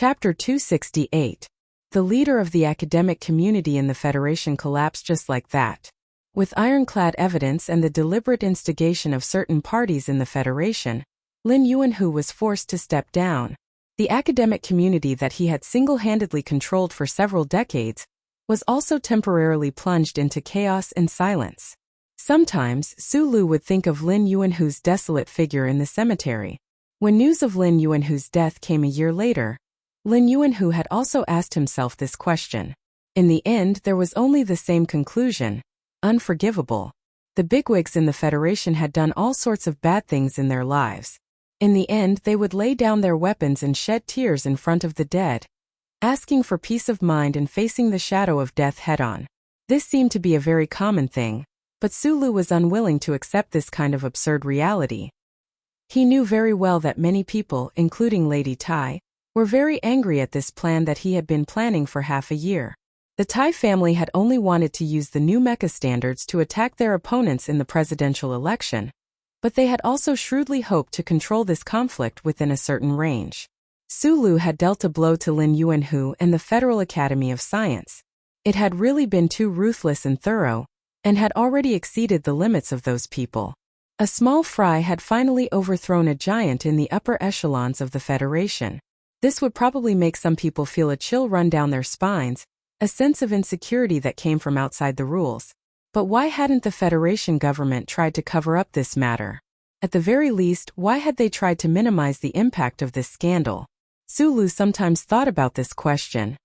Chapter 268. The leader of the academic community in the Federation collapsed just like that. With ironclad evidence and the deliberate instigation of certain parties in the Federation, Lin Yuanhu was forced to step down. The academic community that he had single-handedly controlled for several decades was also temporarily plunged into chaos and silence. Sometimes, Su Lu would think of Lin Yuanhu's desolate figure in the cemetery. When news of Lin Yuanhu's death came a year later, Lin Yuanhu had also asked himself this question. In the end, there was only the same conclusion: unforgivable. The bigwigs in the Federation had done all sorts of bad things in their lives. In the end, they would lay down their weapons and shed tears in front of the dead, asking for peace of mind and facing the shadow of death head-on. This seemed to be a very common thing, but Su Lu was unwilling to accept this kind of absurd reality. He knew very well that many people, including Lady Tai, were very angry at this plan that he had been planning for half a year. The Tai family had only wanted to use the new mecha standards to attack their opponents in the presidential election, but they had also shrewdly hoped to control this conflict within a certain range. Su Lu had dealt a blow to Lin Yuanhu and the Federal Academy of Science. It had really been too ruthless and thorough, and had already exceeded the limits of those people. A small fry had finally overthrown a giant in the upper echelons of the Federation. This would probably make some people feel a chill run down their spines, a sense of insecurity that came from outside the rules. But why hadn't the Federation government tried to cover up this matter? At the very least, why had they tried to minimize the impact of this scandal? Su Lu sometimes thought about this question.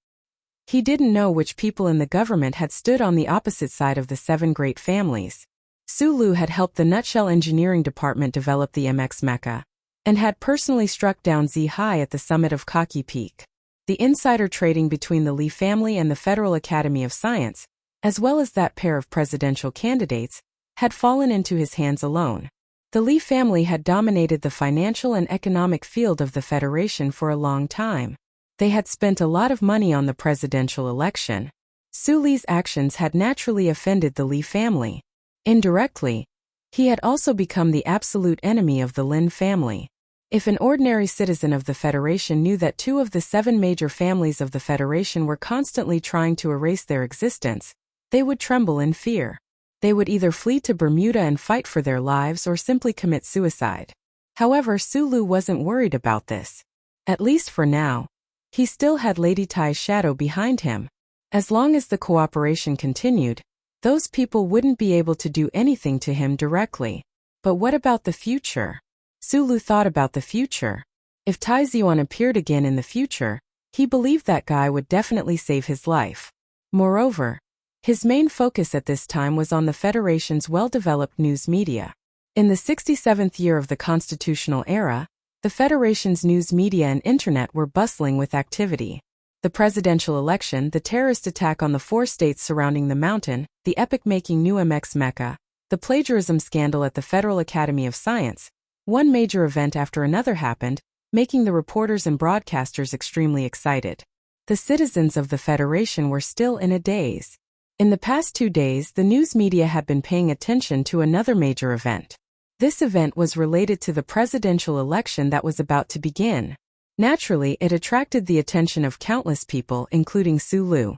He didn't know which people in the government had stood on the opposite side of the seven great families. Su Lu had helped the Nutshell Engineering Department develop the MX Mecha, and had personally struck down Zi Hai at the summit of Kaki Peak. The insider trading between the Li family and the Federal Academy of Science, as well as that pair of presidential candidates, had fallen into his hands alone. The Li family had dominated the financial and economic field of the Federation for a long time. They had spent a lot of money on the presidential election. Su Li's actions had naturally offended the Li family. Indirectly, he had also become the absolute enemy of the Lin family. If an ordinary citizen of the Federation knew that two of the seven major families of the Federation were constantly trying to erase their existence, they would tremble in fear. They would either flee to Bermuda and fight for their lives or simply commit suicide. However, Su Lu wasn't worried about this. At least for now. He still had Lady Tai's shadow behind him. As long as the cooperation continued, those people wouldn't be able to do anything to him directly. But what about the future? Su Lu thought about the future. If Tai Ziyuan appeared again in the future, he believed that guy would definitely save his life. Moreover, his main focus at this time was on the Federation's well-developed news media. In the 67th year of the constitutional era, the Federation's news media and internet were bustling with activity. The presidential election, the terrorist attack on the 4 states surrounding the mountain, the epic-making new MX Mecha, the plagiarism scandal at the Federal Academy of Science. One major event after another happened, making the reporters and broadcasters extremely excited. The citizens of the Federation were still in a daze. In the past 2 days, the news media had been paying attention to another major event. This event was related to the presidential election that was about to begin. Naturally, it attracted the attention of countless people, including Su Lu.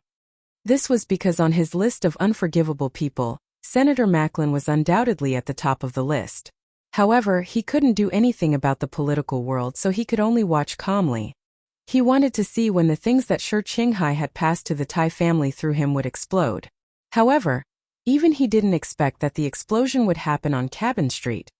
This was because on his list of unforgivable people, Senator Macklin was undoubtedly at the top of the list. However, he couldn't do anything about the political world, so he could only watch calmly. He wanted to see when the things that Shi Qinghai had passed to the Tai family through him would explode. However, even he didn't expect that the explosion would happen on Cabin Street,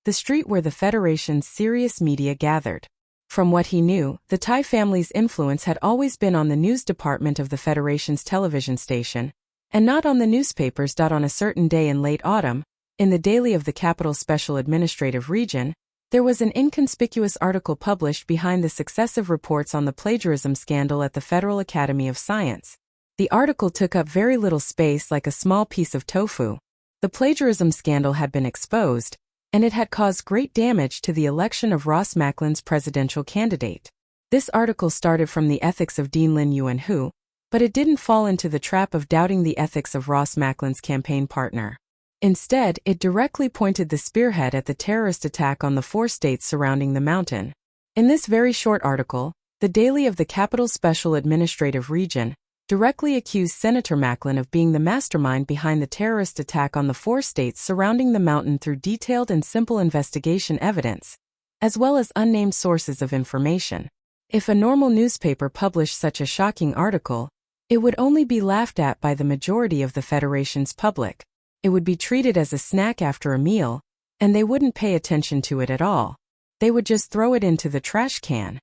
the street where the Federation's serious media gathered. From what he knew, the Tai family's influence had always been on the news department of the Federation's television station, and not on the newspapers. On a certain day in late autumn, in the Daily of the Capital Special Administrative Region, there was an inconspicuous article published behind the successive reports on the plagiarism scandal at the Federal Academy of Science. The article took up very little space, like a small piece of tofu. The plagiarism scandal had been exposed, and it had caused great damage to the election of Ross Macklin's presidential candidate. This article started from the ethics of Dean Lin Yuanhu, but it didn't fall into the trap of doubting the ethics of Ross Macklin's campaign partner. Instead, it directly pointed the spearhead at the terrorist attack on the 4 states surrounding the mountain. In this very short article, the Daily of the Capital Special Administrative Region, directly accused Senator Macklin of being the mastermind behind the terrorist attack on the 4 states surrounding the mountain through detailed and simple investigation evidence, as well as unnamed sources of information. If a normal newspaper published such a shocking article, it would only be laughed at by the majority of the Federation's public. It would be treated as a snack after a meal, and they wouldn't pay attention to it at all. They would just throw it into the trash can.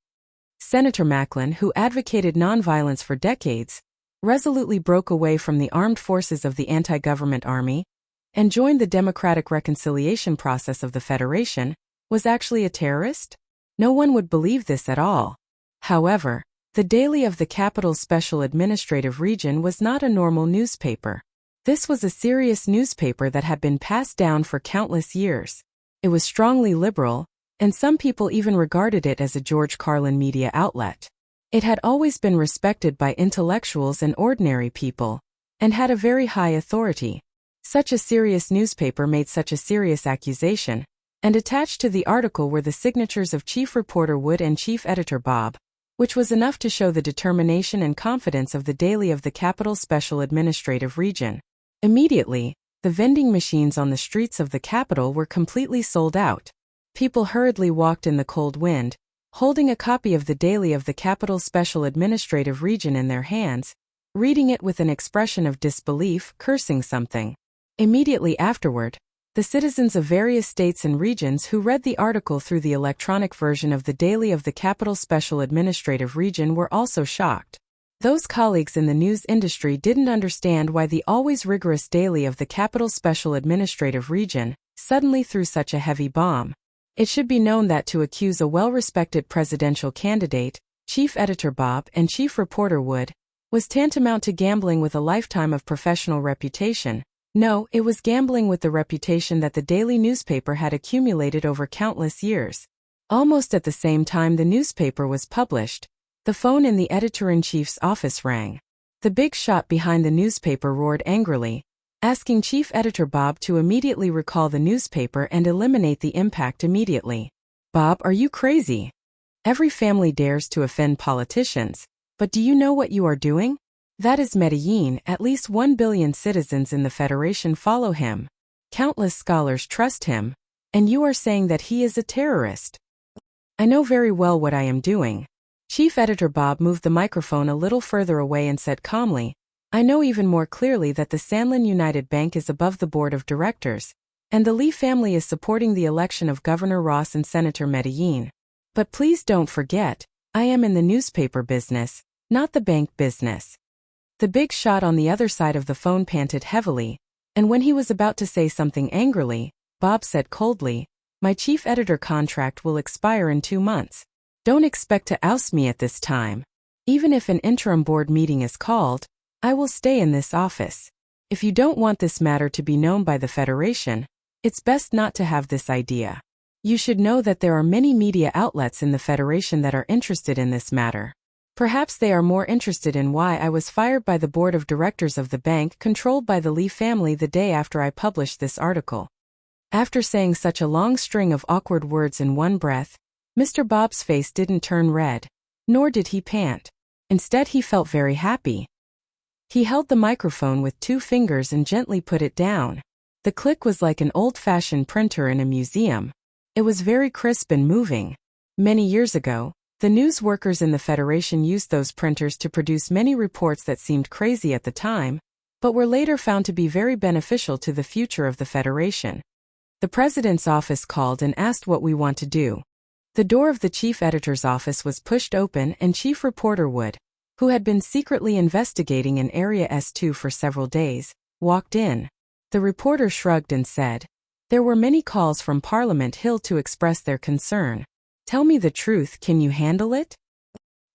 Senator Macklin, who advocated nonviolence for decades, resolutely broke away from the armed forces of the anti-government army and joined the democratic reconciliation process of the Federation, was actually a terrorist? No one would believe this at all. However, the Daily of the Capital Special Administrative Region was not a normal newspaper. This was a serious newspaper that had been passed down for countless years. It was strongly liberal, and some people even regarded it as a George Carlin media outlet. It had always been respected by intellectuals and ordinary people, and had a very high authority. Such a serious newspaper made such a serious accusation, and attached to the article were the signatures of Chief Reporter Wood and Chief Editor Bob, which was enough to show the determination and confidence of the Daily of the Capital Special Administrative Region. Immediately, the vending machines on the streets of the capital were completely sold out. People hurriedly walked in the cold wind, holding a copy of the Daily of the Capital Special Administrative Region in their hands, reading it with an expression of disbelief, cursing something. Immediately afterward, the citizens of various states and regions who read the article through the electronic version of the Daily of the Capital Special Administrative Region were also shocked. Those colleagues in the news industry didn't understand why the always rigorous Daily of the Capital Special Administrative Region suddenly threw such a heavy bomb. It should be known that to accuse a well-respected presidential candidate, Chief Editor Bob and Chief Reporter Wood, was tantamount to gambling with a lifetime of professional reputation. No, it was gambling with the reputation that the daily newspaper had accumulated over countless years. Almost at the same time the newspaper was published, the phone in the editor-in-chief's office rang. The big shot behind the newspaper roared angrily, asking Chief Editor Bob to immediately recall the newspaper and eliminate the impact immediately. Bob, are you crazy? Every family dares to offend politicians, but do you know what you are doing? That is Medellin. At least 1 billion citizens in the Federation follow him. Countless scholars trust him, and you are saying that he is a terrorist. I know very well what I am doing. Chief Editor Bob moved the microphone a little further away and said calmly, I know even more clearly that the Sanlin United Bank is above the board of directors, and the Lee family is supporting the election of Governor Ross and Senator Medellin. But please don't forget, I am in the newspaper business, not the bank business. The big shot on the other side of the phone panted heavily, and when he was about to say something angrily, Bob said coldly, My chief editor contract will expire in 2 months. Don't expect to oust me at this time. Even if an interim board meeting is called, I will stay in this office. If you don't want this matter to be known by the Federation, it's best not to have this idea. You should know that there are many media outlets in the Federation that are interested in this matter. Perhaps they are more interested in why I was fired by the board of directors of the bank controlled by the Lee family the day after I published this article. After saying such a long string of awkward words in one breath, Mr. Bob's face didn't turn red, nor did he pant. Instead, he felt very happy. He held the microphone with 2 fingers and gently put it down. The click was like an old-fashioned printer in a museum. It was very crisp and moving. Many years ago, the news workers in the Federation used those printers to produce many reports that seemed crazy at the time, but were later found to be very beneficial to the future of the Federation. The president's office called and asked what we want to do. The door of the chief editor's office was pushed open and Chief Reporter Wood, who had been secretly investigating in Area S2 for several days, walked in. The reporter shrugged and said, There were many calls from Parliament Hill to express their concern. Tell me the truth, can you handle it?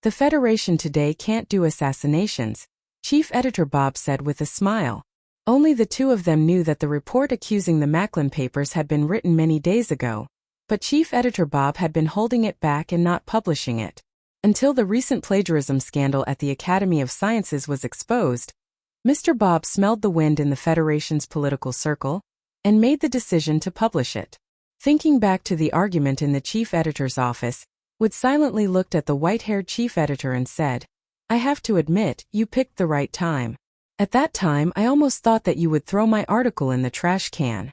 The Federation today can't do assassinations, Chief Editor Bob said with a smile. Only the 2 of them knew that the report accusing the Macklin papers had been written many days ago, but Chief Editor Bob had been holding it back and not publishing it. Until the recent plagiarism scandal at the Academy of Sciences was exposed, Mr. Bob smelled the wind in the Federation's political circle, and made the decision to publish it. Thinking back to the argument in the chief editor's office, Wood silently looked at the white-haired chief editor and said, "I have to admit, you picked the right time. At that time I almost thought that you would throw my article in the trash can.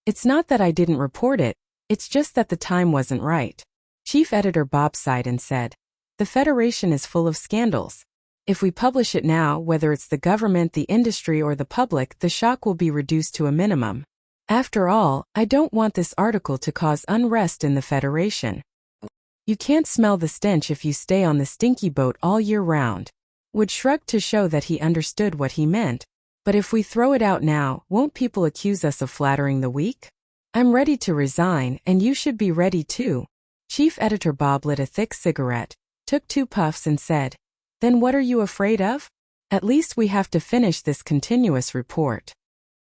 It's not that I didn't report it, it's just that the time wasn't right." Chief editor Bob sighed and said, "The Federation is full of scandals. If we publish it now, whether it's the government, the industry, or the public, the shock will be reduced to a minimum. After all, I don't want this article to cause unrest in the Federation. You can't smell the stench if you stay on the stinky boat all year round." Wood shrugged to show that he understood what he meant. "But if we throw it out now, won't people accuse us of flattering the weak? I'm ready to resign, and you should be ready too." Chief editor Bob lit a thick cigarette, took 2 puffs and said, "Then what are you afraid of? At least we have to finish this continuous report."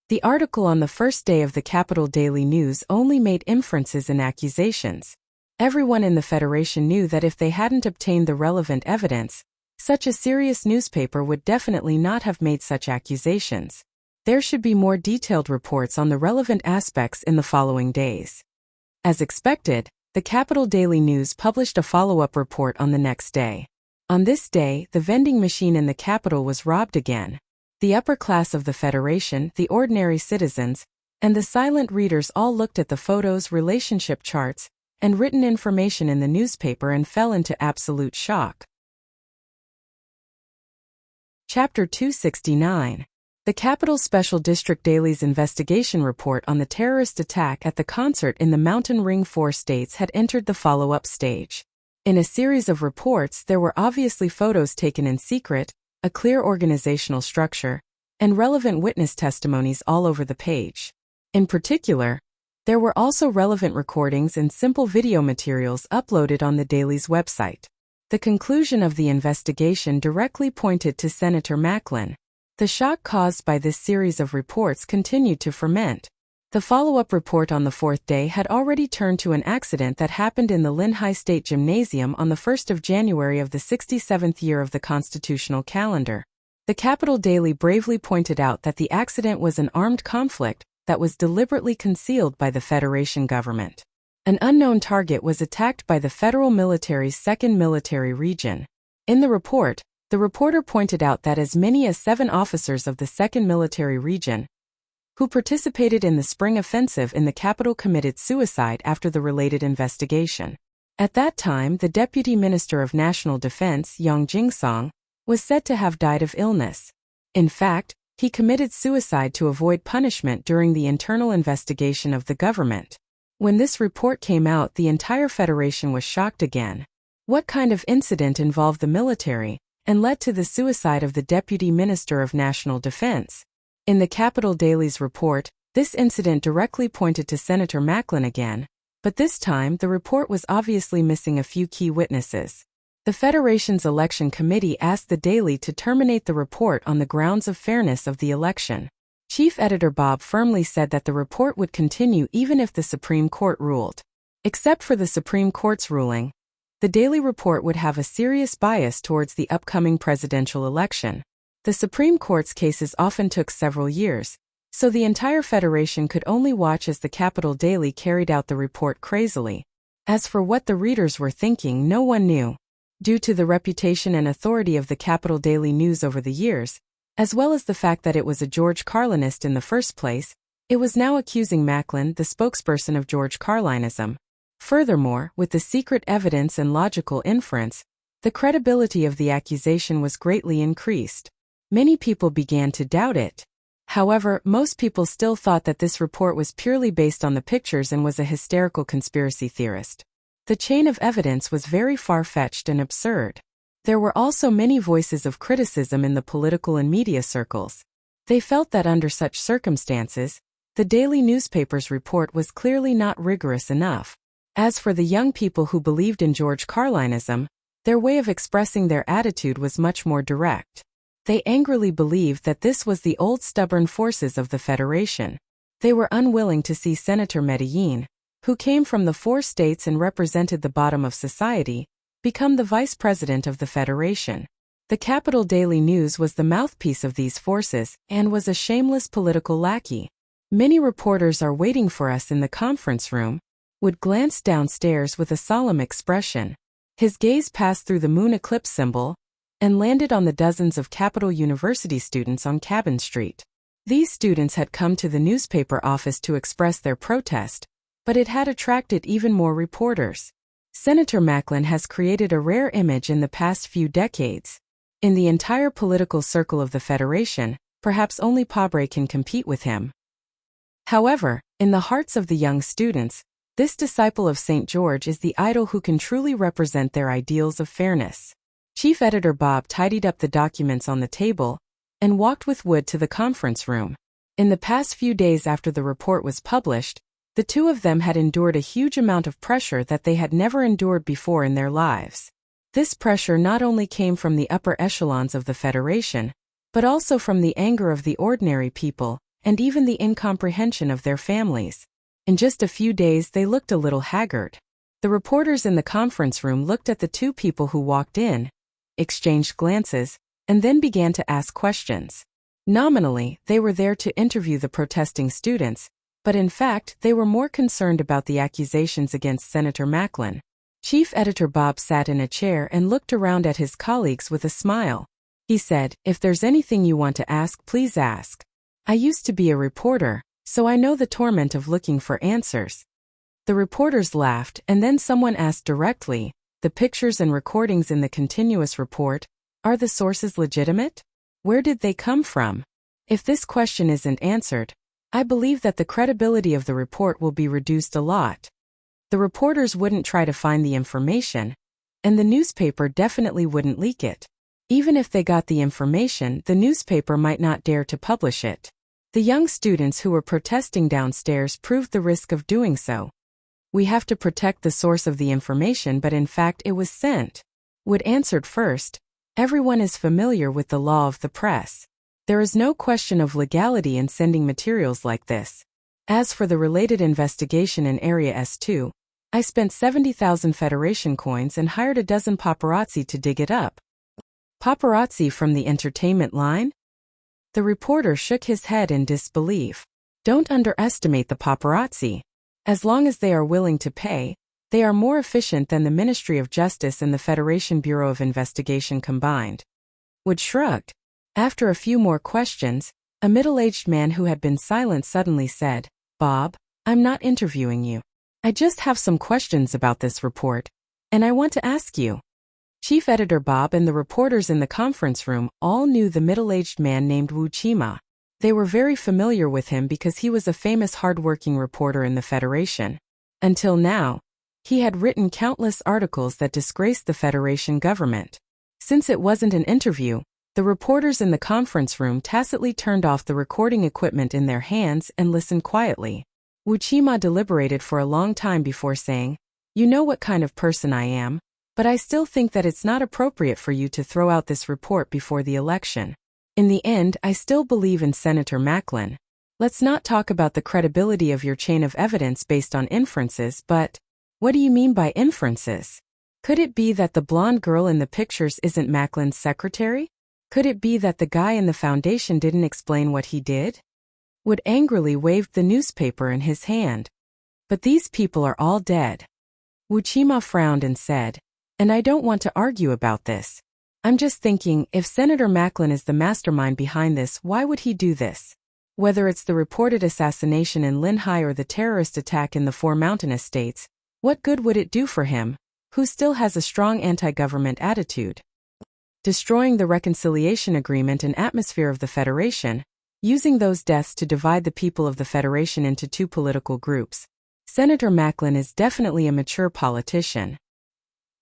The article on the first day of the Capital Daily News only made inferences and accusations. Everyone in the Federation knew that if they hadn't obtained the relevant evidence, such a serious newspaper would definitely not have made such accusations. There should be more detailed reports on the relevant aspects in the following days. As expected, the Capital Daily News published a follow-up report on the next day. On this day, the vending machine in the capital was robbed again. The upper class of the Federation, the ordinary citizens, and the silent readers all looked at the photos, relationship charts, and written information in the newspaper and fell into absolute shock. Chapter 269. The Capital Special District Daily's investigation report on the terrorist attack at the concert in the Mountain Ring 4 states had entered the follow-up stage. In a series of reports, there were obviously photos taken in secret, a clear organizational structure, and relevant witness testimonies all over the page. In particular, there were also relevant recordings and simple video materials uploaded on the Daily's website. The conclusion of the investigation directly pointed to Senator Macklin. The shock caused by this series of reports continued to ferment. The follow-up report on the 4th day had already turned to an accident that happened in the Lynn High State Gymnasium on the 1st of January of the 67th year of the constitutional calendar. The Capital Daily bravely pointed out that the accident was an armed conflict that was deliberately concealed by the Federation government. An unknown target was attacked by the federal military's 2nd Military Region. In the report, the reporter pointed out that as many as 7 officers of the 2nd Military Region, who participated in the spring offensive in the capital, committed suicide after the related investigation. At that time, the Deputy Minister of National Defense, Yang Jingsong, was said to have died of illness. In fact, he committed suicide to avoid punishment during the internal investigation of the government. When this report came out, the entire Federation was shocked again. What kind of incident involved the military and led to the suicide of the Deputy Minister of National Defense? In the Capital Daily's report, this incident directly pointed to Senator Macklin again, but this time the report was obviously missing a few key witnesses. The Federation's election committee asked the Daily to terminate the report on the grounds of fairness of the election. Chief editor Bob firmly said that the report would continue even if the Supreme Court ruled. Except for the Supreme Court's ruling, the Daily report would have a serious bias towards the upcoming presidential election. The Supreme Court's cases often took several years, so the entire Federation could only watch as the Capital Daily carried out the report crazily. As for what the readers were thinking, no one knew. Due to the reputation and authority of the Capital Daily News over the years, as well as the fact that it was a George Carlinist in the first place, it was now accusing Macklin, the spokesperson of George Carlinism. Furthermore, with the secret evidence and logical inference, the credibility of the accusation was greatly increased. Many people began to doubt it. However, most people still thought that this report was purely based on the pictures and was a hysterical conspiracy theorist. The chain of evidence was very far-fetched and absurd. There were also many voices of criticism in the political and media circles. They felt that under such circumstances, the daily newspaper's report was clearly not rigorous enough. As for the young people who believed in George Carlinism, their way of expressing their attitude was much more direct. They angrily believed that this was the old stubborn forces of the Federation. They were unwilling to see Senator Medellin, who came from the 4 states and represented the bottom of society, become the vice president of the Federation. The Capital Daily News was the mouthpiece of these forces and was a shameless political lackey. "Many reporters are waiting for us in the conference room," Wood glanced downstairs with a solemn expression. His gaze passed through the moon eclipse symbol and landed on the dozens of Capital University students on Cabin Street. These students had come to the newspaper office to express their protest, but it had attracted even more reporters. Senator Macklin has created a rare image in the past few decades. In the entire political circle of the Federation, perhaps only Padre can compete with him. However, in the hearts of the young students, this disciple of St. George is the idol who can truly represent their ideals of fairness. Chief Editor Bob tidied up the documents on the table and walked with Wood to the conference room. In the past few days after the report was published, the two of them had endured a huge amount of pressure that they had never endured before in their lives. This pressure not only came from the upper echelons of the Federation, but also from the anger of the ordinary people, and even the incomprehension of their families. In just a few days they looked a little haggard. The reporters in the conference room looked at the two people who walked in, exchanged glances, and then began to ask questions. Nominally, they were there to interview the protesting students, but in fact they were more concerned about the accusations against Senator Macklin. Chief Editor Bob sat in a chair and looked around at his colleagues with a smile. He said, "If there's anything you want to ask, please ask. I used to be a reporter, so I know the torment of looking for answers." The reporters laughed, and then someone asked directly, "The pictures and recordings in the continuous report, are the sources legitimate? Where did they come from?" If this question isn't answered, I believe that the credibility of the report will be reduced a lot. The reporters wouldn't try to find the information, and the newspaper definitely wouldn't leak it. Even if they got the information, the newspaper might not dare to publish it. The young students who were protesting downstairs proved the risk of doing so. "We have to protect the source of the information, but in fact it was sent." Wood answered first. "Everyone is familiar with the law of the press. There is no question of legality in sending materials like this. As for the related investigation in Area S2, I spent 70,000 Federation coins and hired a dozen paparazzi to dig it up." "Paparazzi from the entertainment line?" The reporter shook his head in disbelief. "Don't underestimate the paparazzi. As long as they are willing to pay, they are more efficient than the Ministry of Justice and the Federation Bureau of Investigation combined." Wood shrugged. After a few more questions, a middle-aged man who had been silent suddenly said, "Bob, I'm not interviewing you. I just have some questions about this report, and I want to ask you." Chief Editor Bob and the reporters in the conference room all knew the middle-aged man named Wuxia. They were very familiar with him because he was a famous hard-working reporter in the Federation. Until now, he had written countless articles that disgraced the Federation government. Since it wasn't an interview, the reporters in the conference room tacitly turned off the recording equipment in their hands and listened quietly. Wuxia deliberated for a long time before saying, "You know what kind of person I am, but I still think that it's not appropriate for you to throw out this report before the election. In the end, I still believe in Senator Macklin. Let's not talk about the credibility of your chain of evidence based on inferences, but what do you mean by inferences? Could it be that the blonde girl in the pictures isn't Macklin's secretary? Could it be that the guy in the foundation didn't explain what he did?" Wood angrily waved the newspaper in his hand. "But these people are all dead." Wuxia frowned and said, "And I don't want to argue about this. I'm just thinking, if Senator Macklin is the mastermind behind this, why would he do this? Whether it's the reported assassination in Linhai or the terrorist attack in the Four Mountain Estates, what good would it do for him, who still has a strong anti-government attitude? Destroying the reconciliation agreement and atmosphere of the Federation, using those deaths to divide the people of the Federation into two political groups. Senator Macklin is definitely a mature politician.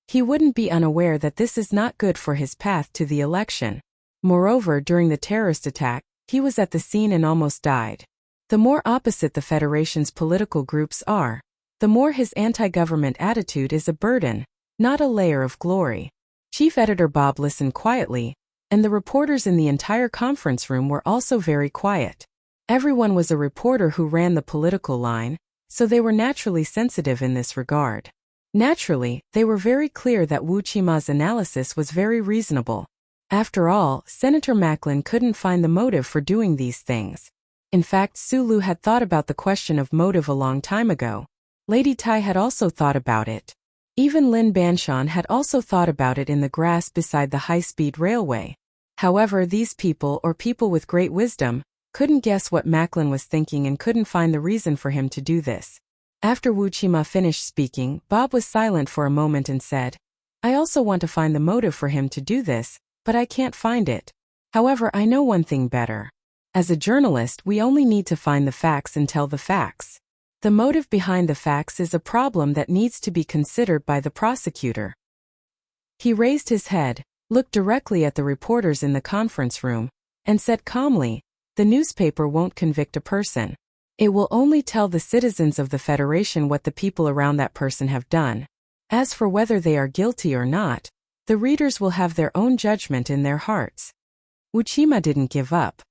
He wouldn't be unaware that this is not good for his path to the election. Moreover, during the terrorist attack, he was at the scene and almost died. The more opposite the Federation's political groups are, the more his anti-government attitude is a burden, not a layer of glory." Chief Editor Bob listened quietly, and the reporters in the entire conference room were also very quiet. Everyone was a reporter who ran the political line, so they were naturally sensitive in this regard. Naturally, they were very clear that Wuchima's analysis was very reasonable. After all, Senator Macklin couldn't find the motive for doing these things. In fact, Sulu had thought about the question of motive a long time ago. Lady Tai had also thought about it. Even Lin Banshan had also thought about it in the grass beside the high-speed railway. However, these people, or people with great wisdom, couldn't guess what Macklin was thinking and couldn't find the reason for him to do this. After Wuxia finished speaking, Bob was silent for a moment and said, I also want to find the motive for him to do this, but I can't find it. However, I know one thing better. As a journalist, we only need to find the facts and tell the facts. The motive behind the facts is a problem that needs to be considered by the prosecutor. He raised his head, looked directly at the reporters in the conference room, and said calmly, the newspaper won't convict a person. It will only tell the citizens of the Federation what the people around that person have done. As for whether they are guilty or not, the readers will have their own judgment in their hearts. Wuxia didn't give up.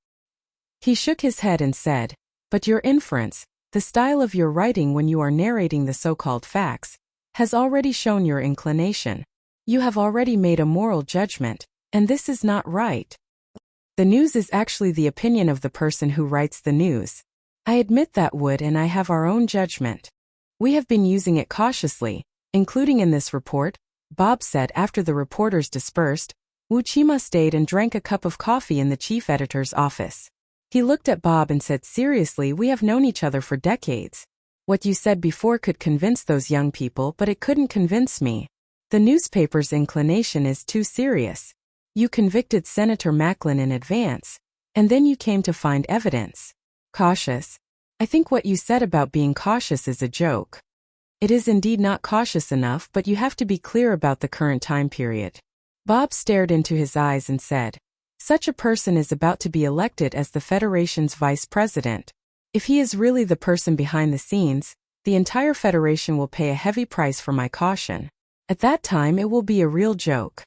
He shook his head and said, but your inference, the style of your writing when you are narrating the so-called facts, has already shown your inclination. You have already made a moral judgment, and this is not right. The news is actually the opinion of the person who writes the news. I admit that Wood and I have our own judgment. We have been using it cautiously, including in this report, Bob said after the reporters dispersed. Wuxia stayed and drank a cup of coffee in the chief editor's office. He looked at Bob and said, seriously, we have known each other for decades. What you said before could convince those young people, but it couldn't convince me. The newspaper's inclination is too serious. You convicted Senator Macklin in advance, and then you came to find evidence. Cautious. I think what you said about being cautious is a joke. It is indeed not cautious enough, but you have to be clear about the current time period. Bob stared into his eyes and said, such a person is about to be elected as the Federation's vice president. If he is really the person behind the scenes, the entire Federation will pay a heavy price for my caution. At that time it will be a real joke.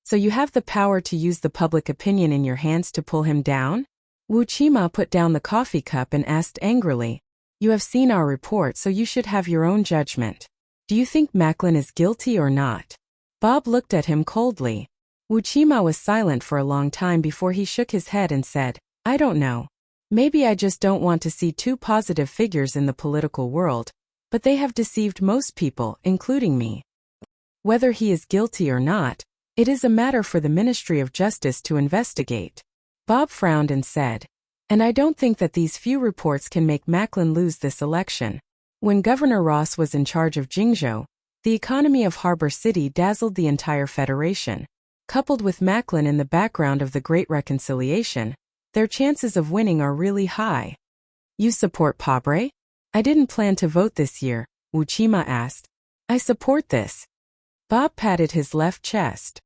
So you have the power to use the public opinion in your hands to pull him down? Wuxia put down the coffee cup and asked angrily, you have seen our report, so you should have your own judgment. Do you think Macklin is guilty or not? Bob looked at him coldly. Wuxia was silent for a long time before he shook his head and said, I don't know. Maybe I just don't want to see two positive figures in the political world, but they have deceived most people, including me. Whether he is guilty or not, it is a matter for the Ministry of Justice to investigate. Bob frowned and said, and I don't think that these few reports can make Macklin lose this election. When Governor Ross was in charge of Jingzhou, the economy of Harbor City dazzled the entire Federation. Coupled with Macklin in the background of the Great Reconciliation, their chances of winning are really high. You support Pabre? I didn't plan to vote this year, Wuxia asked. I support this. Bob patted his left chest.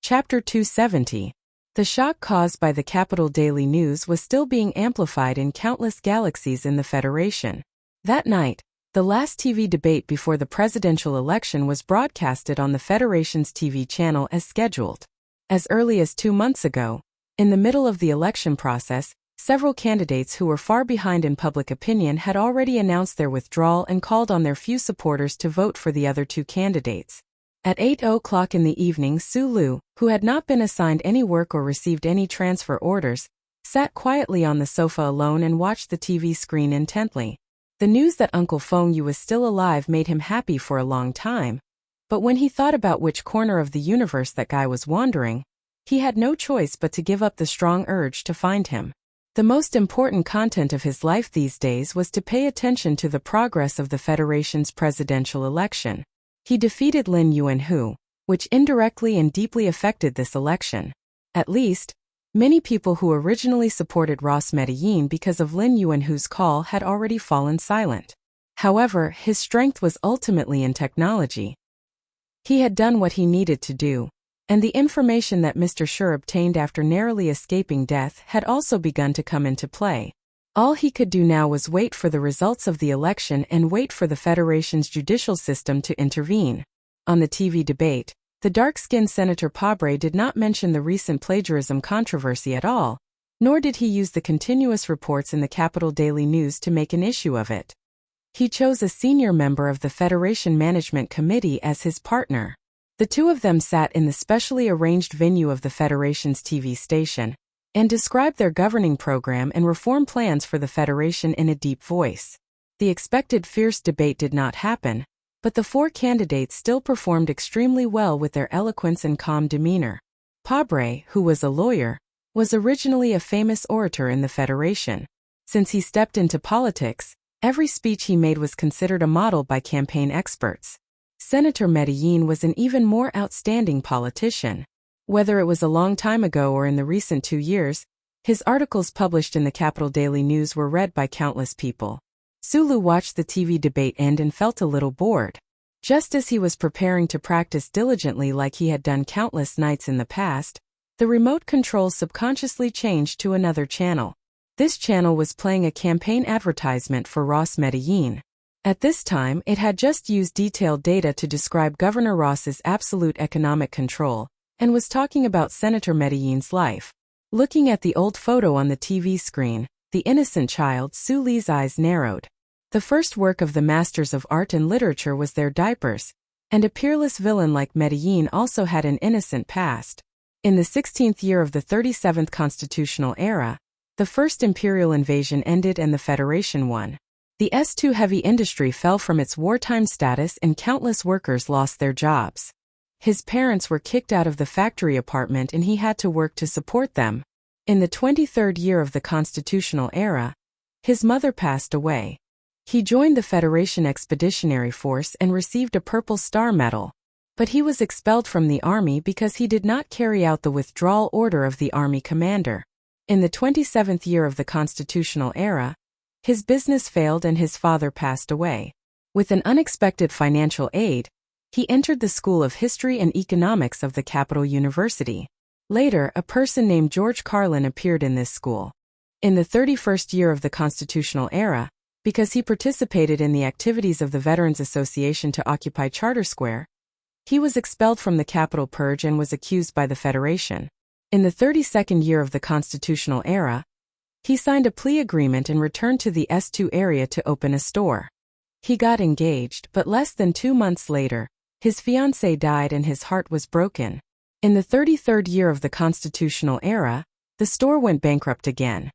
Chapter 270. The shock caused by the Capital Daily News was still being amplified in countless galaxies in the Federation. That night, the last TV debate before the presidential election was broadcasted on the Federation's TV channel as scheduled. As early as 2 months ago, in the middle of the election process, several candidates who were far behind in public opinion had already announced their withdrawal and called on their few supporters to vote for the other two candidates. At 8:00 in the evening, Su Lu, who had not been assigned any work or received any transfer orders, sat quietly on the sofa alone and watched the TV screen intently. The news that Uncle Feng Yu was still alive made him happy for a long time. But when he thought about which corner of the universe that guy was wandering, he had no choice but to give up the strong urge to find him. The most important content of his life these days was to pay attention to the progress of the Federation's presidential election. He defeated Lin Yuanhu, which indirectly and deeply affected this election. At least, many people who originally supported Ross Medellin because of Lin Yuanhu's call had already fallen silent. However, his strength was ultimately in technology. He had done what he needed to do, and the information that Mr. Schur obtained after narrowly escaping death had also begun to come into play. All he could do now was wait for the results of the election and wait for the Federation's judicial system to intervene. On the TV debate, the dark-skinned Senator Pabre did not mention the recent plagiarism controversy at all, nor did he use the continuous reports in the Capital Daily News to make an issue of it. He chose a senior member of the Federation Management Committee as his partner. The two of them sat in the specially arranged venue of the Federation's TV station, and described their governing program and reform plans for the Federation in a deep voice. The expected fierce debate did not happen, but the four candidates still performed extremely well with their eloquence and calm demeanor. Pabre, who was a lawyer, was originally a famous orator in the Federation. Since he stepped into politics, every speech he made was considered a model by campaign experts. Senator Medellin was an even more outstanding politician. Whether it was a long time ago or in the recent 2 years, his articles published in the Capital Daily News were read by countless people. Sulu watched the TV debate end and felt a little bored. Just as he was preparing to practice diligently like he had done countless nights in the past, the remote control subconsciously changed to another channel. This channel was playing a campaign advertisement for Ross Medellin. At this time, it had just used detailed data to describe Governor Ross's absolute economic control, and was talking about Senator Medellin's life. Looking at the old photo on the TV screen, the innocent child Suli's eyes narrowed. The first work of the masters of art and literature was their diapers, and a peerless villain like Medellin also had an innocent past. In the 16th year of the 37th constitutional era, the first imperial invasion ended and the Federation won. The S2 heavy industry fell from its wartime status and countless workers lost their jobs. His parents were kicked out of the factory apartment and he had to work to support them. In the 23rd year of the constitutional era, his mother passed away. He joined the Federation Expeditionary Force and received a Purple Star Medal. But he was expelled from the army because he did not carry out the withdrawal order of the army commander. In the 27th year of the constitutional era, his business failed and his father passed away. With an unexpected financial aid, he entered the School of History and Economics of the Capital University. Later, a person named George Carlin appeared in this school. In the 31st year of the constitutional era, because he participated in the activities of the Veterans Association to occupy Charter Square, he was expelled from the Capitol Purge and was accused by the Federation. In the 32nd year of the constitutional era, he signed a plea agreement and returned to the S2 area to open a store. He got engaged, but less than 2 months later, his fiancée died and his heart was broken. In the 33rd year of the constitutional era, the store went bankrupt again.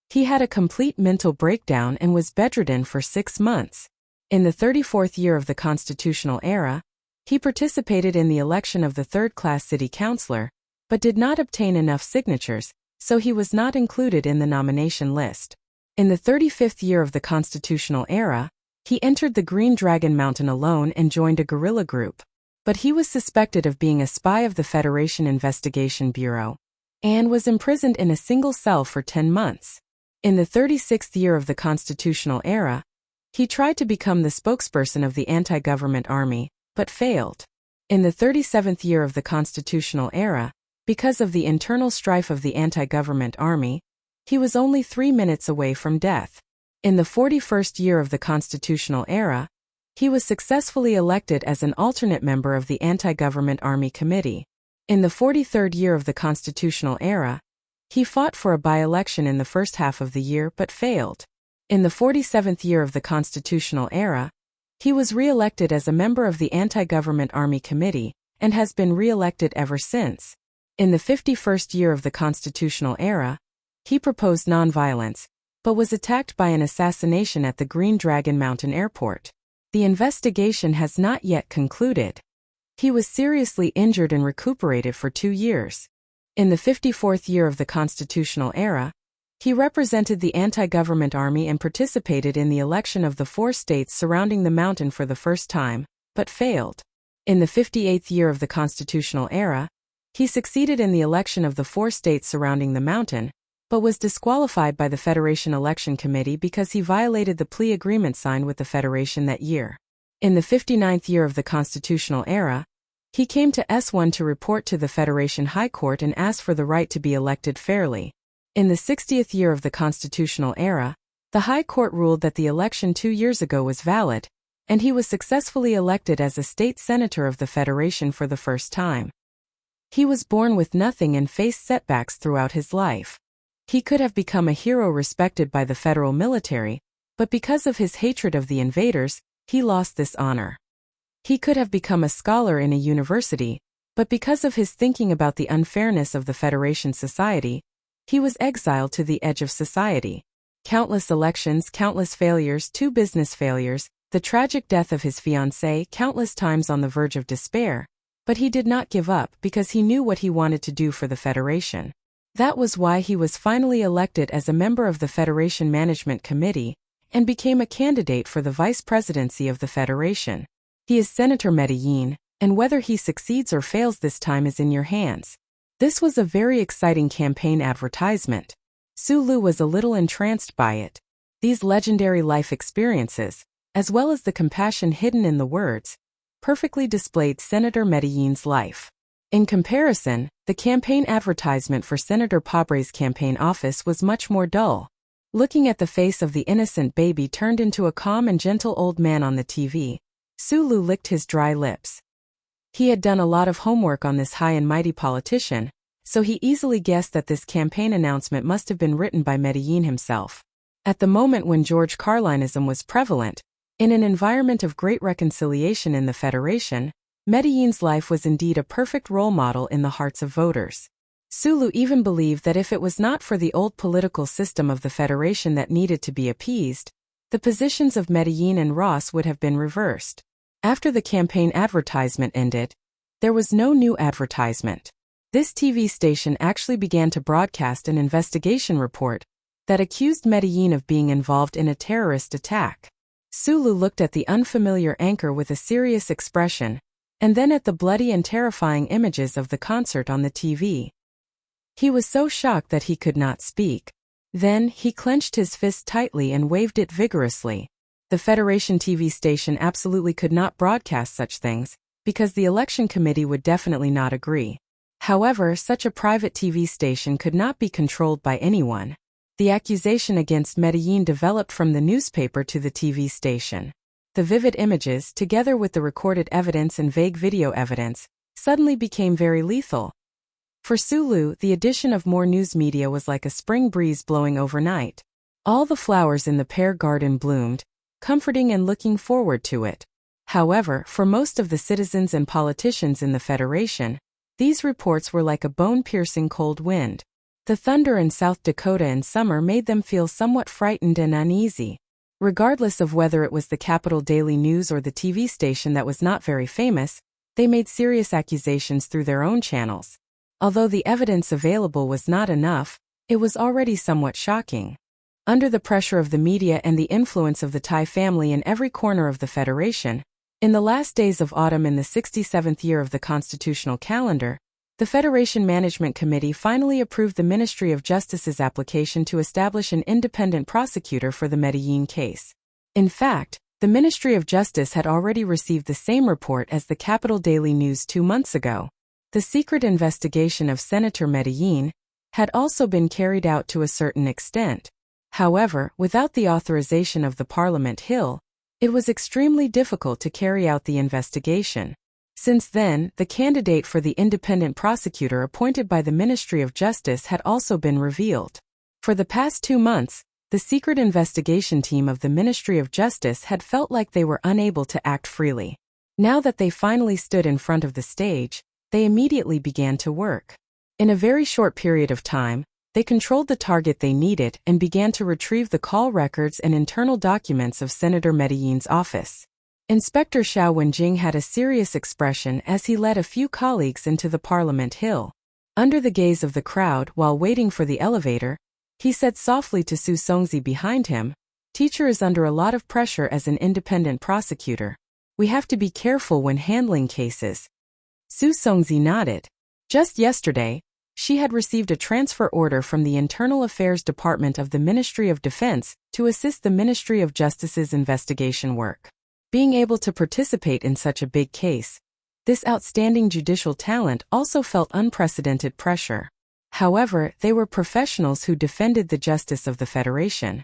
He had a complete mental breakdown and was bedridden for 6 months. In the 34th year of the constitutional era, he participated in the election of the third-class city councilor, but did not obtain enough signatures, so he was not included in the nomination list. In the 35th year of the constitutional era, he entered the Green Dragon Mountain alone and joined a guerrilla group. But he was suspected of being a spy of the Federation Investigation Bureau, and was imprisoned in a single cell for 10 months. In the 36th year of the constitutional era, he tried to become the spokesperson of the anti-government army, but failed. In the 37th year of the constitutional era, because of the internal strife of the anti-government army, he was only 3 minutes away from death. In the 41st year of the constitutional era, he was successfully elected as an alternate member of the Anti-Government Army Committee. In the 43rd year of the constitutional era, he fought for a by-election in the first half of the year but failed. In the 47th year of the constitutional era, he was re-elected as a member of the Anti-Government Army Committee, and has been re-elected ever since. In the 51st year of the constitutional era, he proposed nonviolence, but was attacked by an assassination at the Green Dragon Mountain Airport. The investigation has not yet concluded. He was seriously injured and recuperated for 2 years. In the 54th year of the constitutional era, he represented the anti-government army and participated in the election of the 4 states surrounding the mountain for the first time, but failed. In the 58th year of the constitutional era, he succeeded in the election of the 4 states surrounding the mountain, but was disqualified by the Federation Election Committee because he violated the plea agreement signed with the Federation that year. In the 59th year of the constitutional era, he came to S1 to report to the Federation High Court and asked for the right to be elected fairly. In the 60th year of the constitutional era, the High Court ruled that the election 2 years ago was valid, and he was successfully elected as a state senator of the Federation for the first time. He was born with nothing and faced setbacks throughout his life. He could have become a hero respected by the federal military, but because of his hatred of the invaders, he lost this honor. He could have become a scholar in a university, but because of his thinking about the unfairness of the Federation society, He was exiled to the edge of society. Countless elections, countless failures, 2 business failures, the tragic death of his fiancée, countless times on the verge of despair. But he did not give up because he knew what he wanted to do for the Federation. That was why he was finally elected as a member of the Federation Management Committee and became a candidate for the vice presidency of the Federation. He is Senator Medellin, and whether he succeeds or fails this time is in your hands. This was a very exciting campaign advertisement. Sulu was a little entranced by it. These legendary life experiences, as well as the compassion hidden in the words, perfectly displayed Senator Medellin's life. In comparison, the campaign advertisement for Senator Pobre's campaign office was much more dull. Looking at the face of the innocent baby turned into a calm and gentle old man on the TV, Sulu licked his dry lips. He had done a lot of homework on this high and mighty politician, so he easily guessed that this campaign announcement must have been written by Medellin himself. At the moment when George Carlinism was prevalent, in an environment of great reconciliation in the Federation, Medellin's life was indeed a perfect role model in the hearts of voters. Sulu even believed that if it was not for the old political system of the Federation that needed to be appeased, the positions of Medellin and Ross would have been reversed. After the campaign advertisement ended, there was no new advertisement. This TV station actually began to broadcast an investigation report that accused Medellin of being involved in a terrorist attack. Sulu looked at the unfamiliar anchor with a serious expression, and then at the bloody and terrifying images of the concert on the TV. He was so shocked that he could not speak. Then, he clenched his fist tightly and waved it vigorously. The Federation TV station absolutely could not broadcast such things, because the election committee would definitely not agree. However, such a private TV station could not be controlled by anyone. The accusation against Medellin developed from the newspaper to the TV station. The vivid images, together with the recorded evidence and vague video evidence, suddenly became very lethal. For Sulu, the addition of more news media was like a spring breeze blowing overnight. All the flowers in the pear garden bloomed, comforting and looking forward to it. However, for most of the citizens and politicians in the Federation, these reports were like a bone-piercing cold wind. The thunder in South Dakota in summer made them feel somewhat frightened and uneasy. Regardless of whether it was the Capital Daily News or the TV station that was not very famous, they made serious accusations through their own channels. Although the evidence available was not enough, it was already somewhat shocking. Under the pressure of the media and the influence of the Thai family in every corner of the Federation, in the last days of autumn in the 67th year of the constitutional calendar, the Federation Management Committee finally approved the Ministry of Justice's application to establish an independent prosecutor for the Medellin case. In fact, the Ministry of Justice had already received the same report as the Capital Daily News 2 months ago. The secret investigation of Senator Medellin had also been carried out to a certain extent. However, without the authorization of the Parliament Hill, it was extremely difficult to carry out the investigation. Since then, the candidate for the independent prosecutor appointed by the Ministry of Justice had also been revealed. For the past 2 months, the secret investigation team of the Ministry of Justice had felt like they were unable to act freely. Now that they finally stood in front of the stage, they immediately began to work. In a very short period of time, they controlled the target they needed and began to retrieve the call records and internal documents of Senator Medellin's office. Inspector Xiao Wenjing had a serious expression as he led a few colleagues into the Parliament Hill. Under the gaze of the crowd while waiting for the elevator, he said softly to Su Songzi behind him, "Teacher is under a lot of pressure as an independent prosecutor. We have to be careful when handling cases." Su Songzi nodded. Just yesterday, she had received a transfer order from the Internal Affairs Department of the Ministry of Defense to assist the Ministry of Justice's investigation work. Being able to participate in such a big case, this outstanding judicial talent also felt unprecedented pressure. However, they were professionals who defended the justice of the Federation.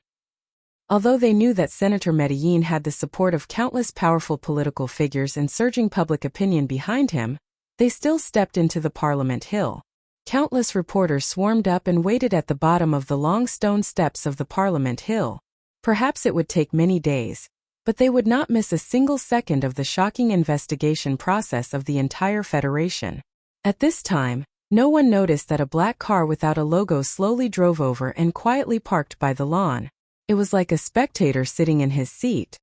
Although they knew that Senator Medellin had the support of countless powerful political figures and surging public opinion behind him, they still stepped into the Parliament Hill. Countless reporters swarmed up and waited at the bottom of the long stone steps of the Parliament Hill. Perhaps it would take many days, but they would not miss a single second of the shocking investigation process of the entire Federation. At this time, No one noticed that a black car without a logo slowly drove over and quietly parked by the lawn. It was like a spectator sitting in his seat.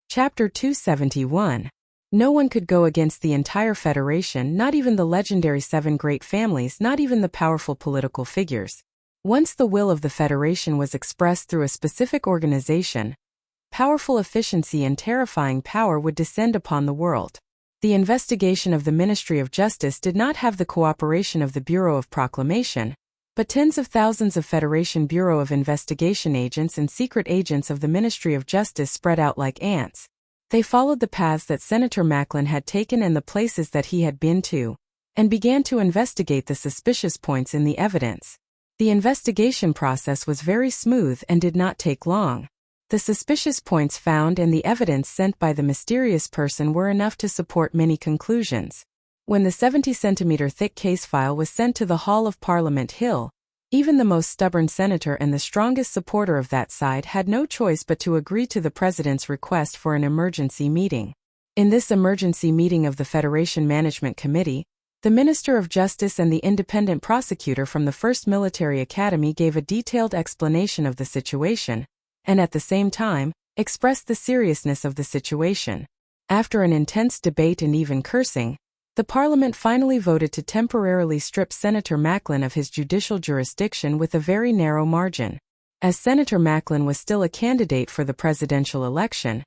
Chapter 271. No one could go against the entire Federation, not even the legendary 7 great families, not even the powerful political figures. Once the will of the Federation was expressed through a specific organization, powerful efficiency and terrifying power would descend upon the world. The investigation of the Ministry of Justice did not have the cooperation of the Bureau of Proclamation, but tens of thousands of Federation Bureau of Investigation agents and secret agents of the Ministry of Justice spread out like ants. They followed the paths that Senator Macklin had taken and the places that he had been to, and began to investigate the suspicious points in the evidence. The investigation process was very smooth and did not take long. The suspicious points found and the evidence sent by the mysterious person were enough to support many conclusions. When the 70-centimeter thick case file was sent to the Hall of Parliament Hill, even the most stubborn senator and the strongest supporter of that side had no choice but to agree to the president's request for an emergency meeting. In this emergency meeting of the Federation Management Committee, the Minister of Justice and the independent prosecutor from the 1st Military Academy gave a detailed explanation of the situation, and at the same time, expressed the seriousness of the situation. After an intense debate and even cursing, the Parliament finally voted to temporarily strip Senator Macklin of his judicial jurisdiction with a very narrow margin. As Senator Macklin was still a candidate for the presidential election,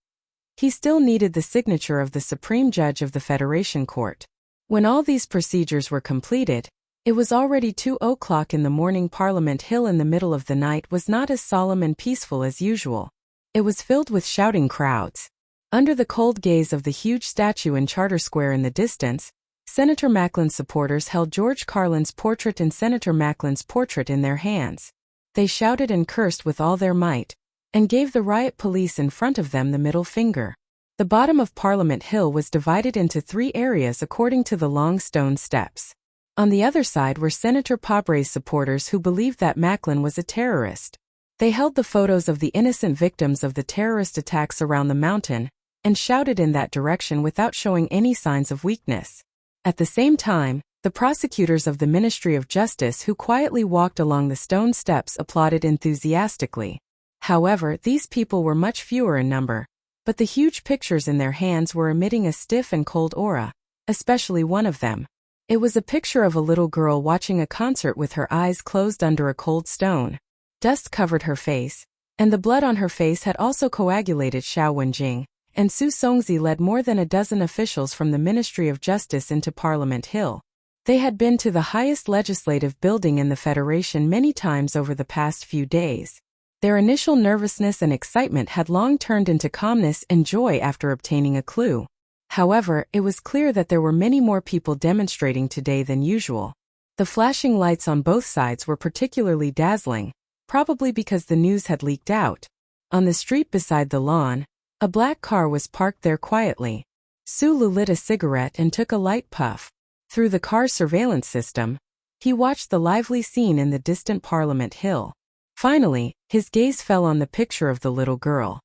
he still needed the signature of the Supreme Judge of the Federation Court. When all these procedures were completed, it was already 2:00 in the morning. Parliament Hill in the middle of the night was not as solemn and peaceful as usual. It was filled with shouting crowds. Under the cold gaze of the huge statue in Charter Square in the distance, Senator Macklin's supporters held George Carlin's portrait and Senator Macklin's portrait in their hands. They shouted and cursed with all their might, and gave the riot police in front of them the middle finger. The bottom of Parliament Hill was divided into 3 areas according to the long stone steps. On the other side were Senator Pobre's supporters who believed that Macklin was a terrorist. They held the photos of the innocent victims of the terrorist attacks around the mountain, and shouted in that direction without showing any signs of weakness. At the same time, the prosecutors of the Ministry of Justice who quietly walked along the stone steps applauded enthusiastically. However, these people were much fewer in number, but the huge pictures in their hands were emitting a stiff and cold aura, especially one of them. It was a picture of a little girl watching a concert with her eyes closed under a cold stone. Dust covered her face, and the blood on her face had also coagulated. Xiao Wenjing and Su Songzi led more than a dozen officials from the Ministry of Justice into Parliament Hill. They had been to the highest legislative building in the Federation many times over the past few days. Their initial nervousness and excitement had long turned into calmness and joy after obtaining a clue. However, it was clear that there were many more people demonstrating today than usual. The flashing lights on both sides were particularly dazzling, probably because the news had leaked out. On the street beside the lawn, a black car was parked there quietly. Su Lu lit a cigarette and took a light puff. Through the car's surveillance system, he watched the lively scene in the distant Parliament Hill. Finally, his gaze fell on the picture of the little girl.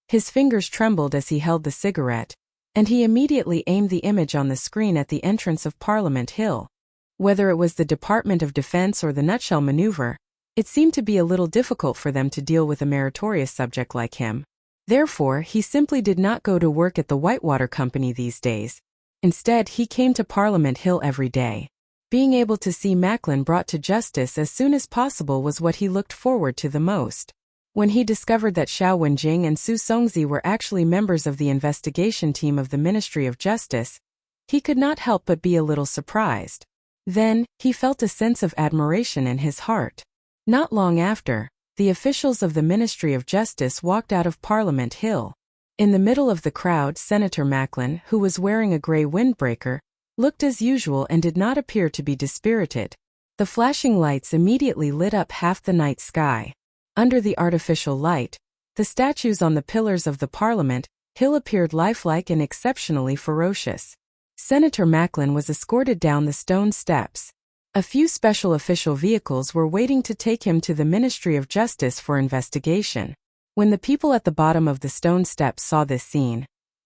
His fingers trembled as he held the cigarette, and he immediately aimed the image on the screen at the entrance of Parliament Hill. Whether it was the Department of Defense or the nutshell maneuver, it seemed to be a little difficult for them to deal with a meritorious subject like him. Therefore, he simply did not go to work at the Whitewater Company these days. Instead, he came to Parliament Hill every day. Being able to see Macklin brought to justice as soon as possible was what he looked forward to the most. When he discovered that Xiao Wenjing and Su Songzi were actually members of the investigation team of the Ministry of Justice, he could not help but be a little surprised. Then, he felt a sense of admiration in his heart. Not long after, the officials of the Ministry of Justice walked out of Parliament Hill. In the middle of the crowd, Senator Macklin, who was wearing a gray windbreaker, looked as usual and did not appear to be dispirited. The flashing lights immediately lit up half the night sky. Under the artificial light, the statues on the pillars of the Parliament Hill appeared lifelike and exceptionally ferocious. Senator Macklin was escorted down the stone steps. A few special official vehicles were waiting to take him to the Ministry of Justice for investigation. When the people at the bottom of the stone steps saw this scene,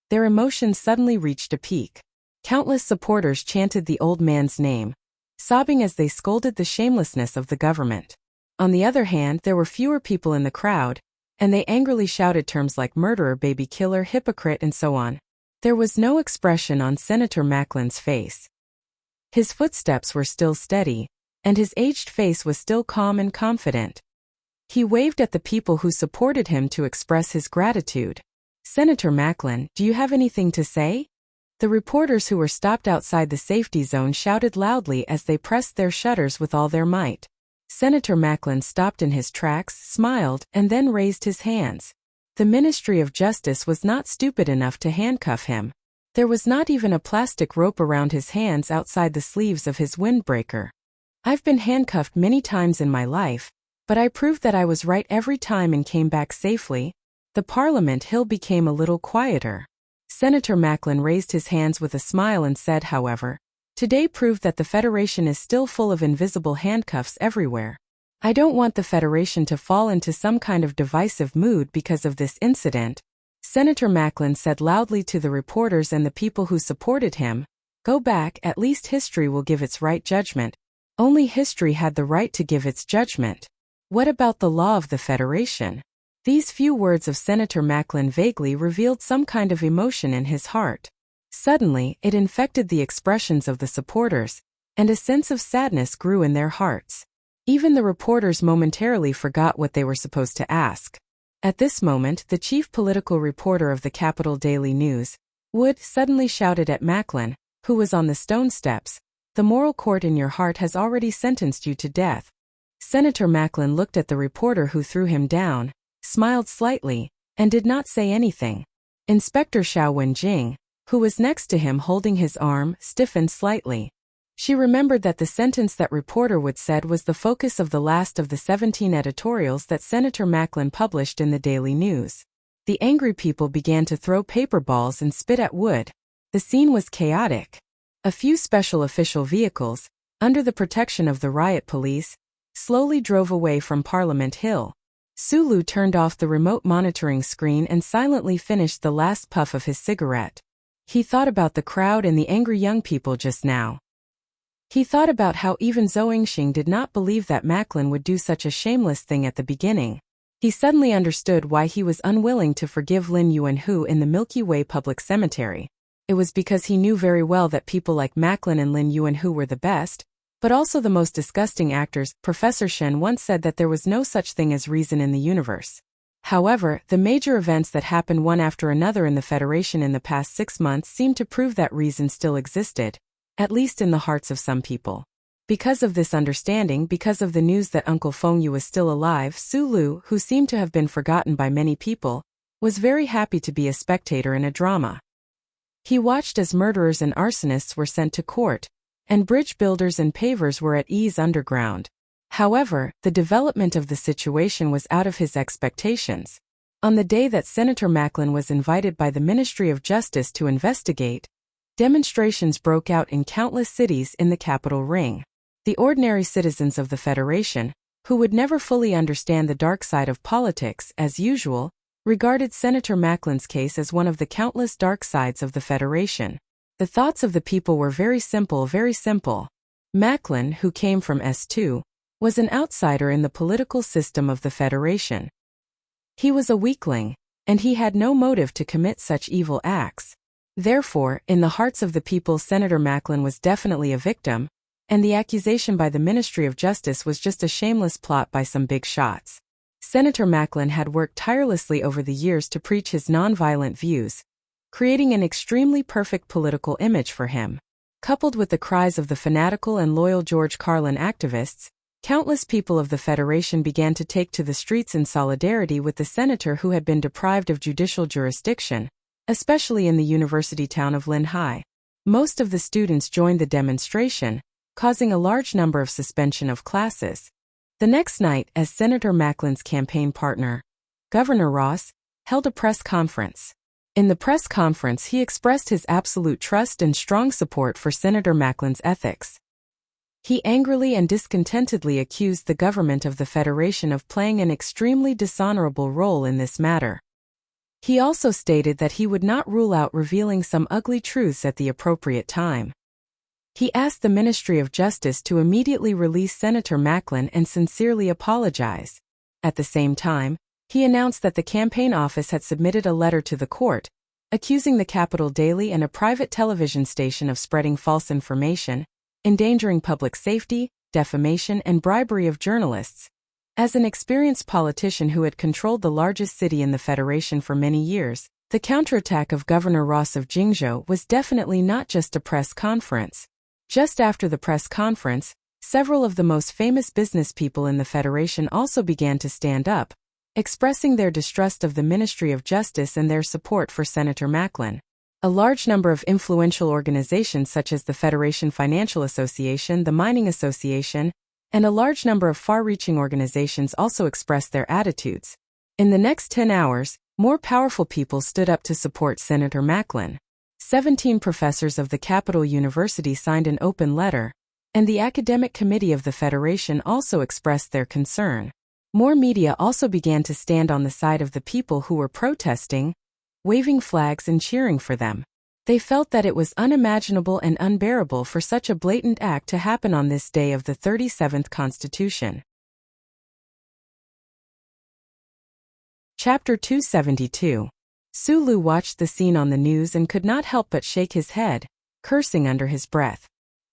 their emotions suddenly reached a peak. Countless supporters chanted the old man's name, sobbing as they scolded the shamelessness of the government. On the other hand, there were fewer people in the crowd, and they angrily shouted terms like murderer, baby killer, hypocrite, and so on. There was no expression on Senator Macklin's face. His footsteps were still steady, and his aged face was still calm and confident. He waved at the people who supported him to express his gratitude. "Senator Macklin, do you have anything to say?" The reporters who were stopped outside the safety zone shouted loudly as they pressed their shutters with all their might. Senator Macklin stopped in his tracks, smiled, and then raised his hands. The Ministry of Justice was not stupid enough to handcuff him. There was not even a plastic rope around his hands outside the sleeves of his windbreaker. "I've been handcuffed many times in my life, but I proved that I was right every time and came back safely." The Parliament Hill became a little quieter. Senator Macklin raised his hands with a smile and said, however, "Today proved that the Federation is still full of invisible handcuffs everywhere. I don't want the Federation to fall into some kind of divisive mood because of this incident." Senator Macklin said loudly to the reporters and the people who supported him, "Go back, at least history will give its right judgment." Only history had the right to give its judgment. What about the law of the Federation? These few words of Senator Macklin vaguely revealed some kind of emotion in his heart. Suddenly, it infected the expressions of the supporters, and a sense of sadness grew in their hearts. Even the reporters momentarily forgot what they were supposed to ask. At this moment, the chief political reporter of the Capital Daily News, Wood, suddenly shouted at Macklin, who was on the stone steps, "The moral court in your heart has already sentenced you to death." Senator Macklin looked at the reporter who threw him down, smiled slightly, and did not say anything. Inspector Xiao Wenjing, who was next to him holding his arm, stiffened slightly. She remembered that the sentence that reporter Wood said was the focus of the last of the 17 editorials that Senator Macklin published in the Daily News. The angry people began to throw paper balls and spit at Wood. The scene was chaotic. A few special official vehicles, under the protection of the riot police, slowly drove away from Parliament Hill. Sulu turned off the remote monitoring screen and silently finished the last puff of his cigarette. He thought about the crowd and the angry young people just now. He thought about how even Zhou Yingxing did not believe that Macklin would do such a shameless thing at the beginning. He suddenly understood why he was unwilling to forgive Lin Yuanhu in the Milky Way Public Cemetery. It was because he knew very well that people like Macklin and Lin Yuanhu were the best, but also the most disgusting actors. Professor Shen once said that there was no such thing as reason in the universe. However, the major events that happened one after another in the Federation in the past 6 months seemed to prove that reason still existed, at least in the hearts of some people. Because of this understanding, because of the news that Uncle Fengyu was still alive, Su Lu, who seemed to have been forgotten by many people, was very happy to be a spectator in a drama. He watched as murderers and arsonists were sent to court, and bridge builders and pavers were at ease underground. However, the development of the situation was out of his expectations. On the day that Senator Macklin was invited by the Ministry of Justice to investigate, demonstrations broke out in countless cities in the capital ring. The ordinary citizens of the Federation, who would never fully understand the dark side of politics, as usual, regarded Senator Macklin's case as one of the countless dark sides of the Federation. The thoughts of the people were very simple, very simple. Macklin, who came from S2, was an outsider in the political system of the Federation. He was a weakling, and he had no motive to commit such evil acts. Therefore, in the hearts of the people, Senator Macklin was definitely a victim, and the accusation by the Ministry of Justice was just a shameless plot by some big shots. Senator Macklin had worked tirelessly over the years to preach his nonviolent views, creating an extremely perfect political image for him. Coupled with the cries of the fanatical and loyal George Carlin activists, countless people of the Federation began to take to the streets in solidarity with the senator who had been deprived of judicial jurisdiction, especially in the university town of Linhai. Most of the students joined the demonstration, causing a large number of suspension of classes. The next night, as Senator Macklin's campaign partner, Governor Ross, held a press conference. In the press conference, he expressed his absolute trust and strong support for Senator Macklin's ethics. He angrily and discontentedly accused the government of the Federation of playing an extremely dishonorable role in this matter. He also stated that he would not rule out revealing some ugly truths at the appropriate time. He asked the Ministry of Justice to immediately release Senator Macklin and sincerely apologize. At the same time, he announced that the campaign office had submitted a letter to the court, accusing the Capital Daily and a private television station of spreading false information, endangering public safety, defamation, and bribery of journalists. As an experienced politician who had controlled the largest city in the Federation for many years, the counterattack of Governor Ross of Jingzhou was definitely not just a press conference. Just after the press conference, several of the most famous business people in the Federation also began to stand up, expressing their distrust of the Ministry of Justice and their support for Senator Macklin. A large number of influential organizations such as the Federation Financial Association, the Mining Association, and a large number of far-reaching organizations also expressed their attitudes. In the next 10 hours, more powerful people stood up to support Senator Macklin. 17 professors of the Capital University signed an open letter, and the Academic Committee of the Federation also expressed their concern. More media also began to stand on the side of the people who were protesting, waving flags and cheering for them. They felt that it was unimaginable and unbearable for such a blatant act to happen on this day of the 37th Constitution. Chapter 272. Sulu watched the scene on the news and could not help but shake his head, cursing under his breath.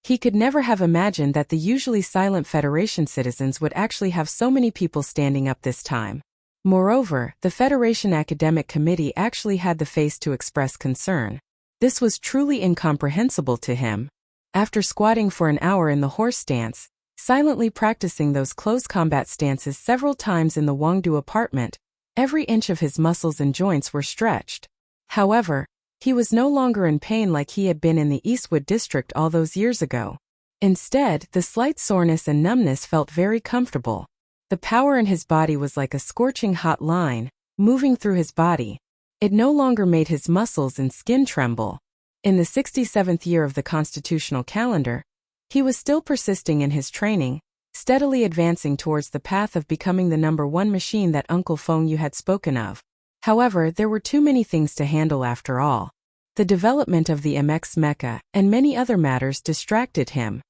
He could never have imagined that the usually silent Federation citizens would actually have so many people standing up this time. Moreover, the Federation Academic Committee actually had the face to express concern. This was truly incomprehensible to him. After squatting for an hour in the horse stance, silently practicing those close combat stances several times in the Wangdu apartment, every inch of his muscles and joints were stretched. However, he was no longer in pain like he had been in the Eastwood district all those years ago. Instead, the slight soreness and numbness felt very comfortable. The power in his body was like a scorching hot line, moving through his body. It no longer made his muscles and skin tremble. In the 67th year of the constitutional calendar, he was still persisting in his training, steadily advancing towards the path of becoming the #1 machine that Uncle Feng Yu had spoken of. However, there were too many things to handle after all. The development of the MX mecha and many other matters distracted him.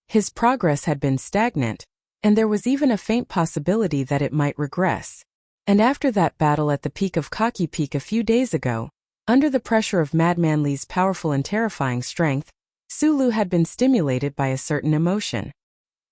His progress had been stagnant, and there was even a faint possibility that it might regress. And after that battle at the peak of Kaki Peak a few days ago, under the pressure of Madman Li's powerful and terrifying strength, Sulu had been stimulated by a certain emotion.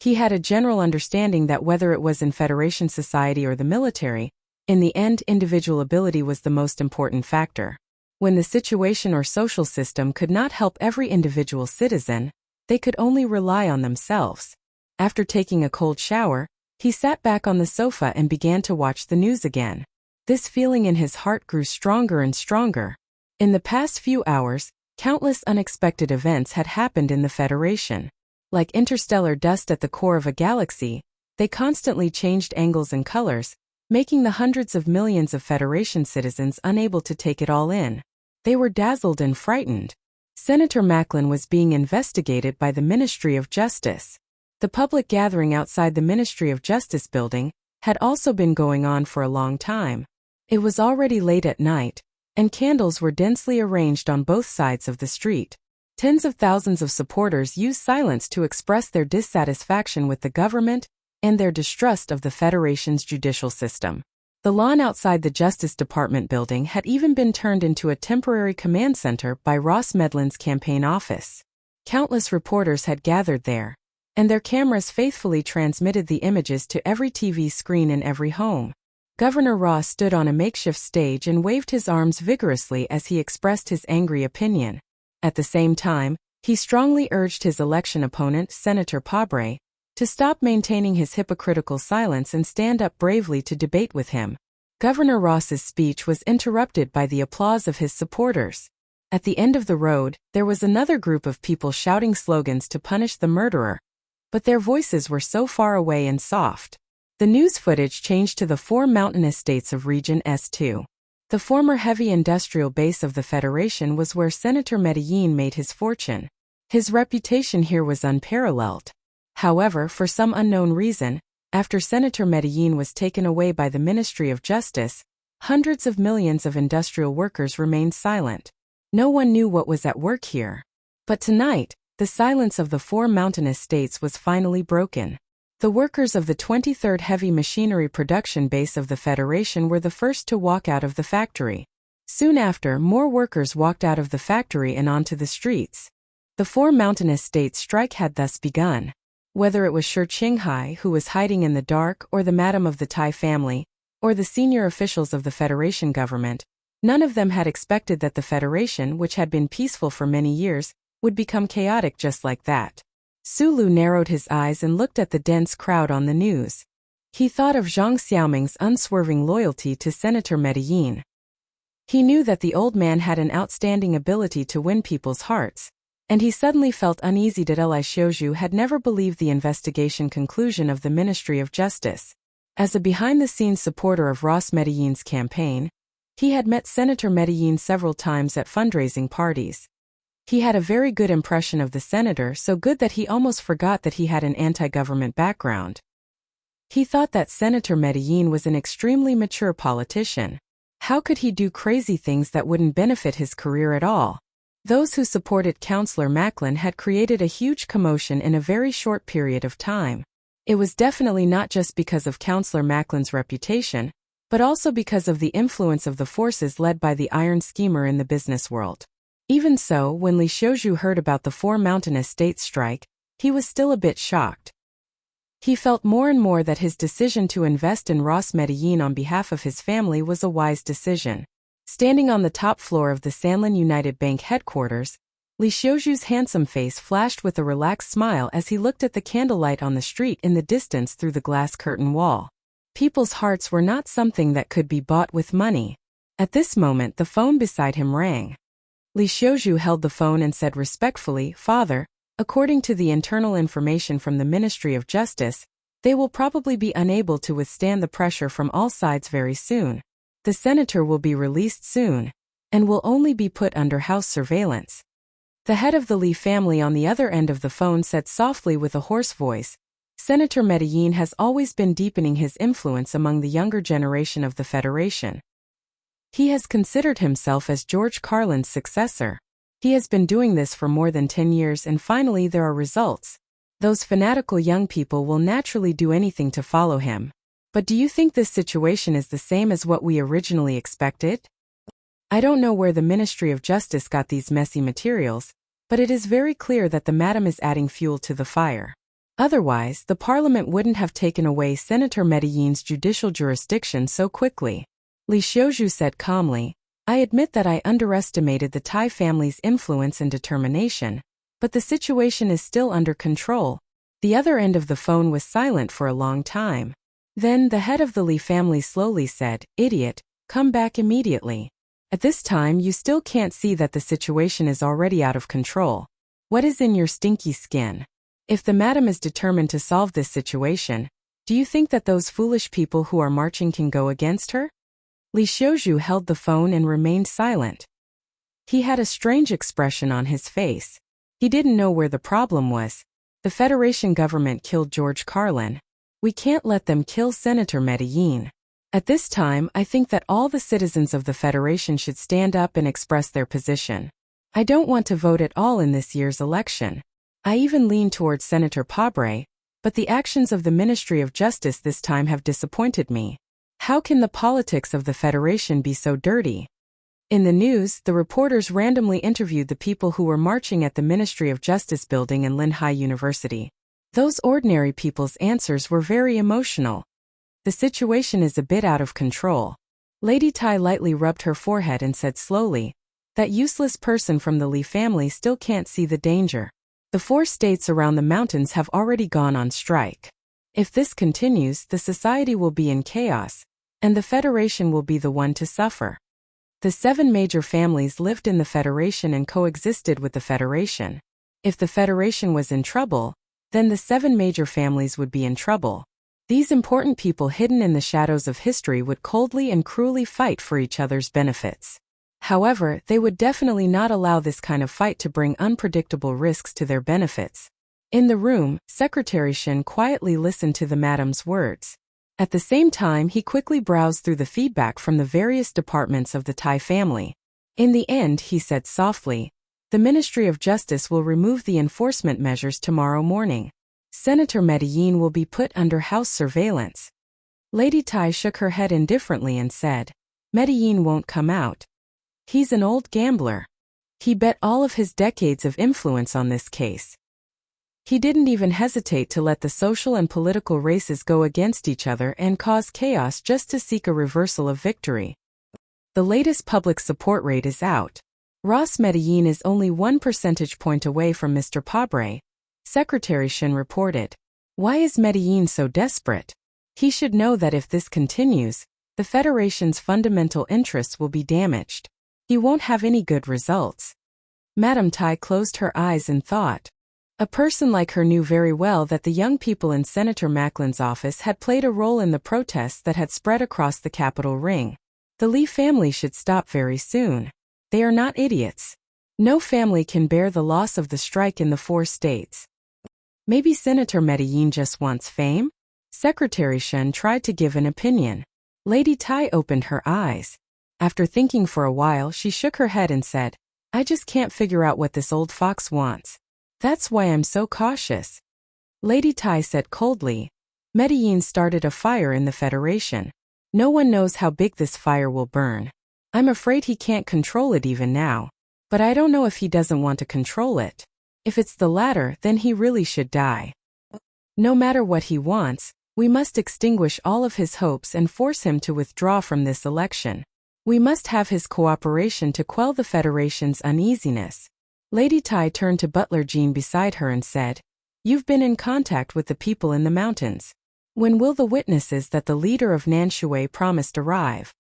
He had a general understanding that whether it was in Federation society or the military, in the end, individual ability was the most important factor. When the situation or social system could not help every individual citizen, they could only rely on themselves. After taking a cold shower, he sat back on the sofa and began to watch the news again. This feeling in his heart grew stronger and stronger. In the past few hours, countless unexpected events had happened in the Federation. Like interstellar dust at the core of a galaxy, they constantly changed angles and colors, making the hundreds of millions of Federation citizens unable to take it all in. They were dazzled and frightened. Senator Macklin was being investigated by the Ministry of Justice. The public gathering outside the Ministry of Justice building had also been going on for a long time. It was already late at night, and candles were densely arranged on both sides of the street. Tens of thousands of supporters used silence to express their dissatisfaction with the government and their distrust of the Federation's judicial system. The lawn outside the Justice Department building had even been turned into a temporary command center by Ross Medlin's campaign office. Countless reporters had gathered there, and their cameras faithfully transmitted the images to every TV screen in every home. Governor Ross stood on a makeshift stage and waved his arms vigorously as he expressed his angry opinion. At the same time, he strongly urged his election opponent, Senator Pabre, to stop maintaining his hypocritical silence and stand up bravely to debate with him. Governor Ross's speech was interrupted by the applause of his supporters. At the end of the road, there was another group of people shouting slogans to punish the murderer, but their voices were so far away and soft. The news footage changed to the 4 mountain estates of Region S2. The former heavy industrial base of the Federation was where Senator Medellin made his fortune. His reputation here was unparalleled. However, for some unknown reason, after Senator Medellin was taken away by the Ministry of Justice, Hundreds of millions of industrial workers remained silent. No one knew what was at work here. But tonight, the silence of the four mountainous states was finally broken. The workers of the 23rd Heavy Machinery Production Base of the Federation were the first to walk out of the factory. Soon after, more workers walked out of the factory and onto the streets. The four mountainous states' strike had thus begun. Whether it was Shi Qinghai, who was hiding in the dark, or the madam of the Tai family, or the senior officials of the Federation government, none of them had expected that the Federation, which had been peaceful for many years, would become chaotic just like that. Sulu narrowed his eyes and looked at the dense crowd on the news. He thought of Zhang Xiaoming's unswerving loyalty to Senator Medellin. He knew that the old man had an outstanding ability to win people's hearts, and he suddenly felt uneasy that Li Xiuzhu had never believed the investigation conclusion of the Ministry of Justice. As a behind-the-scenes supporter of Ross Medellin's campaign, he had met Senator Medellin several times at fundraising parties. He had a very good impression of the senator, so good that he almost forgot that he had an anti-government background. He thought that Senator Medellin was an extremely mature politician. How could he do crazy things that wouldn't benefit his career at all? Those who supported Councillor Macklin had created a huge commotion in a very short period of time. It was definitely not just because of Councillor Macklin's reputation, but also because of the influence of the forces led by the iron schemer in the business world. Even so, when Li Xiuzhu heard about the four mountainous states strike, he was still a bit shocked. He felt more and more that his decision to invest in Ross Medellin on behalf of his family was a wise decision. Standing on the top floor of the Sanlin United Bank headquarters, Li Xiuzhu's handsome face flashed with a relaxed smile as he looked at the candlelight on the street in the distance through the glass curtain wall. People's hearts were not something that could be bought with money. At this moment, the phone beside him rang. Li Xiuzhu held the phone and said respectfully, "Father, according to the internal information from the Ministry of Justice, they will probably be unable to withstand the pressure from all sides very soon. The senator will be released soon, and will only be put under house surveillance." The head of the Li family on the other end of the phone said softly with a hoarse voice, "Senator Medellin has always been deepening his influence among the younger generation of the Federation. He has considered himself as George Carlin's successor. He has been doing this for more than 10 years and finally there are results. Those fanatical young people will naturally do anything to follow him. But do you think this situation is the same as what we originally expected? I don't know where the Ministry of Justice got these messy materials, but it is very clear that the madam is adding fuel to the fire. Otherwise, the Parliament wouldn't have taken away Senator Medellin's judicial jurisdiction so quickly." Li Xiuzhu said calmly, "I admit that I underestimated the Tai family's influence and determination, but the situation is still under control." The other end of the phone was silent for a long time. Then the head of the Li family slowly said, "Idiot, come back immediately. At this time you still can't see that the situation is already out of control. What is in your stinky skin? If the madam is determined to solve this situation, do you think that those foolish people who are marching can go against her?" Li Xiuzhu held the phone and remained silent. He had a strange expression on his face. He didn't know where the problem was. The Federation government killed George Carlin. We can't let them kill Senator Medellin. At this time, I think that all the citizens of the Federation should stand up and express their position. I don't want to vote at all in this year's election. I even lean towards Senator Pabre, but the actions of the Ministry of Justice this time have disappointed me. How can the politics of the Federation be so dirty? In the news, the reporters randomly interviewed the people who were marching at the Ministry of Justice building in Linhai University. Those ordinary people's answers were very emotional. The situation is a bit out of control. Lady Tai lightly rubbed her forehead and said slowly, "That useless person from the Li family still can't see the danger. The 4 states around the mountains have already gone on strike. If this continues, the society will be in chaos, and the Federation will be the one to suffer." The 7 major families lived in the Federation and coexisted with the Federation. If the Federation was in trouble, then the 7 major families would be in trouble. These important people hidden in the shadows of history would coldly and cruelly fight for each other's benefits. However, they would definitely not allow this kind of fight to bring unpredictable risks to their benefits. In the room, Secretary Shin quietly listened to the madam's words. At the same time, he quickly browsed through the feedback from the various departments of the Thai family. In the end, he said softly, "The Ministry of Justice will remove the enforcement measures tomorrow morning. Senator Medellin will be put under house surveillance." Lady Tai shook her head indifferently and said, "Medellin won't come out. He's an old gambler. He bet all of his decades of influence on this case. He didn't even hesitate to let the social and political races go against each other and cause chaos just to seek a reversal of victory. The latest public support rate is out. Ross Medellin is only 1 percentage point away from Mr. Pabre," Secretary Shin reported. "Why is Medellin so desperate? He should know that if this continues, the Federation's fundamental interests will be damaged. He won't have any good results." Madame Tai closed her eyes in thought. A person like her knew very well that the young people in Senator Macklin's office had played a role in the protests that had spread across the Capitol ring. The Lee family should stop very soon. They are not idiots. No family can bear the loss of the strike in the 4 states. Maybe Senator Medellin just wants fame? Secretary Shen tried to give an opinion. Lady Tai opened her eyes. After thinking for a while, she shook her head and said, "I just can't figure out what this old fox wants. That's why I'm so cautious." Lady Tai said coldly, "Medellin started a fire in the Federation. No one knows how big this fire will burn. I'm afraid he can't control it even now. But I don't know if he doesn't want to control it. If it's the latter, then he really should die. No matter what he wants, we must extinguish all of his hopes and force him to withdraw from this election. We must have his cooperation to quell the Federation's uneasiness." Lady Tai turned to Butler Jean beside her and said, "You've been in contact with the people in the mountains. When will the witnesses that the leader of Nanshui promised arrive?"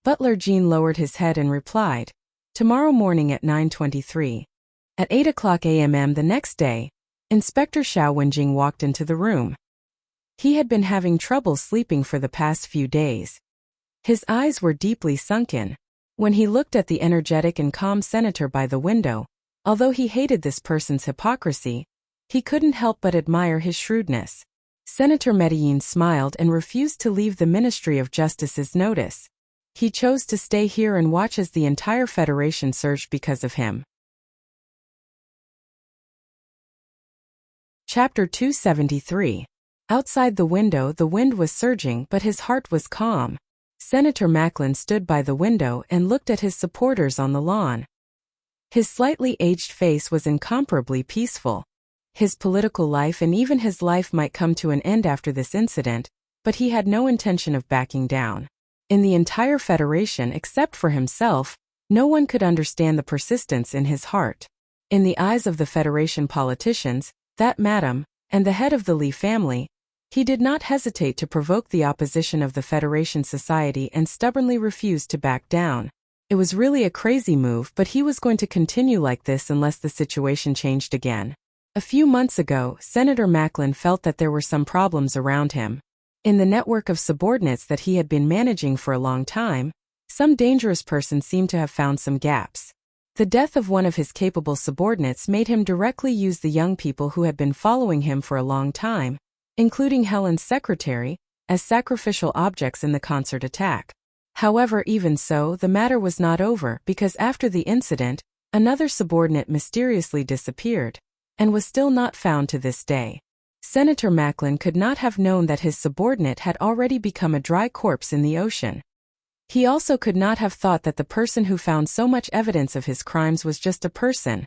Butler Jean lowered his head and replied, "Tomorrow morning at 9:23. At 8 o'clock a.m. the next day, Inspector Xiao Wenjing walked into the room. He had been having trouble sleeping for the past few days. His eyes were deeply sunken. When he looked at the energetic and calm senator by the window, although he hated this person's hypocrisy, he couldn't help but admire his shrewdness. Senator Medellin smiled and refused to leave the Ministry of Justice's notice. He chose to stay here and watch as the entire Federation surged because of him. Chapter 273. Outside the window, the wind was surging, but his heart was calm. Senator Macklin stood by the window and looked at his supporters on the lawn. His slightly aged face was incomparably peaceful. His political life and even his life might come to an end after this incident, but he had no intention of backing down. In the entire Federation except for himself, no one could understand the persistence in his heart. In the eyes of the Federation politicians, that madam, and the head of the Lee family, he did not hesitate to provoke the opposition of the Federation society and stubbornly refused to back down. It was really a crazy move, but he was going to continue like this unless the situation changed again. A few months ago, Senator Macklin felt that there were some problems around him. In the network of subordinates that he had been managing for a long time, some dangerous person seemed to have found some gaps. The death of one of his capable subordinates made him directly use the young people who had been following him for a long time, including Helen's secretary, as sacrificial objects in the concert attack. However, even so, the matter was not over because after the incident, another subordinate mysteriously disappeared and was still not found to this day. Senator Macklin could not have known that his subordinate had already become a dry corpse in the ocean. He also could not have thought that the person who found so much evidence of his crimes was just a person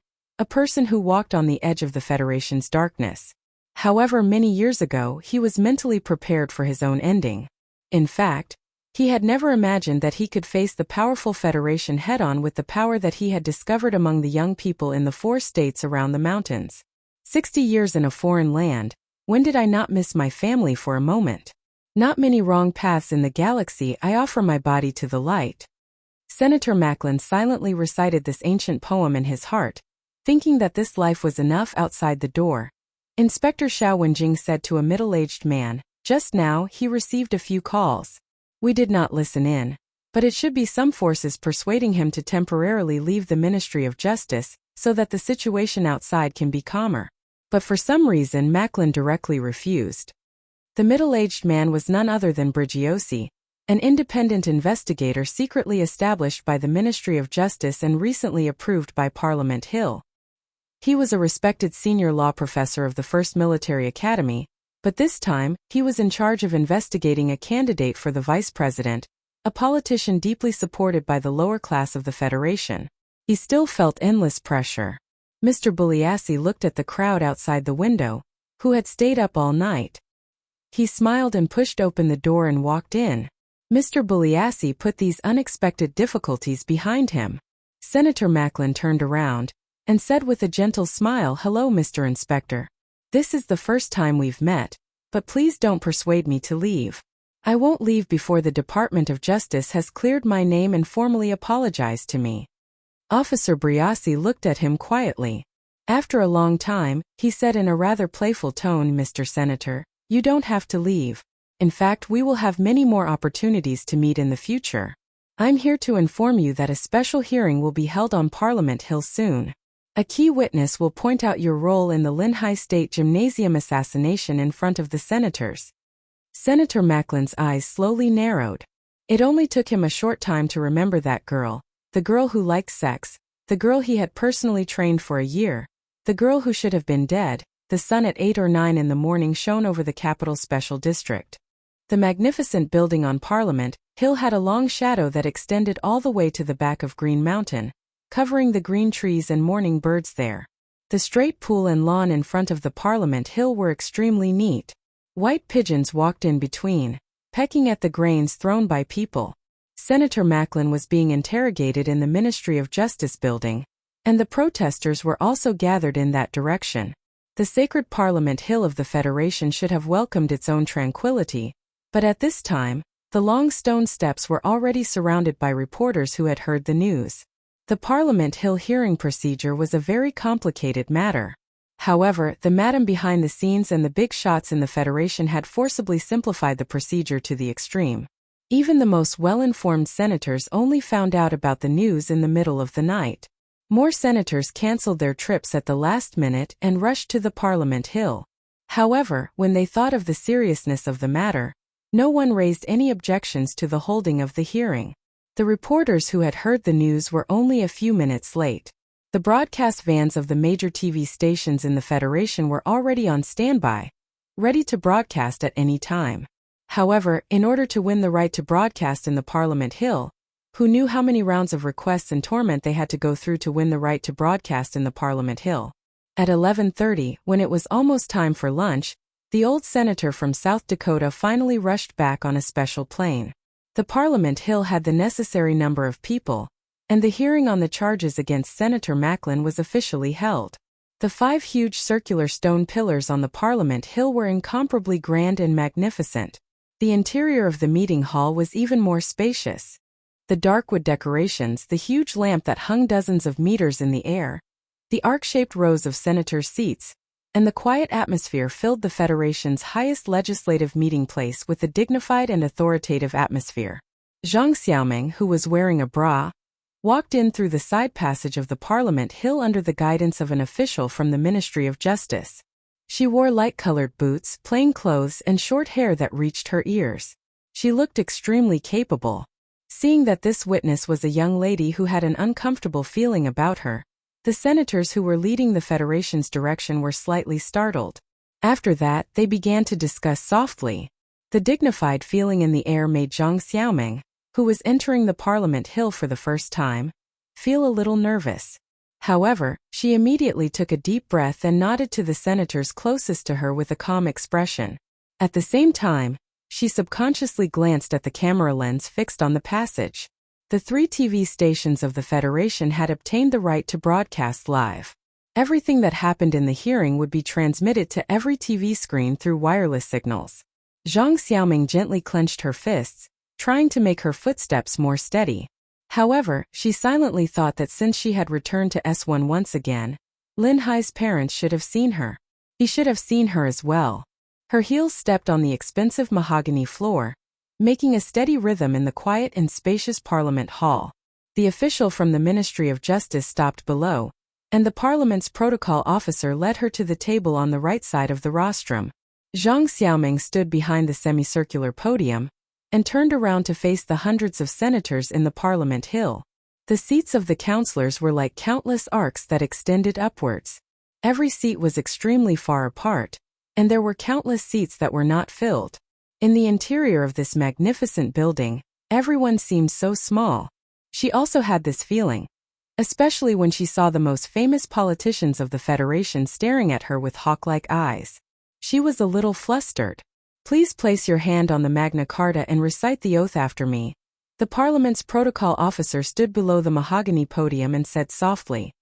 who walked on the edge of the Federation's darkness. However, many years ago, he was mentally prepared for his own ending. In fact, he had never imagined that he could face the powerful Federation head-on with the power that he had discovered among the young people in the 4 states around the mountains. 60 years in a foreign land, when did I not miss my family for a moment? Not many wrong paths in the galaxy, I offer my body to the light. Senator Macklin silently recited this ancient poem in his heart, thinking that this life was enough. Outside the door, Inspector Xiao Wenjing said to a middle-aged man, "Just now, he received a few calls. We did not listen in, but it should be some forces persuading him to temporarily leave the Ministry of Justice so that the situation outside can be calmer." But for some reason Macklin directly refused. The middle-aged man was none other than Brigiosi, an independent investigator secretly established by the Ministry of Justice and recently approved by Parliament Hill. He was a respected senior law professor of the First Military Academy, but this time, he was in charge of investigating a candidate for the vice president, a politician deeply supported by the lower class of the Federation. He still felt endless pressure. Mr. Bugliassi looked at the crowd outside the window, who had stayed up all night. He smiled and pushed open the door and walked in. Mr. Bugliassi put these unexpected difficulties behind him. Senator Macklin turned around and said with a gentle smile, "Hello, Mr. Inspector. This is the first time we've met, but please don't persuade me to leave. I won't leave before the Department of Justice has cleared my name and formally apologized to me." Officer Briossi looked at him quietly. After a long time, he said in a rather playful tone, "Mr. Senator, you don't have to leave. In fact, we will have many more opportunities to meet in the future. I'm here to inform you that a special hearing will be held on Parliament Hill soon. A key witness will point out your role in the Linhai State Gymnasium assassination in front of the senators." Senator Macklin's eyes slowly narrowed. It only took him a short time to remember that girl, the girl who liked sex, the girl he had personally trained for a year, the girl who should have been dead. The sun at 8 or 9 in the morning shone over the capital special district. The magnificent building on Parliament Hill had a long shadow that extended all the way to the back of Green Mountain, covering the green trees and morning birds there. The straight pool and lawn in front of the Parliament Hill were extremely neat. White pigeons walked in between, pecking at the grains thrown by people. Senator Macklin was being interrogated in the Ministry of Justice building, and the protesters were also gathered in that direction. The sacred Parliament Hill of the Federation should have welcomed its own tranquility, but at this time, the long stone steps were already surrounded by reporters who had heard the news. The Parliament Hill hearing procedure was a very complicated matter. However, the madam behind the scenes and the big shots in the Federation had forcibly simplified the procedure to the extreme. Even the most well-informed senators only found out about the news in the middle of the night. More senators cancelled their trips at the last minute and rushed to the Parliament Hill. However, when they thought of the seriousness of the matter, no one raised any objections to the holding of the hearing. The reporters who had heard the news were only a few minutes late. The broadcast vans of the major TV stations in the Federation were already on standby, ready to broadcast at any time. However, in order to win the right to broadcast in the Parliament Hill, who knew how many rounds of requests and torment they had to go through to win the right to broadcast in the Parliament Hill? At 11:30, when it was almost time for lunch, the old senator from South Dakota finally rushed back on a special plane. The Parliament Hill had the necessary number of people, and the hearing on the charges against Senator Macklin was officially held. The 5 huge circular stone pillars on the Parliament Hill were incomparably grand and magnificent. The interior of the meeting hall was even more spacious. The dark wood decorations, the huge lamp that hung dozens of meters in the air, the arc-shaped rows of senators' seats, and the quiet atmosphere filled the Federation's highest legislative meeting place with a dignified and authoritative atmosphere. Zhang Xiaoming, who was wearing a bra, walked in through the side passage of the Parliament Hill under the guidance of an official from the Ministry of Justice. She wore light-colored boots, plain clothes, and short hair that reached her ears. She looked extremely capable. Seeing that this witness was a young lady who had an uncomfortable feeling about her, the senators who were leading the Federation's direction were slightly startled. After that, they began to discuss softly. The dignified feeling in the air made Zhang Xiaoming, who was entering the Parliament Hill for the first time, feel a little nervous. However, she immediately took a deep breath and nodded to the senators closest to her with a calm expression. At the same time, she subconsciously glanced at the camera lens fixed on the passage. The 3 TV stations of the Federation had obtained the right to broadcast live. Everything that happened in the hearing would be transmitted to every TV screen through wireless signals. Zhang Xiaoming gently clenched her fists, trying to make her footsteps more steady. However, she silently thought that since she had returned to S1 once again, Lin Hai's parents should have seen her. He should have seen her as well. Her heels stepped on the expensive mahogany floor, making a steady rhythm in the quiet and spacious Parliament Hall. The official from the Ministry of Justice stopped below, and the Parliament's protocol officer led her to the table on the right side of the rostrum. Zhang Xiaoming stood behind the semicircular podium and turned around to face the hundreds of senators in the Parliament Hill. The seats of the councillors were like countless arcs that extended upwards. Every seat was extremely far apart, and there were countless seats that were not filled. In the interior of this magnificent building, everyone seemed so small. She also had this feeling, especially when she saw the most famous politicians of the Federation staring at her with hawk-like eyes. She was a little flustered. "Please place your hand on the Magna Carta and recite the oath after me." The Parliament's protocol officer stood below the mahogany podium and said softly.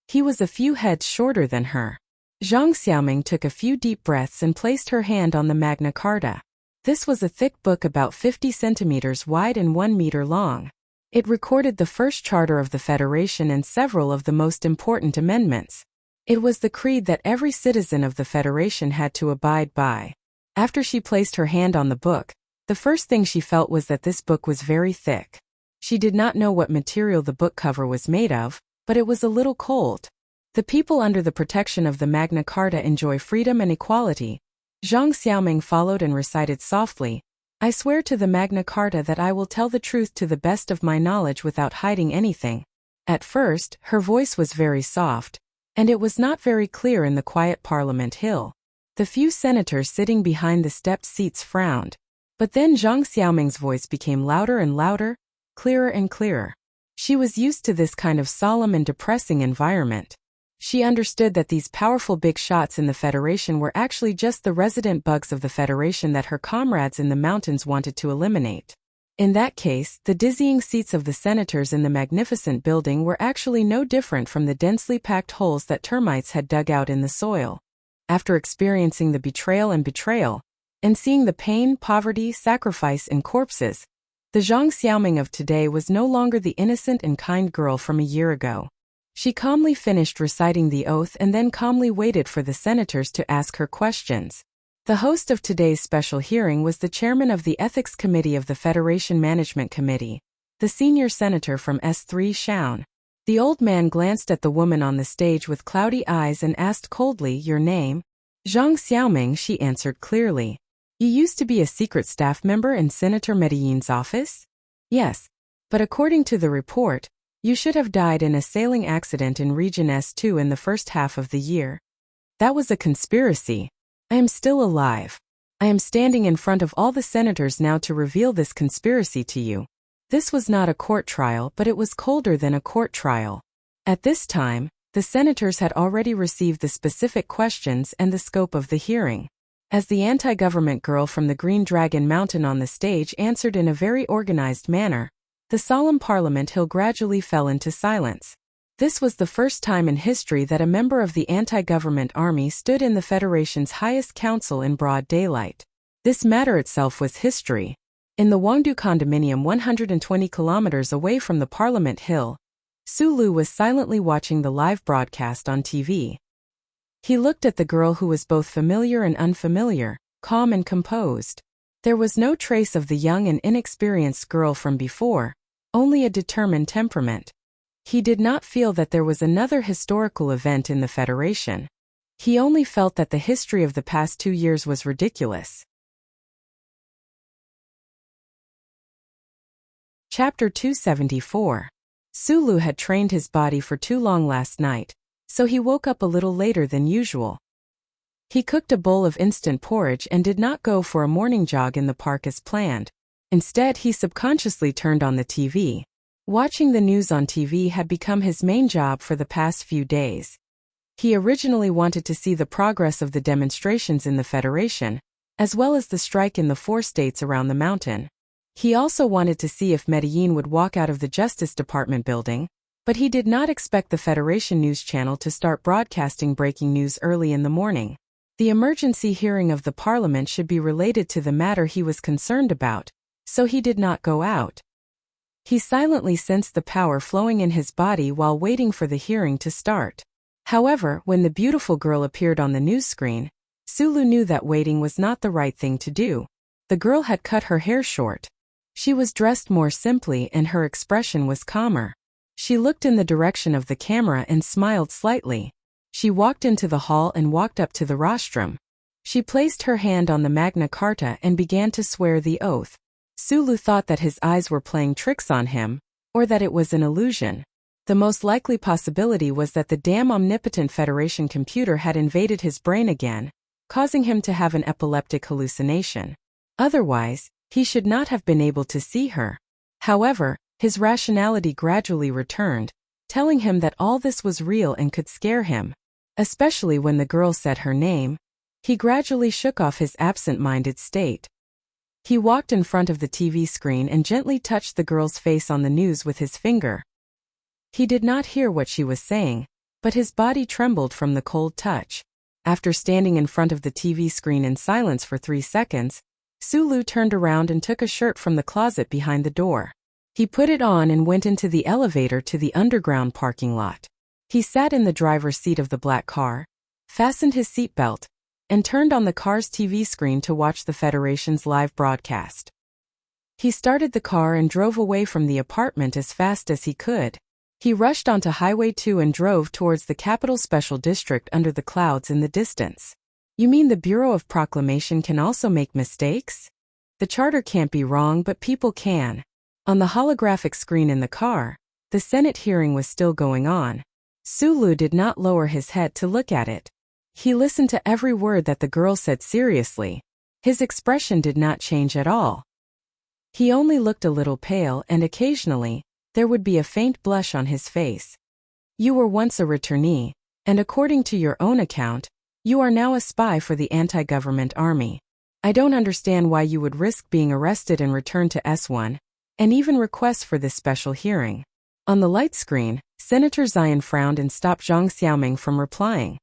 He was a few heads shorter than her. Zhang Xiaoming took a few deep breaths and placed her hand on the Magna Carta. This was a thick book about 50 centimeters wide and 1 meter long. It recorded the first charter of the Federation and several of the most important amendments. It was the creed that every citizen of the Federation had to abide by. After she placed her hand on the book, the first thing she felt was that this book was very thick. She did not know what material the book cover was made of, but it was a little cold. The people under the protection of the Magna Carta enjoy freedom and equality. Zhang Xiaoming followed and recited softly, "I swear to the Magna Carta that I will tell the truth to the best of my knowledge without hiding anything." At first, her voice was very soft, and it was not very clear in the quiet Parliament Hill. The few senators sitting behind the stepped seats frowned. But then Zhang Xiaoming's voice became louder and louder, clearer and clearer. She was used to this kind of solemn and depressing environment. She understood that these powerful big shots in the Federation were actually just the resident bugs of the Federation that her comrades in the mountains wanted to eliminate. In that case, the dizzying seats of the senators in the magnificent building were actually no different from the densely packed holes that termites had dug out in the soil. After experiencing the betrayal and seeing the pain, poverty, sacrifice, and corpses, the Zhang Xiaoming of today was no longer the innocent and kind girl from a year ago. She calmly finished reciting the oath and then calmly waited for the senators to ask her questions. The host of today's special hearing was the chairman of the Ethics Committee of the Federation Management Committee, the senior senator from S3 Shaun. The old man glanced at the woman on the stage with cloudy eyes and asked coldly, "Your name?" "Zhang Xiaoming," she answered clearly. "You used to be a secret staff member in Senator Medellin's office?" "Yes. But according to the report, you should have died in a sailing accident in Region S2 in the first half of the year." "That was a conspiracy. I am still alive. I am standing in front of all the senators now to reveal this conspiracy to you." This was not a court trial, but it was colder than a court trial. At this time, the senators had already received the specific questions and the scope of the hearing. As the anti-government girl from the Green Dragon Mountain on the stage answered in a very organized manner, the solemn Parliament Hill gradually fell into silence. This was the first time in history that a member of the anti-government army stood in the Federation's highest council in broad daylight. This matter itself was history. In the Wangdu condominium 120 kilometers away from the Parliament Hill, Su Lu was silently watching the live broadcast on TV. He looked at the girl who was both familiar and unfamiliar, calm and composed. There was no trace of the young and inexperienced girl from before, only a determined temperament. He did not feel that there was another historical event in the Federation. He only felt that the history of the past 2 years was ridiculous. Chapter 274. Su Lu had trained his body for too long last night, so he woke up a little later than usual. He cooked a bowl of instant porridge and did not go for a morning jog in the park as planned. Instead, he subconsciously turned on the TV. Watching the news on TV had become his main job for the past few days. He originally wanted to see the progress of the demonstrations in the Federation, as well as the strike in the 4 states around the mountain. He also wanted to see if Medellin would walk out of the Justice Department building, but he did not expect the Federation News Channel to start broadcasting breaking news early in the morning. The emergency hearing of the Parliament should be related to the matter he was concerned about, so he did not go out. He silently sensed the power flowing in his body while waiting for the hearing to start. However, when the beautiful girl appeared on the news screen, Su Lu knew that waiting was not the right thing to do. The girl had cut her hair short. She was dressed more simply and her expression was calmer. She looked in the direction of the camera and smiled slightly. She walked into the hall and walked up to the rostrum. She placed her hand on the Magna Carta and began to swear the oath. Sulu thought that his eyes were playing tricks on him, or that it was an illusion. The most likely possibility was that the damn omnipotent Federation computer had invaded his brain again, causing him to have an epileptic hallucination. Otherwise, he should not have been able to see her. However, his rationality gradually returned, telling him that all this was real and could scare him, especially when the girl said her name. He gradually shook off his absent-minded state. He walked in front of the TV screen and gently touched the girl's face on the news with his finger. He did not hear what she was saying, but his body trembled from the cold touch. After standing in front of the TV screen in silence for 3 seconds, Sulu turned around and took a shirt from the closet behind the door. He put it on and went into the elevator to the underground parking lot. He sat in the driver's seat of the black car, fastened his seatbelt, and turned on the car's TV screen to watch the Federation's live broadcast. He started the car and drove away from the apartment as fast as he could. He rushed onto Highway 2 and drove towards the Capital Special District under the clouds in the distance. You mean the Bureau of Proclamation can also make mistakes? The charter can't be wrong, but people can. On the holographic screen in the car, the Senate hearing was still going on. Sulu did not lower his head to look at it. He listened to every word that the girl said seriously. His expression did not change at all. He only looked a little pale, and occasionally, there would be a faint blush on his face. You were once a returnee, and according to your own account, you are now a spy for the anti-government army. I don't understand why you would risk being arrested and returned to S1, and even request for this special hearing. On the light screen, Senator Zion frowned and stopped Zhang Xiaoming from replying.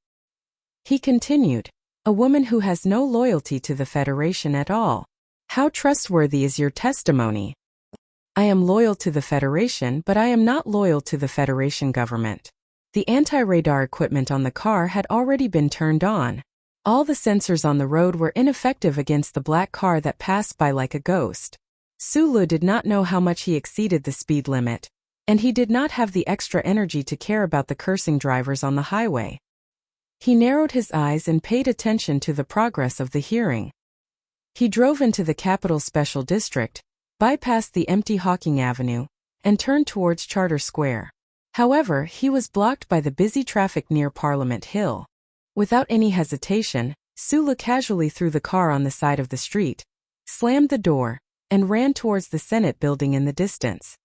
He continued, a woman who has no loyalty to the Federation at all. How trustworthy is your testimony? I am loyal to the Federation, but I am not loyal to the Federation government. The anti-radar equipment on the car had already been turned on. All the sensors on the road were ineffective against the black car that passed by like a ghost. Sulu did not know how much he exceeded the speed limit, and he did not have the extra energy to care about the cursing drivers on the highway. He narrowed his eyes and paid attention to the progress of the hearing. He drove into the Capital Special District, bypassed the empty Hawking Avenue, and turned towards Charter Square. However, he was blocked by the busy traffic near Parliament Hill. Without any hesitation, Sulu casually threw the car on the side of the street, slammed the door, and ran towards the Senate building in the distance.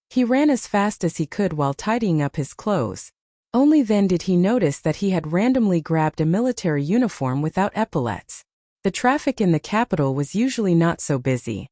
He ran as fast as he could while tidying up his clothes. Only then did he notice that he had randomly grabbed a military uniform without epaulets. The traffic in the capital was usually not so busy.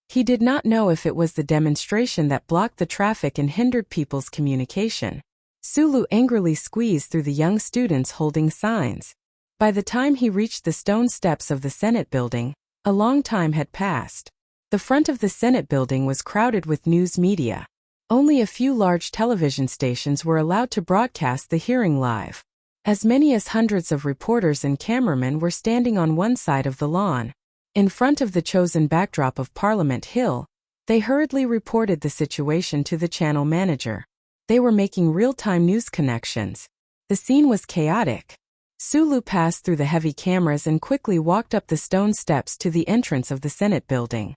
He did not know if it was the demonstration that blocked the traffic and hindered people's communication. Sulu angrily squeezed through the young students holding signs. By the time he reached the stone steps of the Senate building, a long time had passed. The front of the Senate building was crowded with news media. Only a few large television stations were allowed to broadcast the hearing live. As many as hundreds of reporters and cameramen were standing on one side of the lawn. In front of the chosen backdrop of Parliament Hill, they hurriedly reported the situation to the channel manager. They were making real-time news connections. The scene was chaotic. Sulu passed through the heavy cameras and quickly walked up the stone steps to the entrance of the Senate building.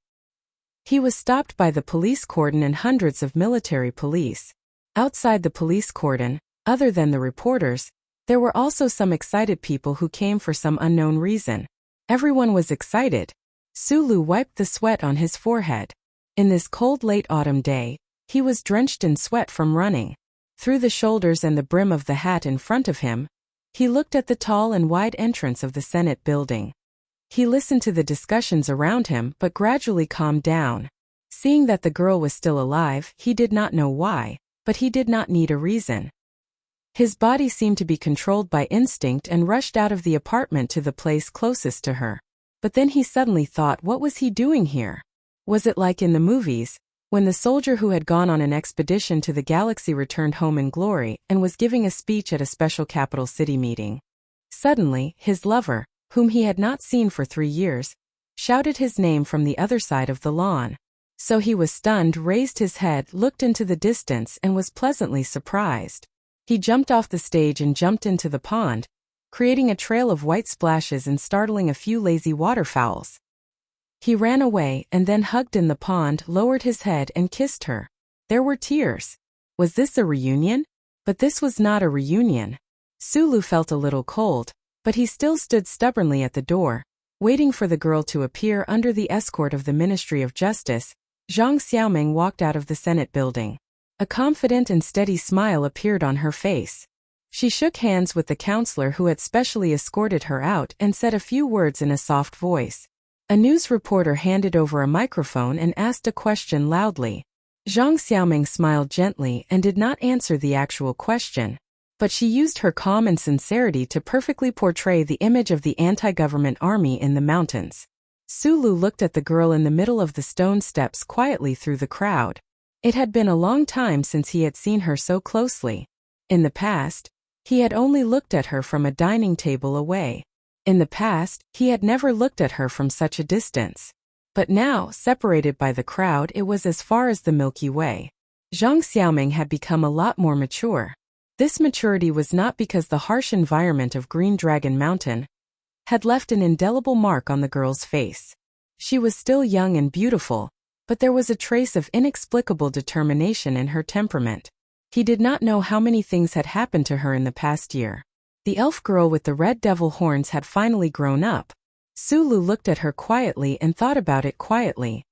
He was stopped by the police cordon and hundreds of military police. Outside the police cordon, other than the reporters, there were also some excited people who came for some unknown reason. Everyone was excited. Sulu wiped the sweat on his forehead. In this cold late autumn day, he was drenched in sweat from running. Through the shoulders and the brim of the hat in front of him, he looked at the tall and wide entrance of the Senate building. He listened to the discussions around him but gradually calmed down. Seeing that the girl was still alive, he did not know why, but he did not need a reason. His body seemed to be controlled by instinct and rushed out of the apartment to the place closest to her. But then he suddenly thought, what was he doing here? Was it like in the movies, when the soldier who had gone on an expedition to the galaxy returned home in glory and was giving a speech at a special capital city meeting? Suddenly, his lover, whom he had not seen for 3 years, shouted his name from the other side of the lawn. So he was stunned, raised his head, looked into the distance and was pleasantly surprised. He jumped off the stage and jumped into the pond, creating a trail of white splashes and startling a few lazy waterfowls. He ran away and then hugged in the pond, lowered his head and kissed her. There were tears. Was this a reunion? But this was not a reunion. Sulu felt a little cold, but he still stood stubbornly at the door, waiting for the girl to appear. Under the escort of the Ministry of Justice, Zhang Xiaoming walked out of the Senate building. A confident and steady smile appeared on her face. She shook hands with the counselor who had specially escorted her out and said a few words in a soft voice. A news reporter handed over a microphone and asked a question loudly. Zhang Xiaoming smiled gently and did not answer the actual question, but she used her calm and sincerity to perfectly portray the image of the anti-government army in the mountains. Sulu looked at the girl in the middle of the stone steps quietly through the crowd. It had been a long time since he had seen her so closely. In the past, he had only looked at her from a dining table away. In the past, he had never looked at her from such a distance. But now, separated by the crowd, it was as far as the Milky Way. Zhang Xiaoming had become a lot more mature. This maturity was not because the harsh environment of Green Dragon Mountain had left an indelible mark on the girl's face. She was still young and beautiful, but there was a trace of inexplicable determination in her temperament. He did not know how many things had happened to her in the past year. The elf girl with the red devil horns had finally grown up. Sulu looked at her quietly and thought about it quietly.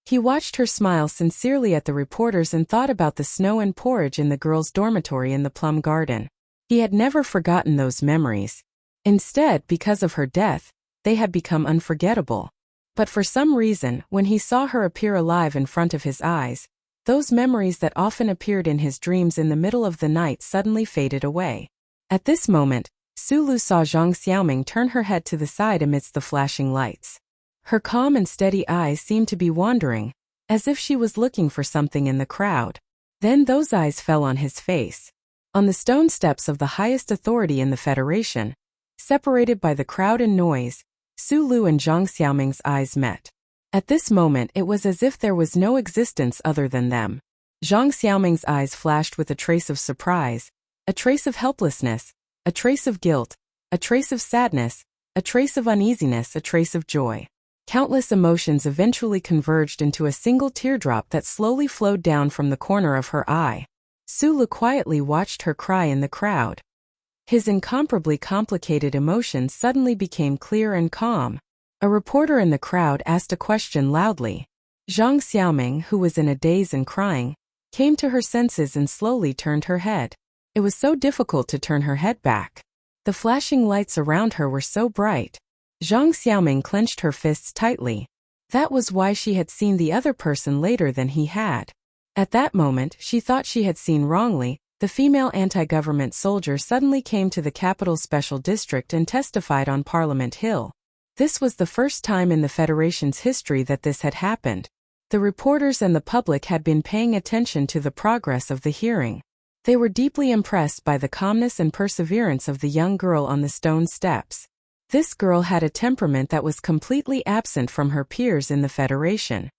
He watched her smile sincerely at the reporters and thought about the snow and porridge in the girls' dormitory in the plum garden. He had never forgotten those memories. Instead, because of her death, they had become unforgettable. But for some reason, when he saw her appear alive in front of his eyes, those memories that often appeared in his dreams in the middle of the night suddenly faded away. At this moment, Sulu saw Zhang Xiaoming turn her head to the side amidst the flashing lights. Her calm and steady eyes seemed to be wandering, as if she was looking for something in the crowd. Then those eyes fell on his face. On the stone steps of the highest authority in the Federation, separated by the crowd and noise, Sulu and Zhang Xiaoming's eyes met. At this moment it was as if there was no existence other than them. Zhang Xiaoming's eyes flashed with a trace of surprise, a trace of helplessness, a trace of guilt, a trace of sadness, a trace of uneasiness, a trace of joy. Countless emotions eventually converged into a single teardrop that slowly flowed down from the corner of her eye. Sulu quietly watched her cry in the crowd. His incomparably complicated emotions suddenly became clear and calm. A reporter in the crowd asked a question loudly. Zhang Xiaoming, who was in a daze and crying, came to her senses and slowly turned her head. It was so difficult to turn her head back. The flashing lights around her were so bright. Zhang Xiaoming clenched her fists tightly. That was why she had seen the other person later than he had. At that moment, she thought she had seen wrongly. The female anti-government soldier suddenly came to the capital special district and testified on Parliament Hill. This was the first time in the Federation's history that this had happened. The reporters and the public had been paying attention to the progress of the hearing. They were deeply impressed by the calmness and perseverance of the young girl on the stone steps. This girl had a temperament that was completely absent from her peers in the Federation.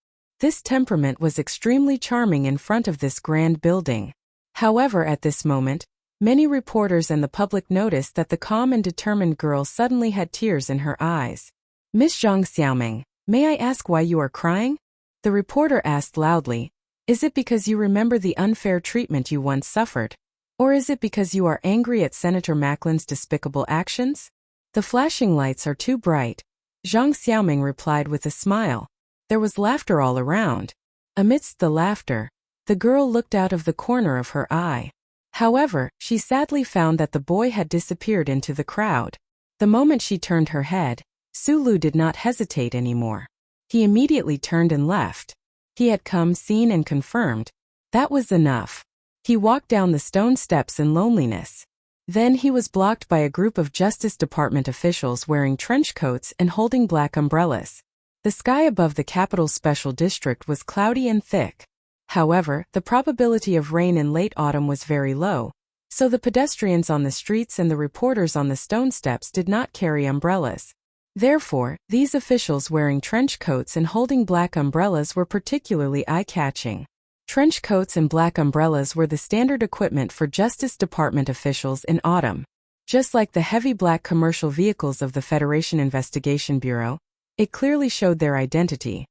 This temperament was extremely charming in front of this grand building. However, at this moment, many reporters and the public noticed that the calm and determined girl suddenly had tears in her eyes. "Miss Zhang Xiaoming, may I ask why you are crying?" The reporter asked loudly. "Is it because you remember the unfair treatment you once suffered? Or is it because you are angry at Senator Macklin's despicable actions?" "The flashing lights are too bright," Zhang Xiaoming replied with a smile. There was laughter all around. Amidst the laughter, the girl looked out of the corner of her eye. However, she sadly found that the boy had disappeared into the crowd. The moment she turned her head, Sulu did not hesitate anymore. He immediately turned and left. He had come, seen and confirmed. That was enough. He walked down the stone steps in loneliness. Then he was blocked by a group of Justice Department officials wearing trench coats and holding black umbrellas. The sky above the capital special district was cloudy and thick. However, the probability of rain in late autumn was very low, so the pedestrians on the streets and the reporters on the stone steps did not carry umbrellas. Therefore, these officials wearing trench coats and holding black umbrellas were particularly eye-catching. Trench coats and black umbrellas were the standard equipment for Justice Department officials in autumn. Just like the heavy black commercial vehicles of the Federation Investigation Bureau, it clearly showed their identity.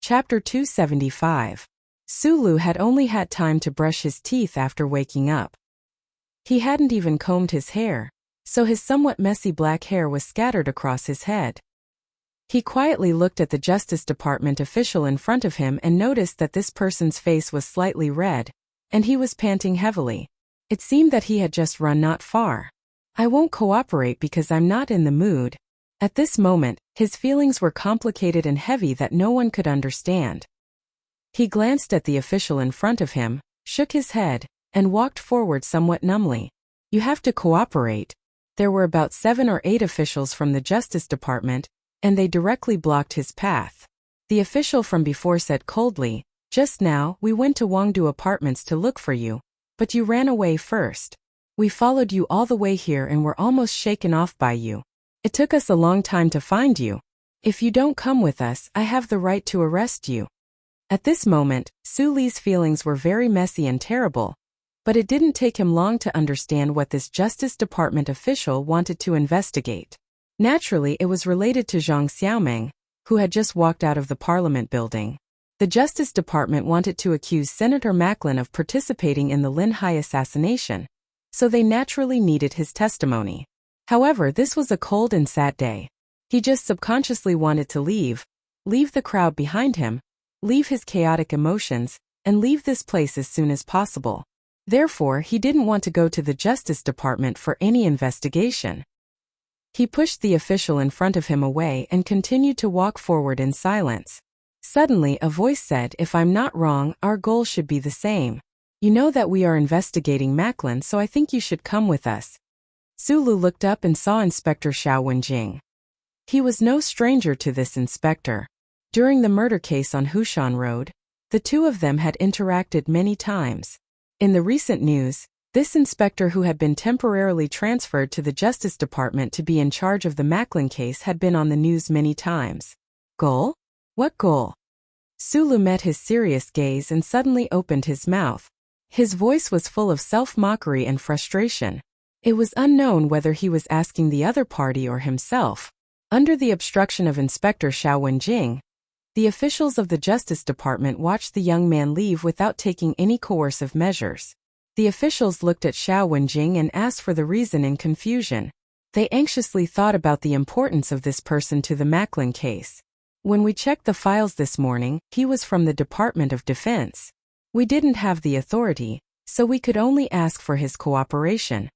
Chapter 275. Sulu had only had time to brush his teeth after waking up. He hadn't even combed his hair, so his somewhat messy black hair was scattered across his head. He quietly looked at the Justice Department official in front of him and noticed that this person's face was slightly red, and he was panting heavily. It seemed that he had just run not far. "I won't cooperate because I'm not in the mood." At this moment, his feelings were complicated and heavy that no one could understand. He glanced at the official in front of him, shook his head, and walked forward somewhat numbly. "You have to cooperate." There were about 7 or 8 officials from the Justice Department, and they directly blocked his path. The official from before said coldly, "Just now, we went to Wangdu Apartments to look for you, but you ran away first. We followed you all the way here and were almost shaken off by you. It took us a long time to find you. If you don't come with us, I have the right to arrest you." At this moment, Suli's feelings were very messy and terrible, but it didn't take him long to understand what this Justice Department official wanted to investigate. Naturally, it was related to Zhang Xiaoming, who had just walked out of the Parliament building. The Justice Department wanted to accuse Senator Macklin of participating in the Lin Hai assassination, so they naturally needed his testimony. However, this was a cold and sad day. He just subconsciously wanted to leave the crowd behind him, leave his chaotic emotions, and leave this place as soon as possible. Therefore, he didn't want to go to the Justice Department for any investigation. He pushed the official in front of him away and continued to walk forward in silence. Suddenly, a voice said, "If I'm not wrong, our goal should be the same. You know that we are investigating Macklin, so I think you should come with us." Sulu looked up and saw Inspector Xiao Wenjing. He was no stranger to this inspector. During the murder case on Hushan Road, the two of them had interacted many times. In the recent news, this inspector, who had been temporarily transferred to the Justice Department to be in charge of the Macklin case, had been on the news many times. "Goal? What goal?" Sulu met his serious gaze and suddenly opened his mouth. His voice was full of self-mockery and frustration. It was unknown whether he was asking the other party or himself. Under the obstruction of Inspector Xiao Wenjing, the officials of the Justice Department watched the young man leave without taking any coercive measures. The officials looked at Xiao Wenjing and asked for the reason in confusion. They anxiously thought about the importance of this person to the Macklin case. "When we checked the files this morning, he was from the Department of Defense. We didn't have the authority, so we could only ask for his cooperation."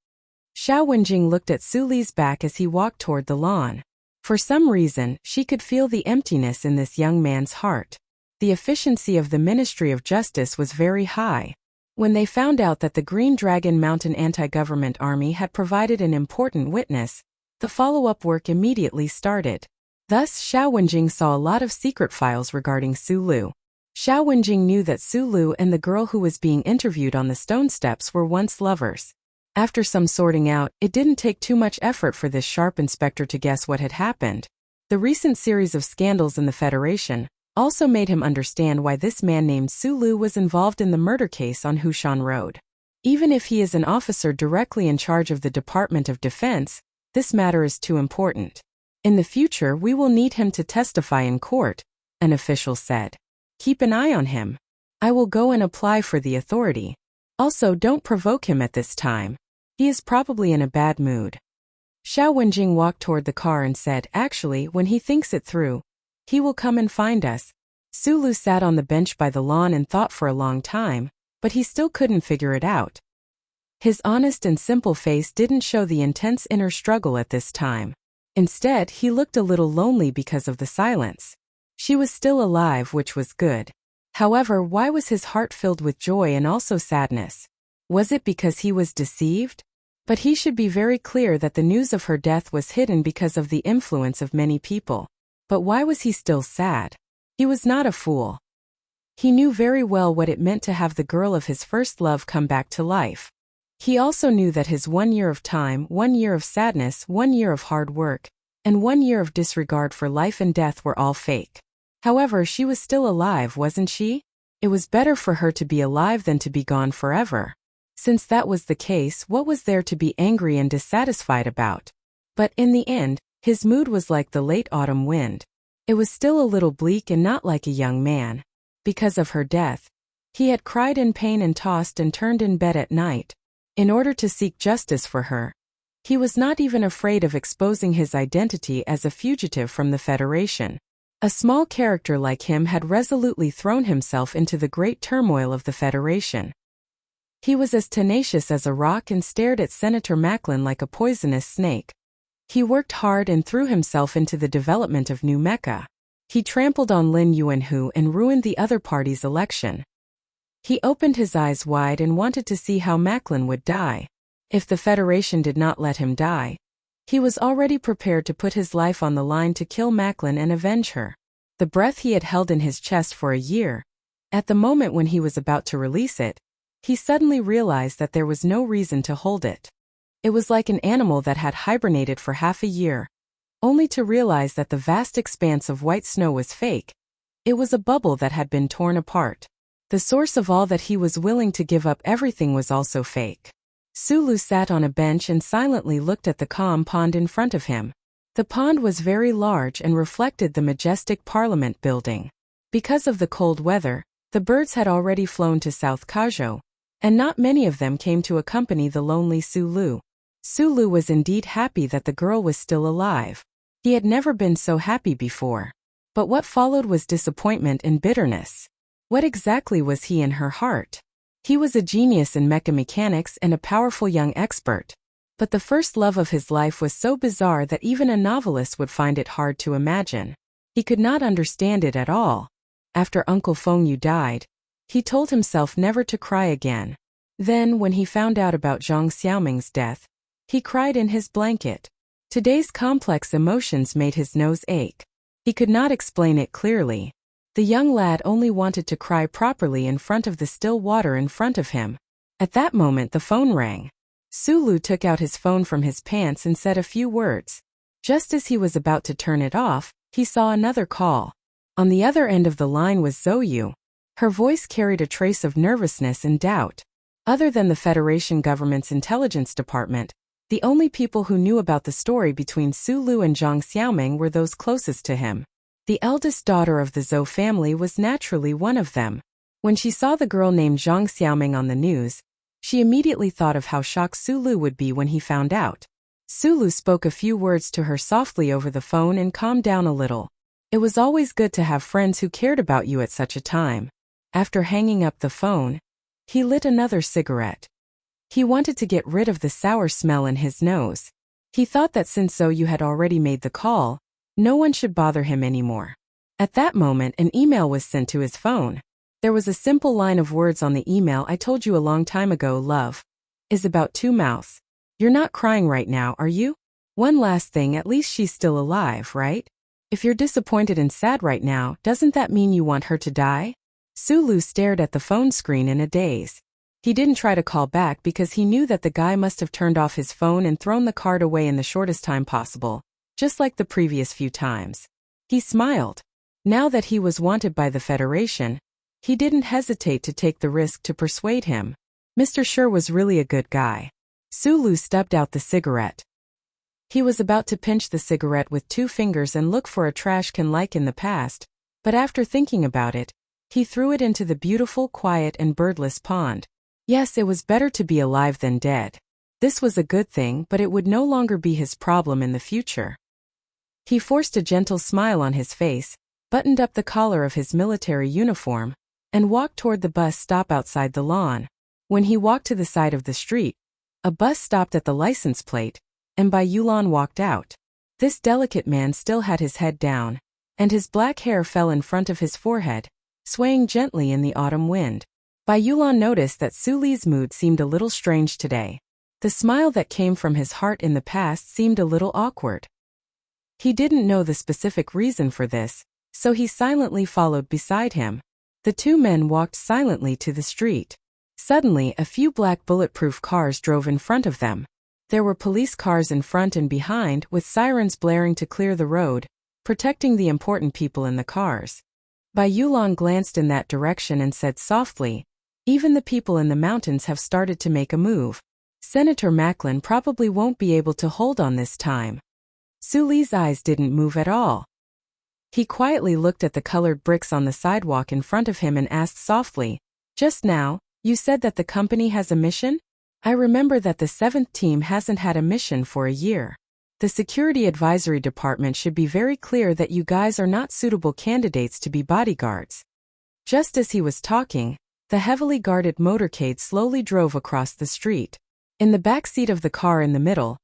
Xiao Wenjing looked at Suli's back as he walked toward the lawn. For some reason, she could feel the emptiness in this young man's heart. The efficiency of the Ministry of Justice was very high. When they found out that the Green Dragon Mountain anti-government army had provided an important witness, the follow-up work immediately started. Thus, Xiao Wenjing saw a lot of secret files regarding Sulu. Xiao Wenjing knew that Sulu and the girl who was being interviewed on the stone steps were once lovers. After some sorting out, it didn't take too much effort for this sharp inspector to guess what had happened. The recent series of scandals in the Federation also made him understand why this man named Sulu was involved in the murder case on Hushan Road. Even if he is an officer directly in charge of the Department of Defense, this matter is too important. "In the future, we will need him to testify in court," an official said. "Keep an eye on him. I will go and apply for the authority. Also, don't provoke him at this time. He is probably in a bad mood." Xiao Wenjing walked toward the car and said, "Actually, when he thinks it through, he will come and find us." Sulu sat on the bench by the lawn and thought for a long time, but he still couldn't figure it out. His honest and simple face didn't show the intense inner struggle at this time. Instead, he looked a little lonely because of the silence. She was still alive, which was good. However, why was his heart filled with joy and also sadness? Was it because he was deceived? But he should be very clear that the news of her death was hidden because of the influence of many people. But why was he still sad? He was not a fool. He knew very well what it meant to have the girl of his first love come back to life. He also knew that his 1 year of time, 1 year of sadness, 1 year of hard work, and 1 year of disregard for life and death were all fake. However, she was still alive, wasn't she? It was better for her to be alive than to be gone forever. Since that was the case, what was there to be angry and dissatisfied about? But in the end, his mood was like the late autumn wind. It was still a little bleak and not like a young man. Because of her death, he had cried in pain and tossed and turned in bed at night, in order to seek justice for her. He was not even afraid of exposing his identity as a fugitive from the Federation. A small character like him had resolutely thrown himself into the great turmoil of the Federation. He was as tenacious as a rock and stared at Senator Macklin like a poisonous snake. He worked hard and threw himself into the development of New Mecca. He trampled on Lin Yuanhu and ruined the other party's election. He opened his eyes wide and wanted to see how Macklin would die. If the Federation did not let him die, he was already prepared to put his life on the line to kill Macklin and avenge her. The breath he had held in his chest for a year, at the moment when he was about to release it, he suddenly realized that there was no reason to hold it. It was like an animal that had hibernated for half a year, only to realize that the vast expanse of white snow was fake. It was a bubble that had been torn apart. The source of all that he was willing to give up everything was also fake. Sulu sat on a bench and silently looked at the calm pond in front of him. The pond was very large and reflected the majestic Parliament building. Because of the cold weather, the birds had already flown to South Kajo, and not many of them came to accompany the lonely Sulu. Sulu was indeed happy that the girl was still alive. He had never been so happy before. But what followed was disappointment and bitterness. What exactly was he in her heart? He was a genius in mecha mechanics and a powerful young expert. But the first love of his life was so bizarre that even a novelist would find it hard to imagine. He could not understand it at all. After Uncle Fengyu died, he told himself never to cry again. Then, when he found out about Zhang Xiaoming's death, he cried in his blanket. Today's complex emotions made his nose ache. He could not explain it clearly. The young lad only wanted to cry properly in front of the still water in front of him. At that moment the phone rang. Sulu took out his phone from his pants and said a few words. Just as he was about to turn it off, he saw another call. On the other end of the line was Zouyu. Her voice carried a trace of nervousness and doubt. Other than the Federation government's intelligence department, the only people who knew about the story between Sulu and Zhang Xiaoming were those closest to him. The eldest daughter of the Zhou family was naturally one of them. When she saw the girl named Zhang Xiaoming on the news, she immediately thought of how shocked Sulu would be when he found out. Sulu spoke a few words to her softly over the phone and calmed down a little. It was always good to have friends who cared about you at such a time. After hanging up the phone, he lit another cigarette. He wanted to get rid of the sour smell in his nose. He thought that since Zouyu had already made the call, no one should bother him anymore. At that moment, an email was sent to his phone. There was a simple line of words on the email. I told you a long time ago, love is about two mouths. You're not crying right now, are you? One last thing, at least she's still alive, right? If you're disappointed and sad right now, doesn't that mean you want her to die? Sulu stared at the phone screen in a daze. He didn't try to call back because he knew that the guy must have turned off his phone and thrown the card away in the shortest time possible, just like the previous few times. He smiled. Now that he was wanted by the Federation, he didn't hesitate to take the risk to persuade him. Mr. Sure was really a good guy. Sulu stubbed out the cigarette. He was about to pinch the cigarette with 2 fingers and look for a trash can like in the past, but after thinking about it, he threw it into the beautiful, quiet and birdless pond. Yes, it was better to be alive than dead. This was a good thing, but it would no longer be his problem in the future. He forced a gentle smile on his face, buttoned up the collar of his military uniform, and walked toward the bus stop outside the lawn. When he walked to the side of the street, a bus stopped at the license plate, and Bai Yulan walked out. This delicate man still had his head down, and his black hair fell in front of his forehead, swaying gently in the autumn wind. Bai Yulan noticed that Su Li's mood seemed a little strange today. The smile that came from his heart in the past seemed a little awkward. He didn't know the specific reason for this, so he silently followed beside him. The 2 men walked silently to the street. Suddenly, a few black bulletproof cars drove in front of them. There were police cars in front and behind, with sirens blaring to clear the road, protecting the important people in the cars. Bai Yulong glanced in that direction and said softly, "Even the people in the mountains have started to make a move. Senator Macklin probably won't be able to hold on this time." Su Li's eyes didn't move at all. He quietly looked at the colored bricks on the sidewalk in front of him and asked softly, "Just now, you said that the company has a mission? I remember that the 7th team hasn't had a mission for a year. The Security Advisory Department should be very clear that you guys are not suitable candidates to be bodyguards." Just as he was talking, the heavily guarded motorcade slowly drove across the street. In the back seat of the car in the middle,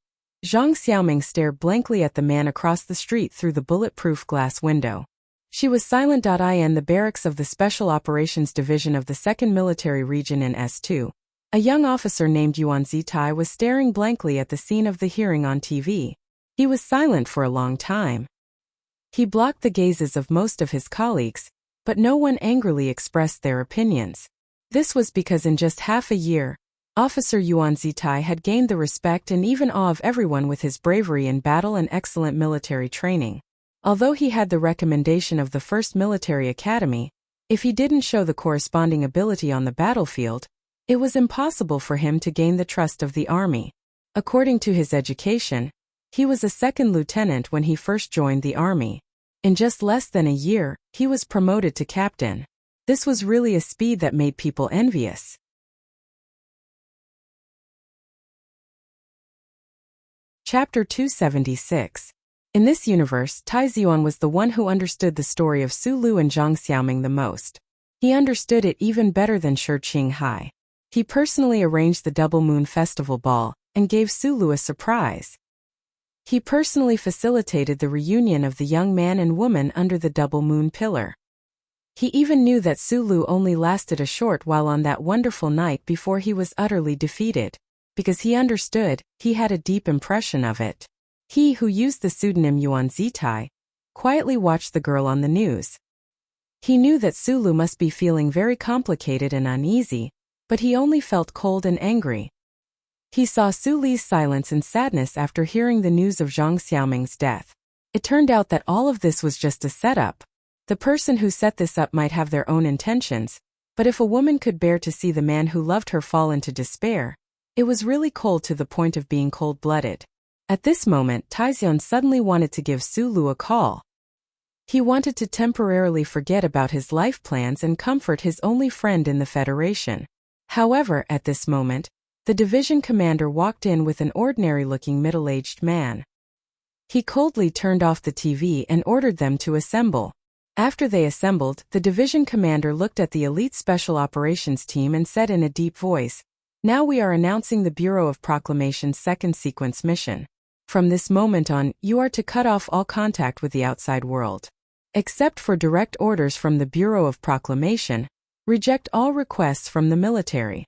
Zhang Xiaoming stared blankly at the man across the street through the bulletproof glass window. She was silent. In the barracks of the Special Operations Division of the 2nd Military Region in S2, a young officer named Yuan Zitai was staring blankly at the scene of the hearing on TV. He was silent for a long time. He blocked the gazes of most of his colleagues, but no one angrily expressed their opinions. This was because in just half a year, Officer Yuan Zitai had gained the respect and even awe of everyone with his bravery in battle and excellent military training. Although he had the recommendation of the 1st Military Academy, if he didn't show the corresponding ability on the battlefield, it was impossible for him to gain the trust of the army. According to his education, he was a 2nd lieutenant when he first joined the army. In just less than a year, he was promoted to captain. This was really a speed that made people envious. Chapter 276. In this universe, Tai Ziyuan was the one who understood the story of Su Lu and Zhang Xiaoming the most. He understood it even better than Shi Qinghai. He personally arranged the Double Moon Festival Ball and gave Su Lu a surprise. He personally facilitated the reunion of the young man and woman under the Double Moon Pillar. He even knew that Su Lu only lasted a short while on that wonderful night before he was utterly defeated. Because he understood, he had a deep impression of it. He who used the pseudonym Yuan Zitai quietly watched the girl on the news. He knew that Su Lu must be feeling very complicated and uneasy, but he only felt cold and angry. He saw Su Li's silence and sadness after hearing the news of Zhang Xiaoming's death. It turned out that all of this was just a setup. The person who set this up might have their own intentions, but if a woman could bear to see the man who loved her fall into despair, it was really cold to the point of being cold-blooded. At this moment, Taixian suddenly wanted to give Su Lu a call. He wanted to temporarily forget about his life plans and comfort his only friend in the Federation. However, at this moment, the division commander walked in with an ordinary-looking middle-aged man. He coldly turned off the TV and ordered them to assemble. After they assembled, the division commander looked at the elite special operations team and said in a deep voice, "Now we are announcing the Bureau of Proclamation's 2nd sequence mission. From this moment on, you are to cut off all contact with the outside world. Except for direct orders from the Bureau of Proclamation, reject all requests from the military.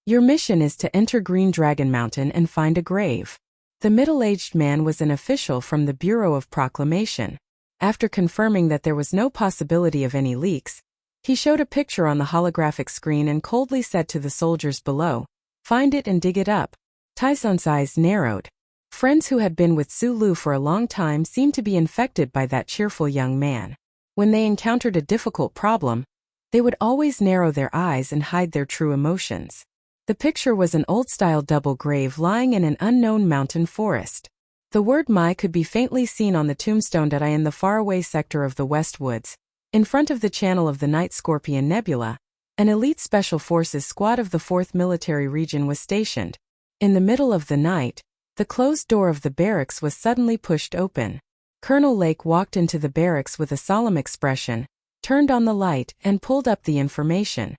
Your mission is to enter Green Dragon Mountain and find a grave." The middle-aged man was an official from the Bureau of Proclamation. After confirming that there was no possibility of any leaks, he showed a picture on the holographic screen and coldly said to the soldiers below, "Find it and dig it up." Taisan's eyes narrowed. Friends who had been with Su Lu for a long time seemed to be infected by that cheerful young man. When they encountered a difficult problem, they would always narrow their eyes and hide their true emotions. The picture was an old-style double grave lying in an unknown mountain forest. The word Mai could be faintly seen on the tombstone in the faraway sector of the West Woods. In front of the channel of the Night Scorpion Nebula, an elite Special Forces squad of the 4th Military Region was stationed. In the middle of the night, the closed door of the barracks was suddenly pushed open. Colonel Lake walked into the barracks with a solemn expression, turned on the light, and pulled up the information.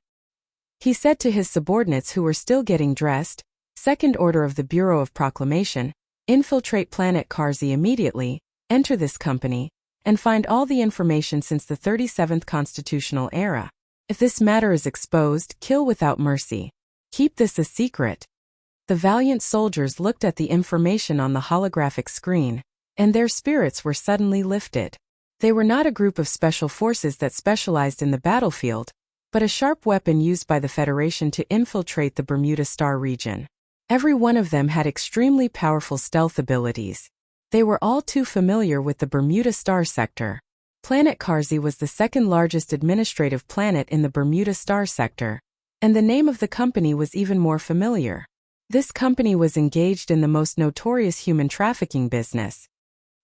He said to his subordinates who were still getting dressed, "Second order of the Bureau of Proclamation, infiltrate planet Karzi immediately, enter this company, and find all the information since the 37th constitutional era. If this matter is exposed, kill without mercy. Keep this a secret." The valiant soldiers looked at the information on the holographic screen, and their spirits were suddenly lifted. They were not a group of special forces that specialized in the battlefield, but a sharp weapon used by the Federation to infiltrate the Bermuda Star region. Every one of them had extremely powerful stealth abilities. They were all too familiar with the Bermuda Star sector. Planet Karzi was the second largest administrative planet in the Bermuda star sector, and the name of the company was even more familiar. This company was engaged in the most notorious human trafficking business.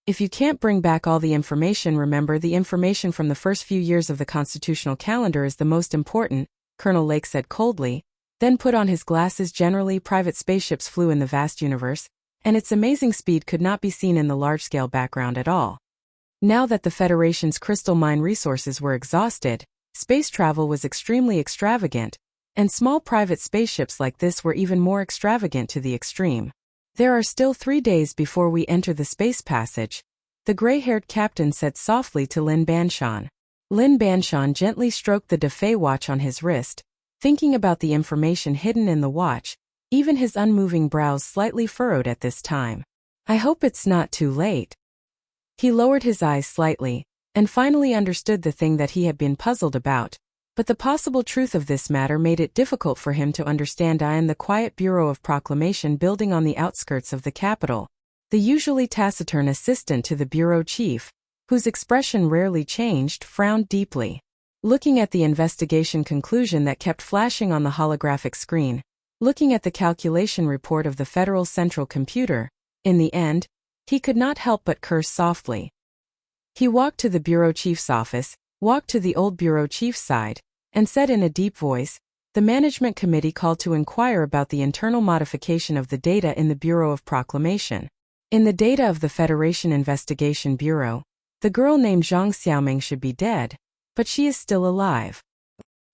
If you can't bring back all the information, remember the information from the first few years of the constitutional calendar is the most important, Colonel Lake said coldly, then put on his glasses. Generally, private spaceships flew in the vast universe, and its amazing speed could not be seen in the large-scale background at all. Now that the Federation's crystal mine resources were exhausted, space travel was extremely extravagant, and small private spaceships like this were even more extravagant to the extreme. There are still 3 days before we enter the space passage, the gray-haired captain said softly to Lin Banshan. Lin Banshan gently stroked the Defei watch on his wrist, thinking about the information hidden in the watch, even his unmoving brows slightly furrowed at this time. I hope it's not too late. He lowered his eyes slightly, and finally understood the thing that he had been puzzled about, but the possible truth of this matter made it difficult for him to understand. In the quiet Bureau of Proclamation building on the outskirts of the capital, the usually taciturn assistant to the bureau chief, whose expression rarely changed, frowned deeply. Looking at the investigation conclusion that kept flashing on the holographic screen, looking at the calculation report of the Federal Central Computer, in the end, he could not help but curse softly. He walked to the bureau chief's office, walked to the old bureau chief's side, and said in a deep voice, "The management committee called to inquire about the internal modification of the data in the Bureau of Proclamation. In the data of the Federation Investigation Bureau, the girl named Zhang Xiaoming should be dead, but she is still alive.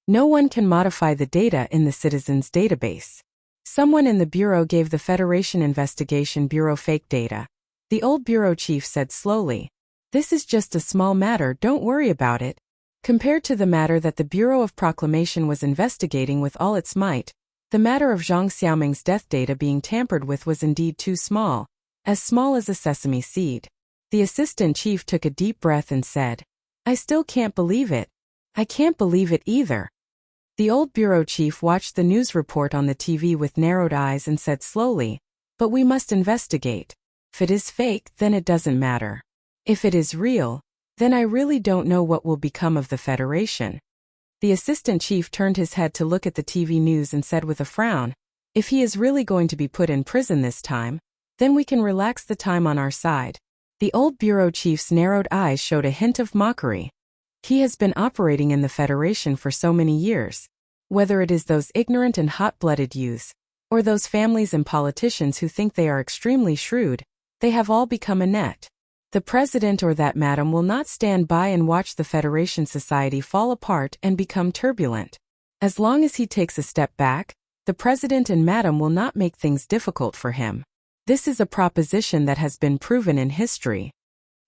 No one can modify the data in the citizens' database. Someone in the Bureau gave the Federation Investigation Bureau fake data," the old bureau chief said slowly. "This is just a small matter, don't worry about it. Compared to the matter that the Bureau of Proclamation was investigating with all its might, the matter of Zhang Xiaoming's death data being tampered with was indeed too small as a sesame seed." The assistant chief took a deep breath and said, "I still can't believe it. I can't believe it either." The old bureau chief watched the news report on the TV with narrowed eyes and said slowly, "But we must investigate. If it is fake, then it doesn't matter. If it is real, then I really don't know what will become of the Federation." The assistant chief turned his head to look at the TV news and said with a frown, "If he is really going to be put in prison this time, then we can relax the time on our side." The old bureau chief's narrowed eyes showed a hint of mockery. He has been operating in the Federation for so many years. Whether it is those ignorant and hot-blooded youths, or those families and politicians who think they are extremely shrewd, they have all become inept. The president or that madam will not stand by and watch the Federation society fall apart and become turbulent. As long as he takes a step back, the president and madam will not make things difficult for him. This is a proposition that has been proven in history.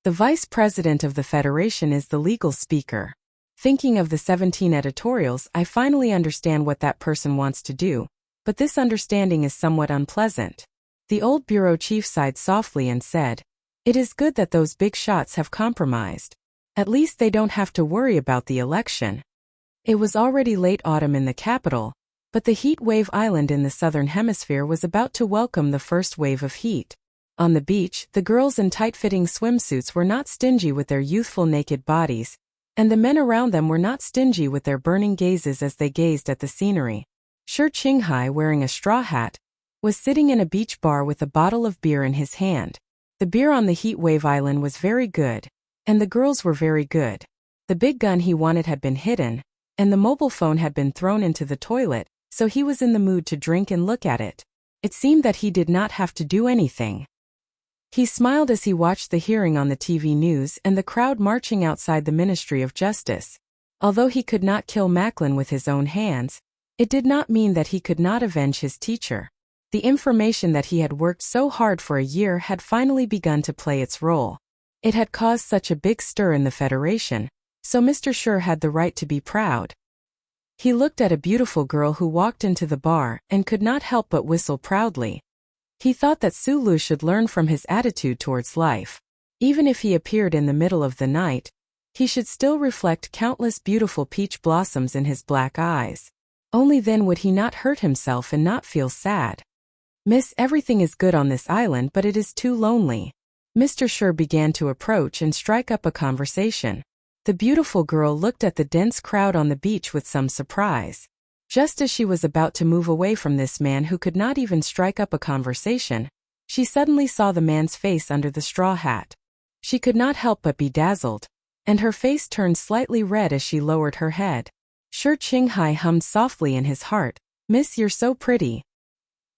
The vice president of the Federation is the legal speaker. Thinking of the 17 editorials, I finally understand what that person wants to do, but this understanding is somewhat unpleasant. The old bureau chief sighed softly and said, "It is good that those big shots have compromised. At least they don't have to worry about the election." It was already late autumn in the capital, but the heat wave island in the southern hemisphere was about to welcome the first wave of heat. On the beach, the girls in tight-fitting swimsuits were not stingy with their youthful naked bodies, and the men around them were not stingy with their burning gazes as they gazed at the scenery. Shi Qinghai, wearing a straw hat, was sitting in a beach bar with a bottle of beer in his hand. The beer on the heat wave island was very good, and the girls were very good. The big gun he wanted had been hidden, and the mobile phone had been thrown into the toilet, so he was in the mood to drink and look at it. It seemed that he did not have to do anything. He smiled as he watched the hearing on the TV news and the crowd marching outside the Ministry of Justice. Although he could not kill Macklin with his own hands, it did not mean that he could not avenge his teacher. The information that he had worked so hard for a year had finally begun to play its role. It had caused such a big stir in the Federation, so Mr. Schur had the right to be proud. He looked at a beautiful girl who walked into the bar and could not help but whistle proudly. He thought that Sulu should learn from his attitude towards life. Even if he appeared in the middle of the night, he should still reflect countless beautiful peach blossoms in his black eyes. Only then would he not hurt himself and not feel sad. "Miss, everything is good on this island, but it is too lonely." Mr. Schur began to approach and strike up a conversation. The beautiful girl looked at the dense crowd on the beach with some surprise. Just as she was about to move away from this man who could not even strike up a conversation, she suddenly saw the man's face under the straw hat. She could not help but be dazzled, and her face turned slightly red as she lowered her head. Shi Qinghai hummed softly in his heart, "Miss, you're so pretty."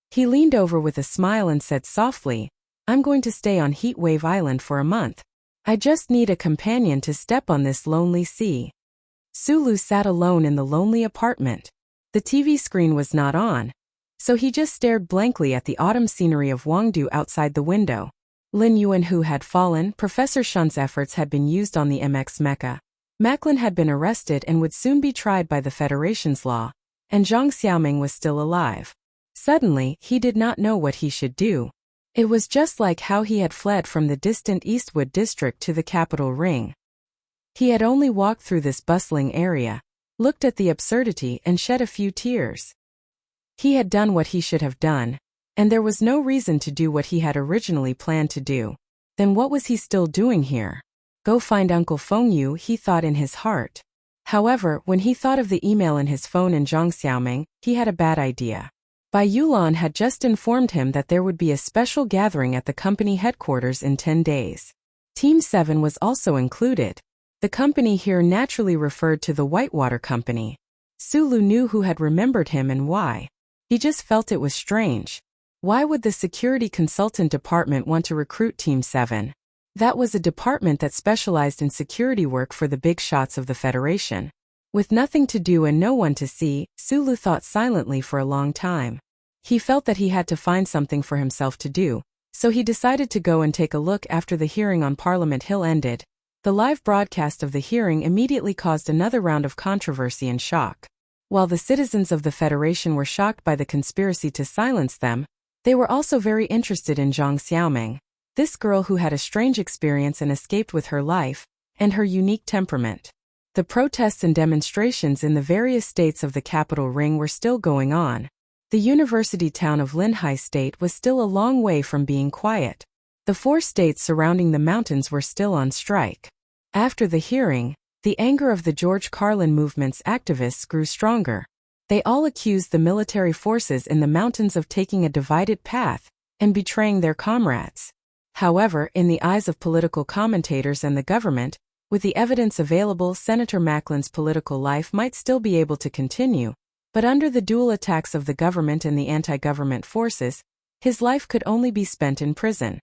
He leaned over with a smile and said softly, "I'm going to stay on Heat Wave Island for a month. I just need a companion to step on this lonely sea." Sulu sat alone in the lonely apartment. The TV screen was not on, so he just stared blankly at the autumn scenery of Wangdu outside the window. Lin Yuanhu had fallen, Professor Shun's efforts had been used on the MX Mecha. Macklin had been arrested and would soon be tried by the Federation's law, and Zhang Xiaoming was still alive. Suddenly, he did not know what he should do. It was just like how he had fled from the distant Eastwood district to the capital ring. He had only walked through this bustling area, looked at the absurdity and shed a few tears. He had done what he should have done, and there was no reason to do what he had originally planned to do. Then what was he still doing here? Go find Uncle Fengyu, he thought in his heart. However, when he thought of the email in his phone and Zhang Xiaoming, he had a bad idea. Bai Yulan had just informed him that there would be a special gathering at the company headquarters in 10 days. Team 7 was also included. The company here naturally referred to the Whitewater Company. Sulu knew who had remembered him and why. He just felt it was strange. Why would the security consultant department want to recruit Team 7? That was a department that specialized in security work for the big shots of the Federation. With nothing to do and no one to see, Sulu thought silently for a long time. He felt that he had to find something for himself to do, so he decided to go and take a look after the hearing on Parliament Hill ended. The live broadcast of the hearing immediately caused another round of controversy and shock. While the citizens of the Federation were shocked by the conspiracy to silence them, they were also very interested in Zhang Xiaoming, this girl who had a strange experience and escaped with her life, and her unique temperament. The protests and demonstrations in the various states of the capital ring were still going on. The university town of Linhai State was still a long way from being quiet. The 4 states surrounding the mountains were still on strike. After the hearing, the anger of the George Carlin movement's activists grew stronger. They all accused the military forces in the mountains of taking a divided path and betraying their comrades. However, in the eyes of political commentators and the government, with the evidence available, Senator Macklin's political life might still be able to continue, but under the dual attacks of the government and the anti-government forces, his life could only be spent in prison.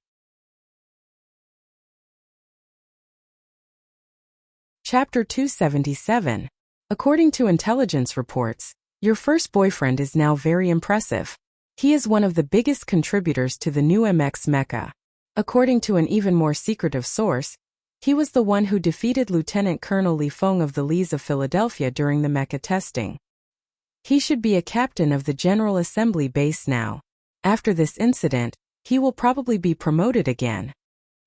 Chapter 277. According to intelligence reports, your first boyfriend is now very impressive. He is one of the biggest contributors to the new MX Mecha. According to an even more secretive source, he was the one who defeated Lieutenant Colonel Li Feng of the Lees of Philadelphia during the mecha testing. He should be a captain of the General Assembly base now. After this incident, he will probably be promoted again.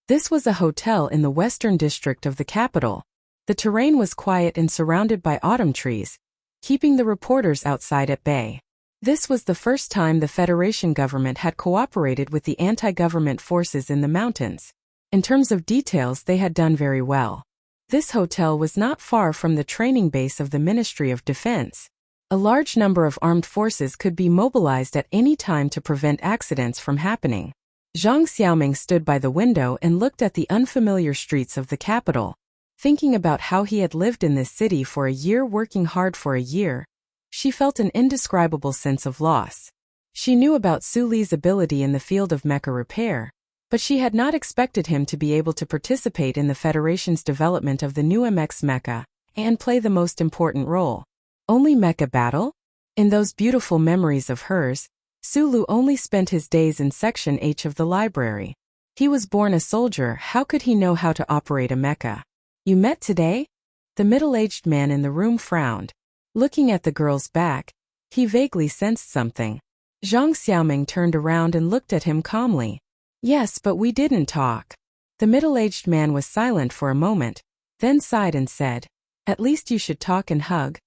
This was a hotel in the western district of the capital. The terrain was quiet and surrounded by autumn trees, keeping the reporters outside at bay. This was the first time the Federation government had cooperated with the anti-government forces in the mountains. In terms of details, they had done very well. This hotel was not far from the training base of the Ministry of Defense. A large number of armed forces could be mobilized at any time to prevent accidents from happening. Zhang Xiaoming stood by the window and looked at the unfamiliar streets of the capital. Thinking about how he had lived in this city for a year, working hard for a year, she felt an indescribable sense of loss. She knew about Su Li's ability in the field of mecha repair, but she had not expected him to be able to participate in the Federation's development of the new MX Mecha and play the most important role. Only mecha battle? In those beautiful memories of hers, Sulu only spent his days in Section H of the library. He was born a soldier, how could he know how to operate a mecha? You met today? The middle-aged man in the room frowned. Looking at the girl's back, he vaguely sensed something. Zhang Xiaoming turned around and looked at him calmly. Yes, but we didn't talk. The middle-aged man was silent for a moment, then sighed and said, At least you should talk and hug.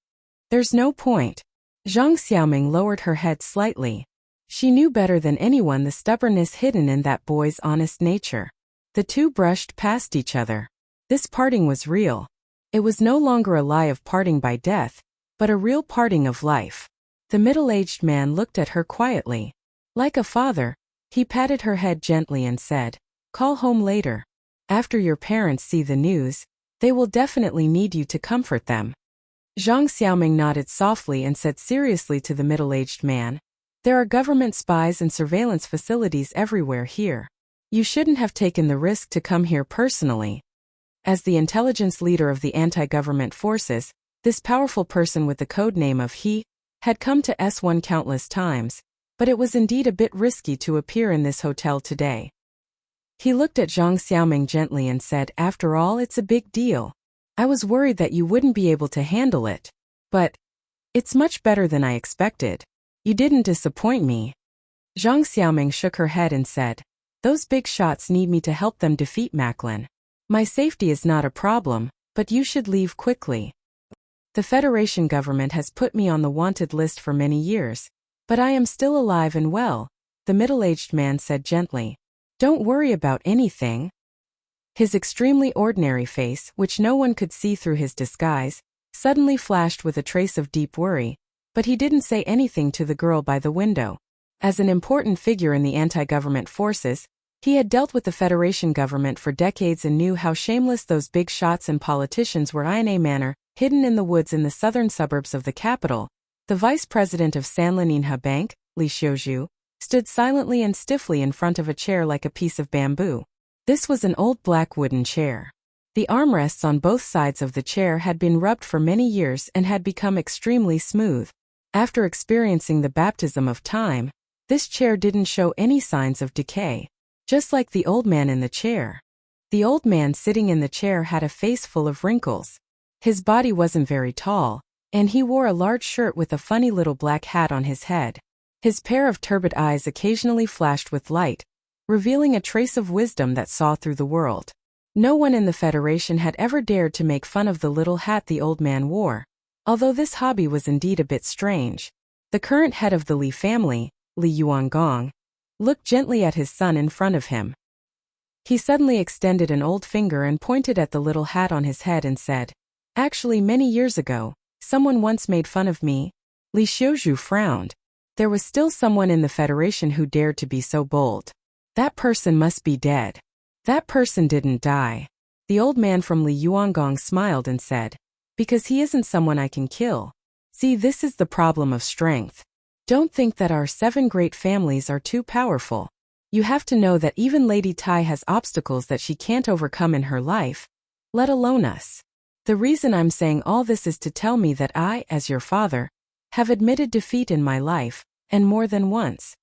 There's no point. Zhang Xiaoming lowered her head slightly. She knew better than anyone the stubbornness hidden in that boy's honest nature. The two brushed past each other. This parting was real. It was no longer a lie of parting by death, but a real parting of life. The middle-aged man looked at her quietly. Like a father, he patted her head gently and said, "Call home later. After your parents see the news, they will definitely need you to comfort them." Zhang Xiaoming nodded softly and said seriously to the middle-aged man, "There are government spies and surveillance facilities everywhere here. You shouldn't have taken the risk to come here personally." As the intelligence leader of the anti-government forces, this powerful person with the code name of He had come to S1 countless times, but it was indeed a bit risky to appear in this hotel today. He looked at Zhang Xiaoming gently and said, "After all, it's a big deal. I was worried that you wouldn't be able to handle it. But it's much better than I expected. You didn't disappoint me." Zhang Xiaoming shook her head and said, "Those big shots need me to help them defeat Macklin. My safety is not a problem, but you should leave quickly. The Federation government has put me on the wanted list for many years, but I am still alive and well," the middle-aged man said gently. "Don't worry about anything." His extremely ordinary face, which no one could see through his disguise, suddenly flashed with a trace of deep worry, but he didn't say anything to the girl by the window. As an important figure in the anti-government forces, he had dealt with the Federation government for decades and knew how shameless those big shots and politicians were. In a manor, hidden in the woods in the southern suburbs of the capital, the vice president of Sanlininha Bank, Li Xiuzhu, stood silently and stiffly in front of a chair like a piece of bamboo. This was an old black wooden chair. The armrests on both sides of the chair had been rubbed for many years and had become extremely smooth. After experiencing the baptism of time, this chair didn't show any signs of decay. Just like the old man in the chair. The old man sitting in the chair had a face full of wrinkles. His body wasn't very tall, and he wore a large shirt with a funny little black hat on his head. His pair of turbid eyes occasionally flashed with light, revealing a trace of wisdom that saw through the world. No one in the Federation had ever dared to make fun of the little hat the old man wore, although this hobby was indeed a bit strange. The current head of the Li family, Li Yuangong, looked gently at his son in front of him. He suddenly extended an old finger and pointed at the little hat on his head and said, "Actually, many years ago, someone once made fun of me." Li Xiuzhu frowned. There was still someone in the Federation who dared to be so bold. That person must be dead. That person didn't die. The old man from Li Yuangong smiled and said, "Because he isn't someone I can kill. See, this is the problem of strength. Don't think that our 7 great families are too powerful. You have to know that even Lady Tai has obstacles that she can't overcome in her life, let alone us. The reason I'm saying all this is to tell me that I, as your father, have admitted defeat in my life, and more than once."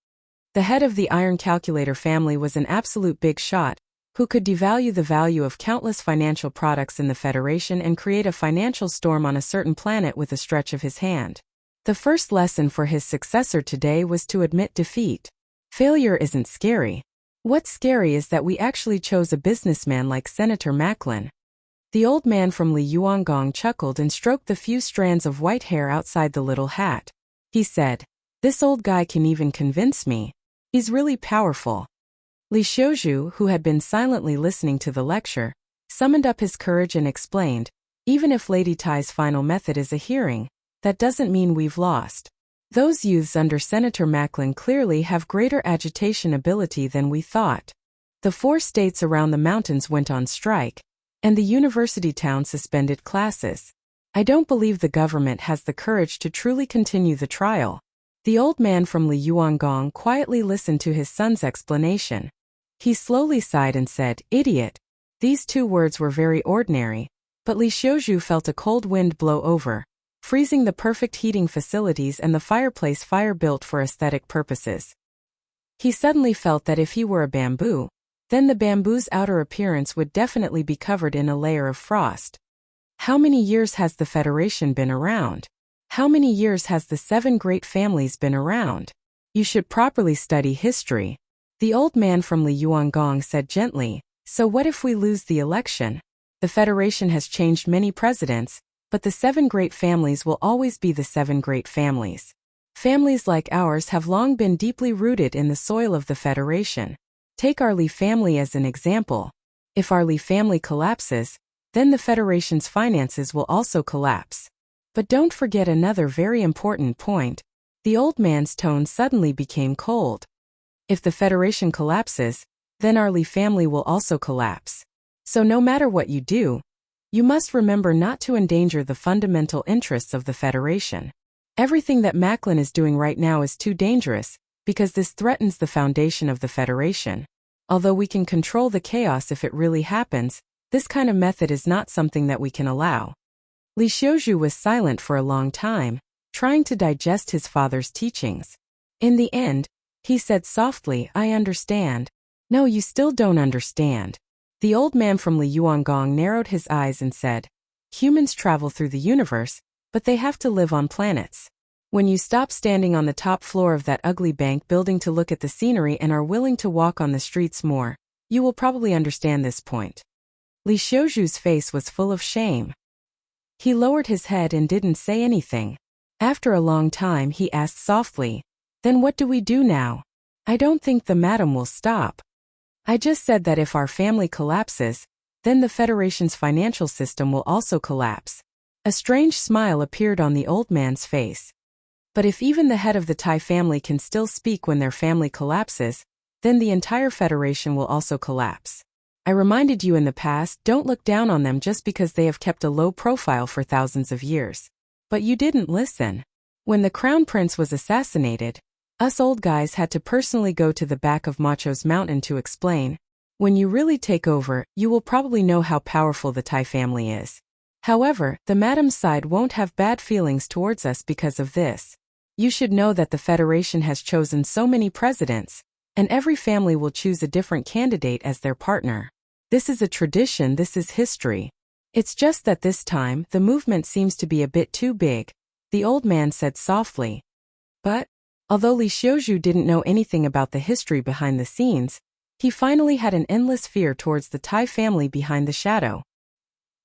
The head of the Iron Calculator family was an absolute big shot, who could devalue the value of countless financial products in the Federation and create a financial storm on a certain planet with a stretch of his hand. The first lesson for his successor today was to admit defeat. Failure isn't scary. What's scary is that we actually chose a businessman like Senator Macklin. The old man from Li Yuangong chuckled and stroked the few strands of white hair outside the little hat. He said, "This old guy can even convince me. He's really powerful." Li Xiuzhu, who had been silently listening to the lecture, summoned up his courage and explained, "Even if Lady Tai's final method is a hearing, that doesn't mean we've lost. Those youths under Senator Macklin clearly have greater agitation ability than we thought. The 4 states around the mountains went on strike, and the university town suspended classes. I don't believe the government has the courage to truly continue the trial." The old man from Li Yuangong quietly listened to his son's explanation. He slowly sighed and said, "Idiot." These 2 words were very ordinary, but Li Xiuzhu felt a cold wind blow over, freezing the perfect heating facilities and the fireplace fire built for aesthetic purposes. He suddenly felt that if he were a bamboo, then the bamboo's outer appearance would definitely be covered in a layer of frost. How many years has the Federation been around? How many years has the 7 great families been around? You should properly study history. The old man from Li Yuangong said gently, "So what if we lose the election? The Federation has changed many presidents, but the 7 great families will always be the 7 great families. Families like ours have long been deeply rooted in the soil of the Federation. Take our Li family as an example. If our Li family collapses, then the Federation's finances will also collapse. But don't forget another very important point. The old man's tone suddenly became cold. If the Federation collapses, then our Li family will also collapse. So no matter what you do, you must remember not to endanger the fundamental interests of the Federation. Everything that Macklin is doing right now is too dangerous, because this threatens the foundation of the Federation. Although we can control the chaos if it really happens, this kind of method is not something that we can allow. Li Xiuzhu was silent for a long time, trying to digest his father's teachings. In the end, he said softly, "I understand." "No, you still don't understand." The old man from Li Yuangong narrowed his eyes and said, "Humans travel through the universe, but they have to live on planets. When you stop standing on the top floor of that ugly bank building to look at the scenery and are willing to walk on the streets more, you will probably understand this point." Li Xiuzhu's face was full of shame. He lowered his head and didn't say anything. After a long time he asked softly, "Then what do we do now?" "I don't think the madam will stop. I just said that if our family collapses, then the Federation's financial system will also collapse." A strange smile appeared on the old man's face. "But if even the head of the Tai family can still speak when their family collapses, then the entire Federation will also collapse. I reminded you in the past, don't look down on them just because they have kept a low profile for thousands of years. But you didn't listen. When the Crown Prince was assassinated, us old guys had to personally go to the back of Macho's mountain to explain. When you really take over, you will probably know how powerful the Tai family is. However, the madam's side won't have bad feelings towards us because of this. You should know that the Federation has chosen so many presidents, and every family will choose a different candidate as their partner. This is a tradition, this is history. It's just that this time, the movement seems to be a bit too big," the old man said softly. But, although Li Xiuzhu didn't know anything about the history behind the scenes, he finally had an endless fear towards the Tai family behind the shadow.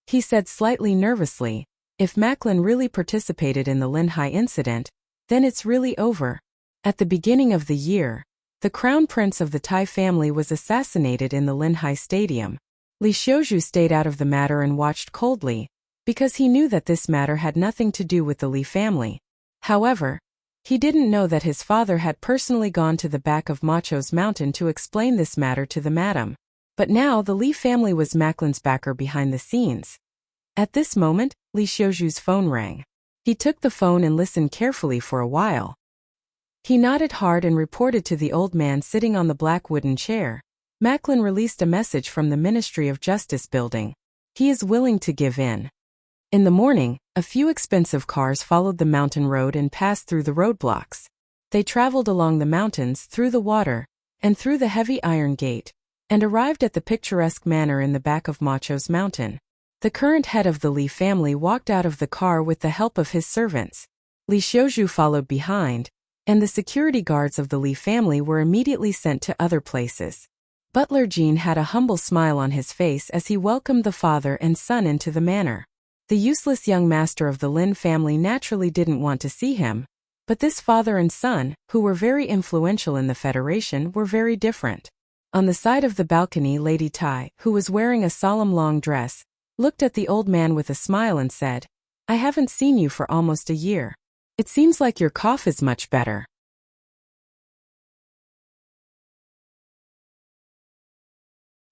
He said slightly nervously, "If Macklin really participated in the Linhai incident, then it's really over." At the beginning of the year, the Crown Prince of the Tai family was assassinated in the Linhai Stadium. Li Xiuzhu stayed out of the matter and watched coldly, because he knew that this matter had nothing to do with the Li family. However, he didn't know that his father had personally gone to the back of Macho's mountain to explain this matter to the madam. But now the Li family was Macklin's backer behind the scenes. At this moment, Li Xiuzhu's phone rang. He took the phone and listened carefully for a while. He nodded hard and reported to the old man sitting on the black wooden chair. Macklin released a message from the Ministry of Justice building. He is willing to give in. In the morning, a few expensive cars followed the mountain road and passed through the roadblocks. They traveled along the mountains, through the water, and through the heavy iron gate, and arrived at the picturesque manor in the back of Macho's mountain. The current head of the Li family walked out of the car with the help of his servants. Li Xiuzhu followed behind, and the security guards of the Li family were immediately sent to other places. Butler Jean had a humble smile on his face as he welcomed the father and son into the manor. The useless young master of the Lin family naturally didn't want to see him, but this father and son, who were very influential in the Federation, were very different. On the side of the balcony, Lady Tai, who was wearing a solemn long dress, looked at the old man with a smile and said, "I haven't seen you for almost a year. It seems like your cough is much better."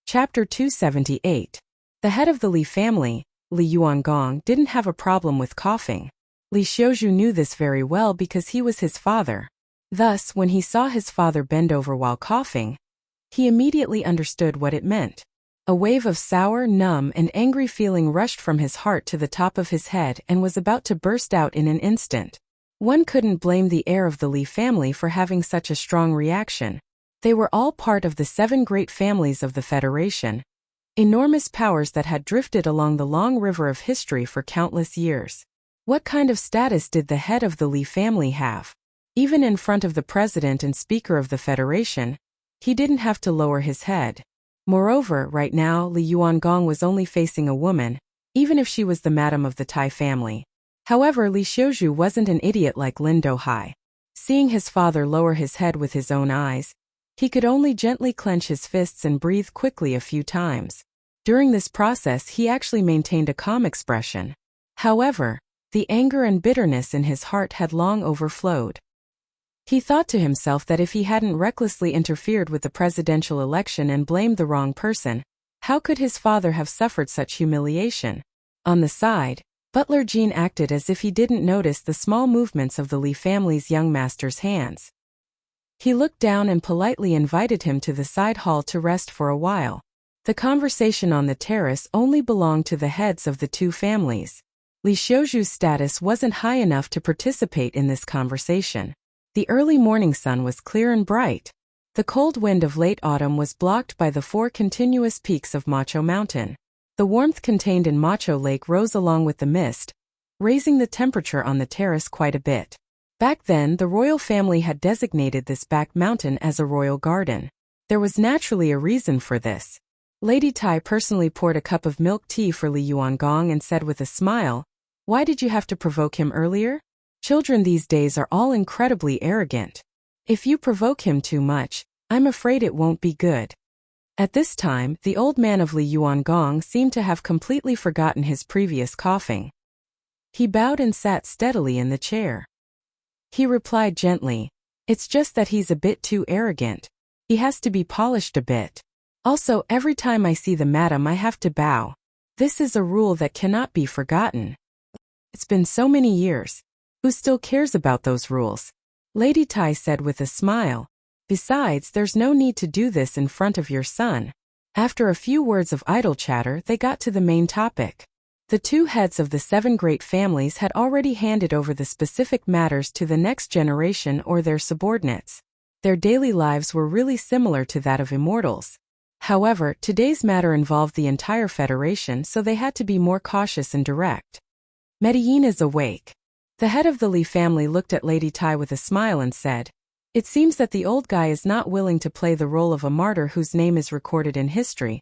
Chapter 278. The head of the Li family, Li Yuangong, didn't have a problem with coughing. Li Xiuzhu knew this very well because he was his father. Thus, when he saw his father bend over while coughing, he immediately understood what it meant. A wave of sour, numb, and angry feeling rushed from his heart to the top of his head and was about to burst out in an instant. One couldn't blame the heir of the Li family for having such a strong reaction. They were all part of the 7 great families of the Federation, enormous powers that had drifted along the long river of history for countless years. What kind of status did the head of the Li family have? Even in front of the president and speaker of the Federation, he didn't have to lower his head. Moreover, right now Li Yuangong was only facing a woman, even if she was the madam of the Tai family. However, Li Xiuzhu wasn't an idiot like Lin Dohai. Seeing his father lower his head with his own eyes, he could only gently clench his fists and breathe quickly a few times. During this process he actually maintained a calm expression. However, the anger and bitterness in his heart had long overflowed. He thought to himself that if he hadn't recklessly interfered with the presidential election and blamed the wrong person, how could his father have suffered such humiliation? On the side, Butler Jean acted as if he didn't notice the small movements of the Lee family's young master's hands. He looked down and politely invited him to the side hall to rest for a while. The conversation on the terrace only belonged to the heads of the two families. Li Xiuju's status wasn't high enough to participate in this conversation. The early morning sun was clear and bright. The cold wind of late autumn was blocked by the 4 continuous peaks of Macho Mountain. The warmth contained in Macho Lake rose along with the mist, raising the temperature on the terrace quite a bit. Back then, the royal family had designated this back mountain as a royal garden. There was naturally a reason for this. Lady Tai personally poured a cup of milk tea for Li Yuangong and said with a smile, "Why did you have to provoke him earlier? Children these days are all incredibly arrogant. If you provoke him too much, I'm afraid it won't be good." At this time, the old man of Li Yuangong seemed to have completely forgotten his previous coughing. He bowed and sat steadily in the chair. He replied gently, "It's just that he's a bit too arrogant. He has to be polished a bit. Also, every time I see the madam I have to bow. This is a rule that cannot be forgotten. It's been so many years. Who still cares about those rules?" Lady Tai said with a smile. "Besides, there's no need to do this in front of your son." After a few words of idle chatter, they got to the main topic. The two heads of the 7 great families had already handed over the specific matters to the next generation or their subordinates. Their daily lives were really similar to that of immortals. However, today's matter involved the entire Federation, so they had to be more cautious and direct. Medellin is awake. The head of the Li family looked at Lady Tai with a smile and said, "It seems that the old guy is not willing to play the role of a martyr whose name is recorded in history.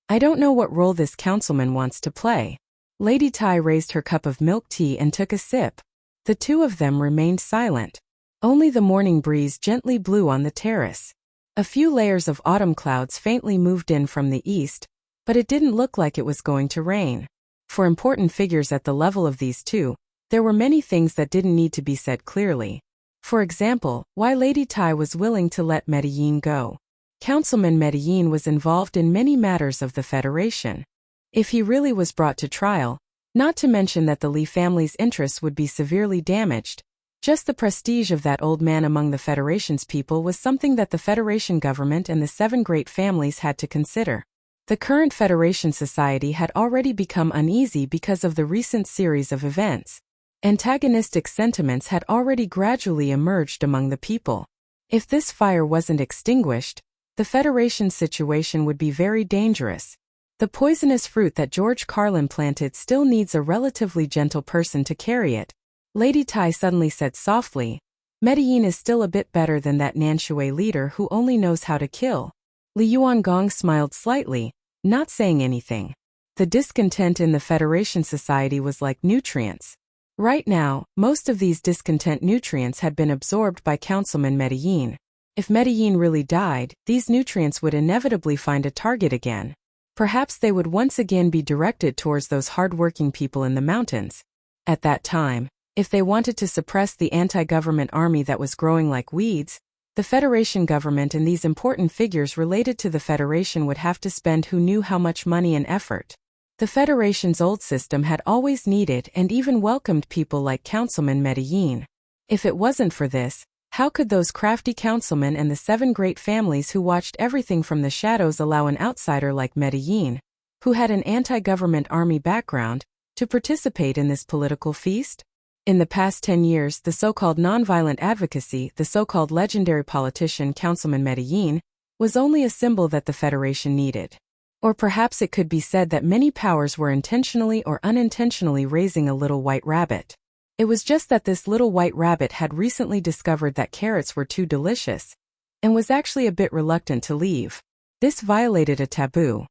I don't know what role this councilman wants to play." Lady Tai raised her cup of milk tea and took a sip. The two of them remained silent. Only the morning breeze gently blew on the terrace. A few layers of autumn clouds faintly moved in from the east, but it didn't look like it was going to rain. For important figures at the level of these two, there were many things that didn't need to be said clearly. For example, why Lady Tai was willing to let Medellin go. Councilman Medellin was involved in many matters of the Federation. If he really was brought to trial, not to mention that the Li family's interests would be severely damaged, just the prestige of that old man among the Federation's people was something that the Federation government and the 7 great families had to consider. The current Federation society had already become uneasy because of the recent series of events. Antagonistic sentiments had already gradually emerged among the people. If this fire wasn't extinguished, the Federation's situation would be very dangerous. The poisonous fruit that George Carlin planted still needs a relatively gentle person to carry it. Lady Tai suddenly said softly, "Medellin is still a bit better than that Nanshui leader who only knows how to kill." Li Yuangong smiled slightly, not saying anything. The discontent in the Federation society was like nutrients. Right now, most of these discontent nutrients had been absorbed by Councilman Medellin. If Medellin really died, these nutrients would inevitably find a target again. Perhaps they would once again be directed towards those hard-working people in the mountains. At that time, if they wanted to suppress the anti-government army that was growing like weeds, the Federation government and these important figures related to the Federation would have to spend who knew how much money and effort. The Federation's old system had always needed and even welcomed people like Councilman Medellin. If it wasn't for this, how could those crafty councilmen and the 7 great families who watched everything from the shadows allow an outsider like Medellin, who had an anti-government army background, to participate in this political feast? In the past 10 years, the so-called nonviolent advocacy, the so-called legendary politician Councilman Medellin, was only a symbol that the Federation needed. Or perhaps it could be said that many powers were intentionally or unintentionally raising a little white rabbit. It was just that this little white rabbit had recently discovered that carrots were too delicious, and was actually a bit reluctant to leave. This violated a taboo.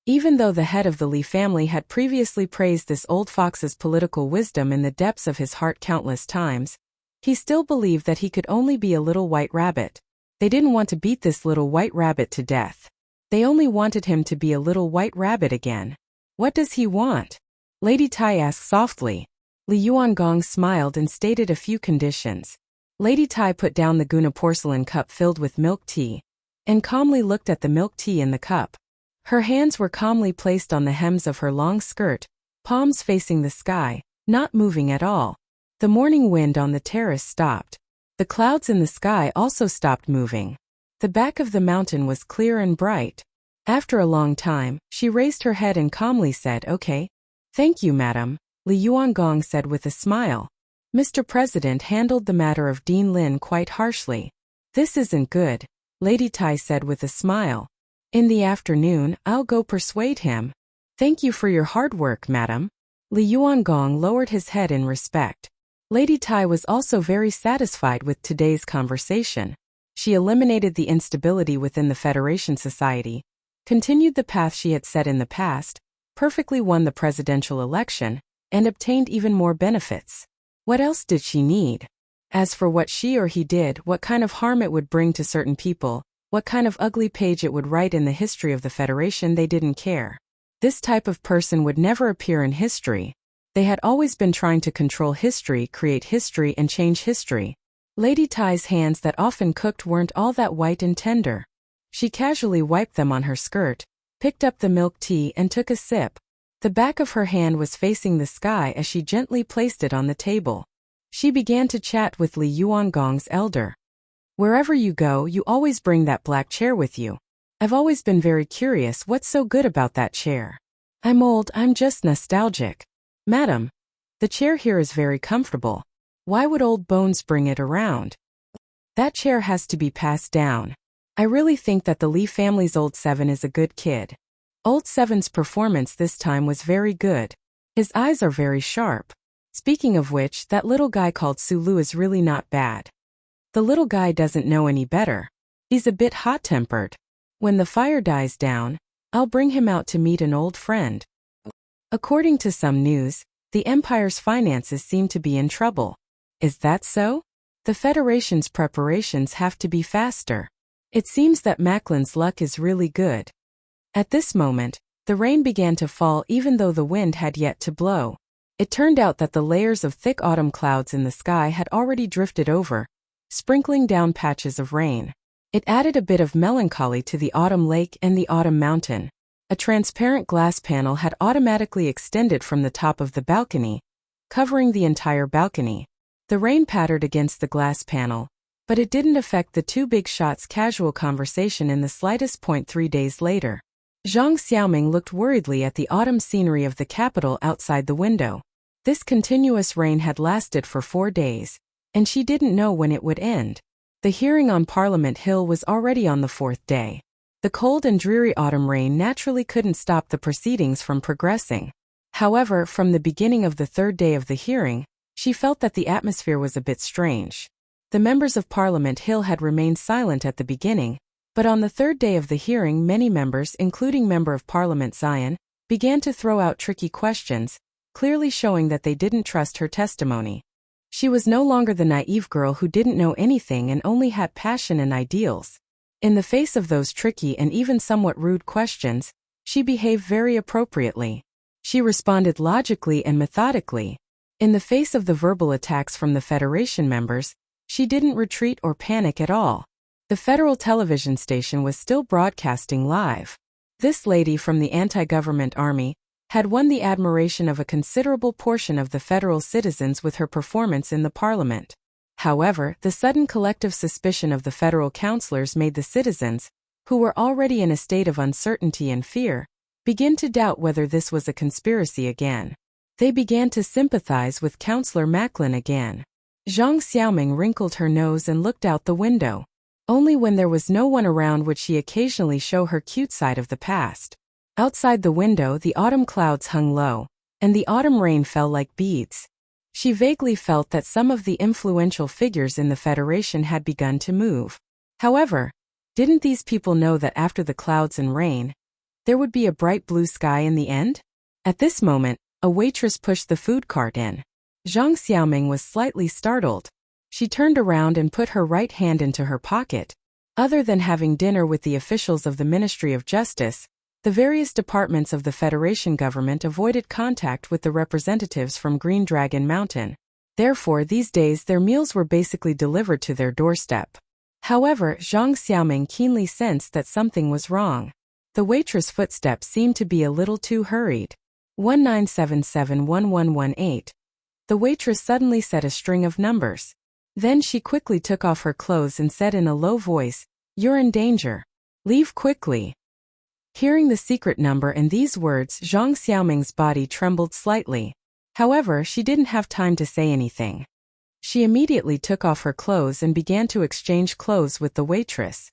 Even though the head of the Li family had previously praised this old fox's political wisdom in the depths of his heart countless times, he still believed that he could only be a little white rabbit. They didn't want to beat this little white rabbit to death. They only wanted him to be a little white rabbit again. What does he want? Lady Tai asked softly. Li Yuangong smiled and stated a few conditions. Lady Tai put down the Guna porcelain cup filled with milk tea, and calmly looked at the milk tea in the cup. Her hands were calmly placed on the hems of her long skirt, palms facing the sky, not moving at all. The morning wind on the terrace stopped. The clouds in the sky also stopped moving. The back of the mountain was clear and bright. After a long time, she raised her head and calmly said, "Okay. Thank you, madam," Li Yuangong said with a smile. Mr. President handled the matter of Dean Lin quite harshly. "This isn't good," Lady Tai said with a smile. "In the afternoon, I'll go persuade him." "Thank you for your hard work, madam." Li Yuangong lowered his head in respect. Lady Tai was also very satisfied with today's conversation. She eliminated the instability within the Federation Society, continued the path she had set in the past, perfectly won the presidential election, and obtained even more benefits. What else did she need? As for what she or he did, what kind of harm it would bring to certain people, what kind of ugly page it would write in the history of the Federation, they didn't care. This type of person would never appear in history. They had always been trying to control history, create history, and change history. Lady Tai's hands that often cooked weren't all that white and tender. She casually wiped them on her skirt, picked up the milk tea and took a sip. The back of her hand was facing the sky as she gently placed it on the table. She began to chat with Li Yuangong's elder. "Wherever you go, you always bring that black chair with you. I've always been very curious what's so good about that chair." "I'm old, I'm just nostalgic." "Madam, the chair here is very comfortable. Why would old bones bring it around? That chair has to be passed down. I really think that the Li family's old Seven is a good kid." Old Seven's performance this time was very good. His eyes are very sharp. Speaking of which, that little guy called Sulu is really not bad. The little guy doesn't know any better. He's a bit hot-tempered. When the fire dies down, I'll bring him out to meet an old friend. According to some news, the Empire's finances seem to be in trouble. Is that so? The Federation's preparations have to be faster. It seems that Macklin's luck is really good. At this moment, the rain began to fall even though the wind had yet to blow. It turned out that the layers of thick autumn clouds in the sky had already drifted over, sprinkling down patches of rain. It added a bit of melancholy to the autumn lake and the autumn mountain. A transparent glass panel had automatically extended from the top of the balcony, covering the entire balcony. The rain pattered against the glass panel, but it didn't affect the two big shots' casual conversation in the slightest point. 3 days later, Zhang Xiaoming looked worriedly at the autumn scenery of the capital outside the window. This continuous rain had lasted for 4 days, and she didn't know when it would end. The hearing on Parliament Hill was already on the 4th day. The cold and dreary autumn rain naturally couldn't stop the proceedings from progressing. However, from the beginning of the 3rd day of the hearing, she felt that the atmosphere was a bit strange. The members of Parliament Hill had remained silent at the beginning, but on the 3rd day of the hearing many members, including Member of Parliament Zion, began to throw out tricky questions, clearly showing that they didn't trust her testimony. She was no longer the naive girl who didn't know anything and only had passion and ideals. In the face of those tricky and even somewhat rude questions, she behaved very appropriately. She responded logically and methodically. In the face of the verbal attacks from the Federation members, she didn't retreat or panic at all. The federal television station was still broadcasting live. This lady from the anti-government army had won the admiration of a considerable portion of the federal citizens with her performance in the parliament. However, the sudden collective suspicion of the federal councillors made the citizens, who were already in a state of uncertainty and fear, begin to doubt whether this was a conspiracy again. They began to sympathize with Councillor Macklin again. Zhang Xiaoming wrinkled her nose and looked out the window. Only when there was no one around would she occasionally show her cute side of the past. Outside the window, the autumn clouds hung low, and the autumn rain fell like beads. She vaguely felt that some of the influential figures in the Federation had begun to move. However, didn't these people know that after the clouds and rain, there would be a bright blue sky in the end? At this moment, a waitress pushed the food cart in. Zhang Xiaoming was slightly startled. She turned around and put her right hand into her pocket. Other than having dinner with the officials of the Ministry of Justice, the various departments of the Federation government avoided contact with the representatives from Green Dragon Mountain. Therefore, these days their meals were basically delivered to their doorstep. However, Zhang Xiaoming keenly sensed that something was wrong. The waitress' footsteps seemed to be a little too hurried. 19771118. The waitress suddenly said a string of numbers. Then she quickly took off her clothes and said in a low voice, "You're in danger. Leave quickly." Hearing the secret number and these words, Zhang Xiaoming's body trembled slightly. However, she didn't have time to say anything. She immediately took off her clothes and began to exchange clothes with the waitress.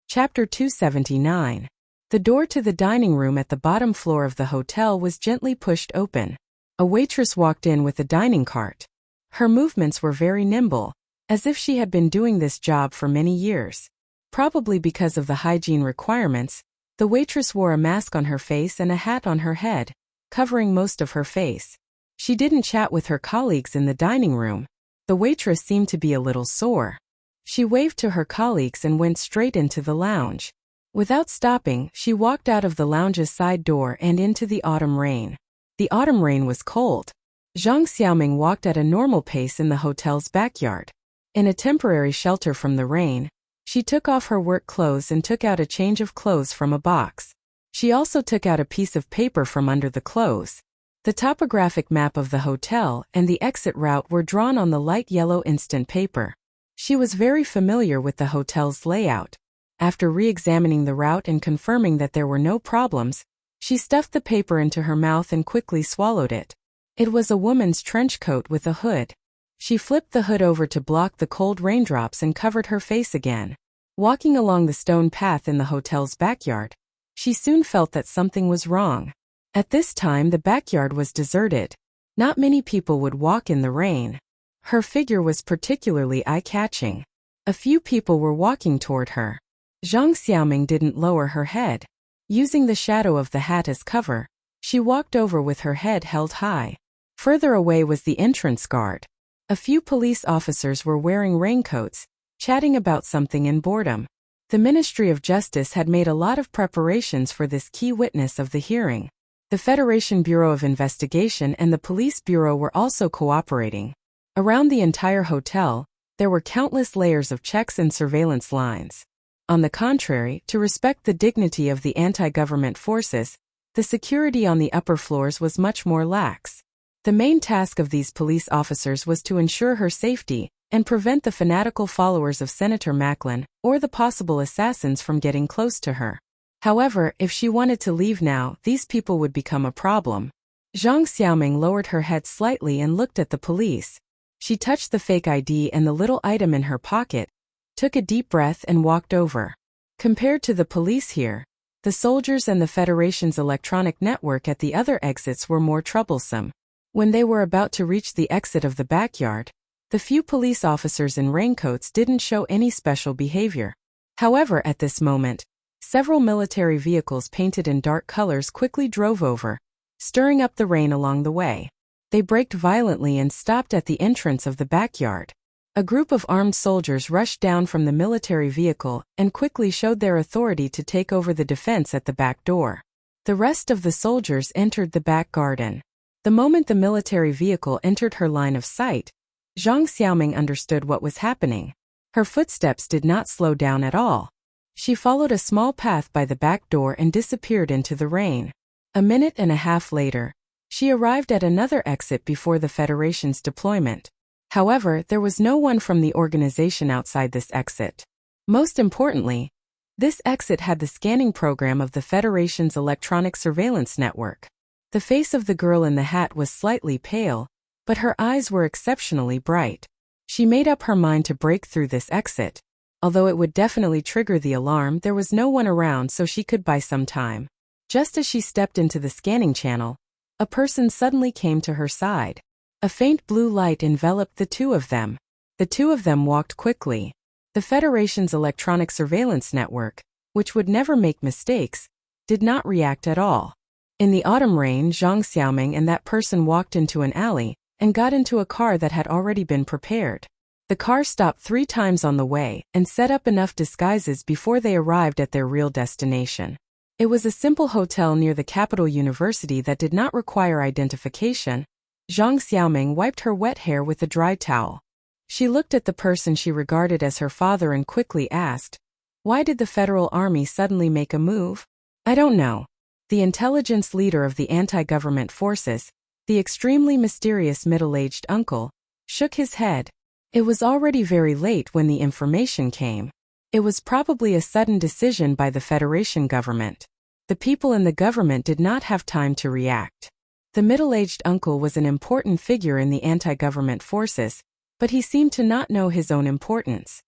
Chapter 279. The door to the dining room at the bottom floor of the hotel was gently pushed open. A waitress walked in with a dining cart. Her movements were very nimble, as if she had been doing this job for many years. Probably because of the hygiene requirements, the waitress wore a mask on her face and a hat on her head, covering most of her face. She didn't chat with her colleagues in the dining room. The waitress seemed to be a little sore. She waved to her colleagues and went straight into the lounge. Without stopping, she walked out of the lounge's side door and into the autumn rain. The autumn rain was cold. Zhang Xiaoming walked at a normal pace in the hotel's backyard. In a temporary shelter from the rain, she took off her work clothes and took out a change of clothes from a box. She also took out a piece of paper from under the clothes. The topographic map of the hotel and the exit route were drawn on the light yellow instant paper. She was very familiar with the hotel's layout. After re-examining the route and confirming that there were no problems, she stuffed the paper into her mouth and quickly swallowed it. It was a woman's trench coat with a hood. She flipped the hood over to block the cold raindrops and covered her face again. Walking along the stone path in the hotel's backyard, she soon felt that something was wrong. At this time the backyard was deserted. Not many people would walk in the rain. Her figure was particularly eye-catching. A few people were walking toward her. Zhang Xiaoming didn't lower her head. Using the shadow of the hat as cover, she walked over with her head held high. Further away was the entrance guard. A few police officers were wearing raincoats, chatting about something in boredom. The Ministry of Justice had made a lot of preparations for this key witness of the hearing. The Federation Bureau of Investigation and the Police Bureau were also cooperating. Around the entire hotel, there were countless layers of checks and surveillance lines. On the contrary, to respect the dignity of the anti-government forces, the security on the upper floors was much more lax. The main task of these police officers was to ensure her safety and prevent the fanatical followers of Senator Macklin or the possible assassins from getting close to her. However, if she wanted to leave now, these people would become a problem. Zhang Xiaoming lowered her head slightly and looked at the police. She touched the fake ID and the little item in her pocket, took a deep breath and walked over. Compared to the police here, the soldiers and the Federation's electronic network at the other exits were more troublesome. When they were about to reach the exit of the backyard, the few police officers in raincoats didn't show any special behavior. However, at this moment, several military vehicles painted in dark colors quickly drove over, stirring up the rain along the way. They braked violently and stopped at the entrance of the backyard. A group of armed soldiers rushed down from the military vehicle and quickly showed their authority to take over the defense at the back door. The rest of the soldiers entered the back garden. The moment the military vehicle entered her line of sight, Zhang Xiaoming understood what was happening. Her footsteps did not slow down at all. She followed a small path by the back door and disappeared into the rain. A minute and a half later, she arrived at another exit before the Federation's deployment. However, there was no one from the organization outside this exit. Most importantly, this exit had the scanning program of the Federation's electronic surveillance network. The face of the girl in the hat was slightly pale, but her eyes were exceptionally bright. She made up her mind to break through this exit. Although it would definitely trigger the alarm, there was no one around, so she could buy some time. Just as she stepped into the scanning channel, a person suddenly came to her side. A faint blue light enveloped the two of them. The two of them walked quickly. The Federation's electronic surveillance network, which would never make mistakes, did not react at all. In the autumn rain, Zhang Xiaoming and that person walked into an alley, and got into a car that had already been prepared. The car stopped 3 times on the way and set up enough disguises before they arrived at their real destination. It was a simple hotel near the capital university that did not require identification. Zhang Xiaoming wiped her wet hair with a dry towel. She looked at the person she regarded as her father and quickly asked, "Why did the Federal Army suddenly make a move?" "I don't know." The intelligence leader of the anti-government forces, the extremely mysterious middle-aged uncle, shook his head. It was already very late when the information came. It was probably a sudden decision by the Federation government. The people in the government did not have time to react. The middle-aged uncle was an important figure in the anti-government forces, but he seemed to not know his own importance.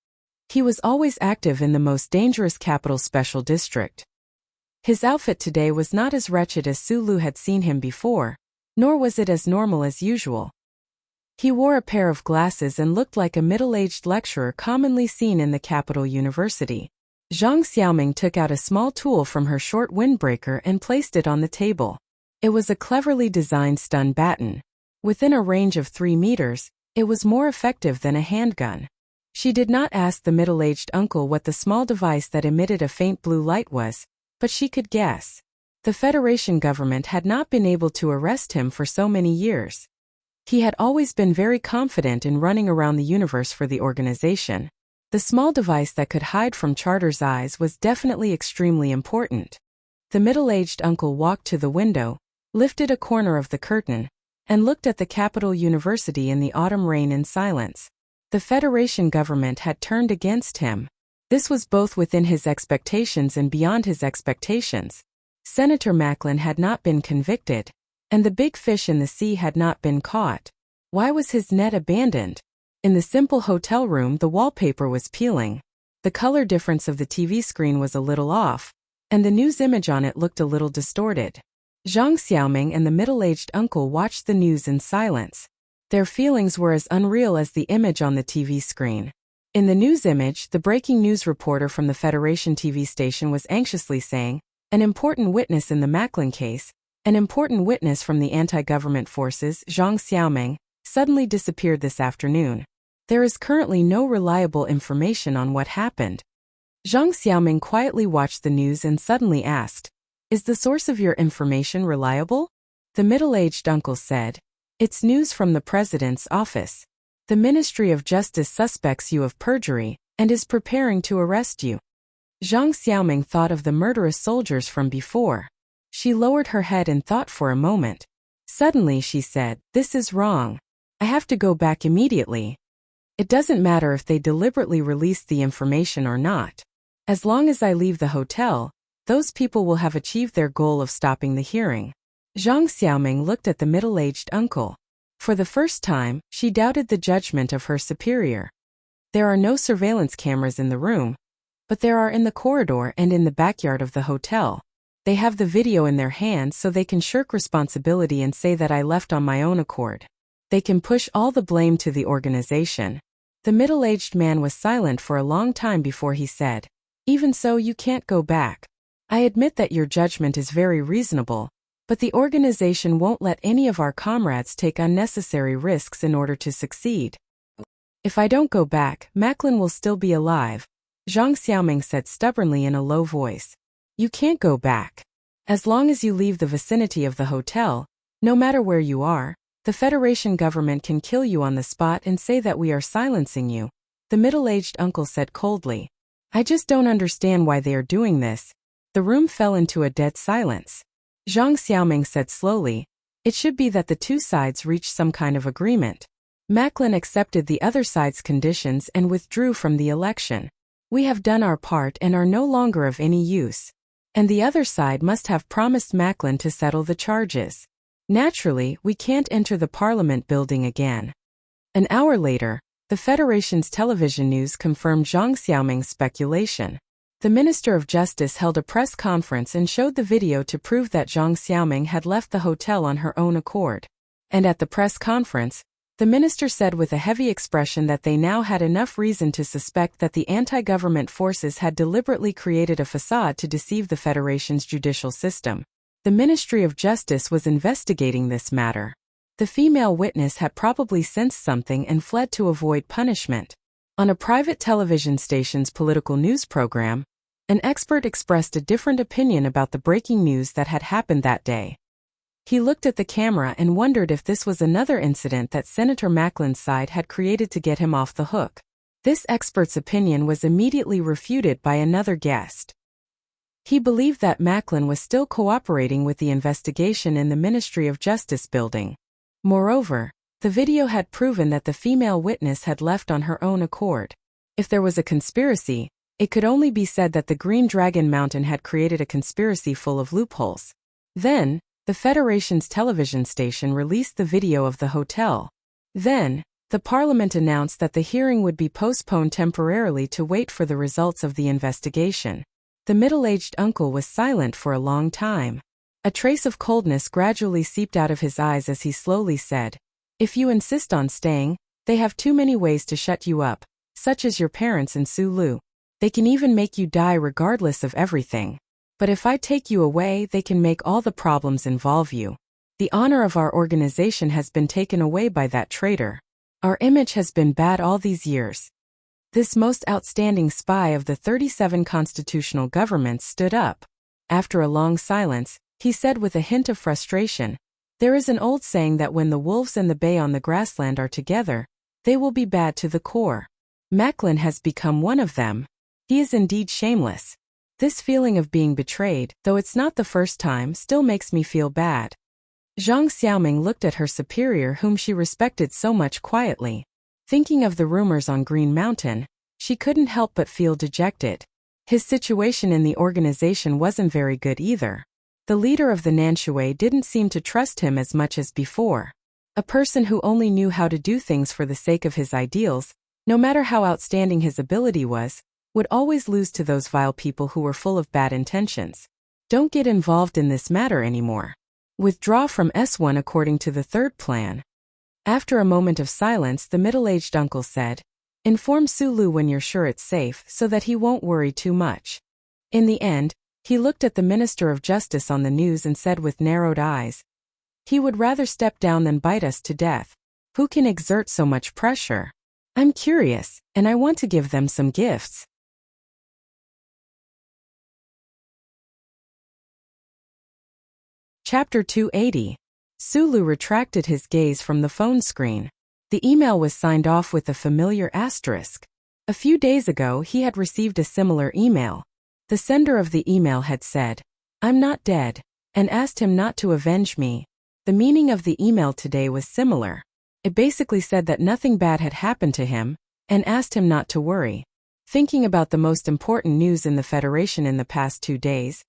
He was always active in the most dangerous capital special district. His outfit today was not as wretched as Sulu had seen him before, nor was it as normal as usual. He wore a pair of glasses and looked like a middle-aged lecturer commonly seen in the capital university. Zhang Xiaoming took out a small tool from her short windbreaker and placed it on the table. It was a cleverly designed stun baton. Within a range of 3 meters, it was more effective than a handgun. She did not ask the middle-aged uncle what the small device that emitted a faint blue light was, but she could guess. The Federation government had not been able to arrest him for so many years. He had always been very confident in running around the universe for the organization. The small device that could hide from Charter's eyes was definitely extremely important. The middle-aged uncle walked to the window, lifted a corner of the curtain, and looked at the capital university in the autumn rain in silence. The Federation government had turned against him. This was both within his expectations and beyond his expectations. Senator Macklin had not been convicted, and the big fish in the sea had not been caught. Why was his net abandoned? In the simple hotel room, the wallpaper was peeling. The color difference of the TV screen was a little off, and the news image on it looked a little distorted. Zhang Xiaoming and the middle-aged uncle watched the news in silence. Their feelings were as unreal as the image on the TV screen. In the news image, the breaking news reporter from the Federation TV station was anxiously saying, "An important witness in the Macklin case, an important witness from the anti-government forces, Zhang Xiaoming, suddenly disappeared this afternoon. There is currently no reliable information on what happened." Zhang Xiaoming quietly watched the news and suddenly asked, "Is the source of your information reliable?" The middle-aged uncle said, "It's news from the president's office. The Ministry of Justice suspects you of perjury and is preparing to arrest you." Zhang Xiaoming thought of the murderous soldiers from before. She lowered her head and thought for a moment. Suddenly she said, "This is wrong. I have to go back immediately. It doesn't matter if they deliberately released the information or not. As long as I leave the hotel, those people will have achieved their goal of stopping the hearing." Zhang Xiaoming looked at the middle-aged uncle. For the first time, she doubted the judgment of her superior. There are no surveillance cameras in the room, but there are in the corridor and in the backyard of the hotel. They have the video in their hands so they can shirk responsibility and say that I left on my own accord. They can push all the blame to the organization. The middle-aged man was silent for a long time before he said, "Even so, you can't go back. I admit that your judgment is very reasonable, but the organization won't let any of our comrades take unnecessary risks in order to succeed. If I don't go back, Macklin will still be alive," Zhang Xiaoming said stubbornly in a low voice. "You can't go back. As long as you leave the vicinity of the hotel, no matter where you are, the Federation government can kill you on the spot and say that we are silencing you," the middle-aged uncle said coldly. "I just don't understand why they are doing this." The room fell into a dead silence. Zhang Xiaoming said slowly, "It should be that the two sides reached some kind of agreement. Macklin accepted the other side's conditions and withdrew from the election. We have done our part and are no longer of any use. And the other side must have promised Macklin to settle the charges. Naturally, we can't enter the Parliament building again." An hour later, the Federation's television news confirmed Zhang Xiaoming's speculation. The Minister of Justice held a press conference and showed the video to prove that Zhang Xiaoming had left the hotel on her own accord. And at the press conference, the minister said with a heavy expression that they now had enough reason to suspect that the anti-government forces had deliberately created a facade to deceive the Federation's judicial system. The Ministry of Justice was investigating this matter. The female witness had probably sensed something and fled to avoid punishment. On a private television station's political news program, an expert expressed a different opinion about the breaking news that had happened that day. He looked at the camera and wondered if this was another incident that Senator Macklin's side had created to get him off the hook. This expert's opinion was immediately refuted by another guest. He believed that Macklin was still cooperating with the investigation in the Ministry of Justice building. Moreover, the video had proven that the female witness had left on her own accord. If there was a conspiracy, it could only be said that the Green Dragon Mountain had created a conspiracy full of loopholes. Then, the Federation's television station released the video of the hotel. Then, the Parliament announced that the hearing would be postponed temporarily to wait for the results of the investigation. The middle-aged uncle was silent for a long time. A trace of coldness gradually seeped out of his eyes as he slowly said, "If you insist on staying, they have too many ways to shut you up, such as your parents in Sulu. They can even make you die regardless of everything. But if I take you away, they can make all the problems involve you. The honor of our organization has been taken away by that traitor. Our image has been bad all these years." This most outstanding spy of the 37 constitutional governments stood up. After a long silence, he said with a hint of frustration, "There is an old saying that when the wolves and the bay on the grassland are together, they will be bad to the core. Macklin has become one of them. He is indeed shameless. This feeling of being betrayed, though it's not the first time, still makes me feel bad." Zhang Xiaoming looked at her superior whom she respected so much quietly. Thinking of the rumors on Green Mountain, she couldn't help but feel dejected. His situation in the organization wasn't very good either. The leader of the Nanshui didn't seem to trust him as much as before. A person who only knew how to do things for the sake of his ideals, no matter how outstanding his ability was, would always lose to those vile people who were full of bad intentions. Don't get involved in this matter anymore. Withdraw from S1 according to the third plan. After a moment of silence, the middle-aged uncle said, "Inform Sulu when you're sure it's safe so that he won't worry too much." In the end, he looked at the Minister of Justice on the news and said with narrowed eyes, "He would rather step down than bite us to death. Who can exert so much pressure? I'm curious, and I want to give them some gifts." Chapter 280. Sulu retracted his gaze from the phone screen. The email was signed off with a familiar asterisk. A few days ago he had received a similar email. The sender of the email had said, "I'm not dead," and asked him not to avenge me. The meaning of the email today was similar. It basically said that nothing bad had happened to him, and asked him not to worry. Thinking about the most important news in the Federation in the past 2 days,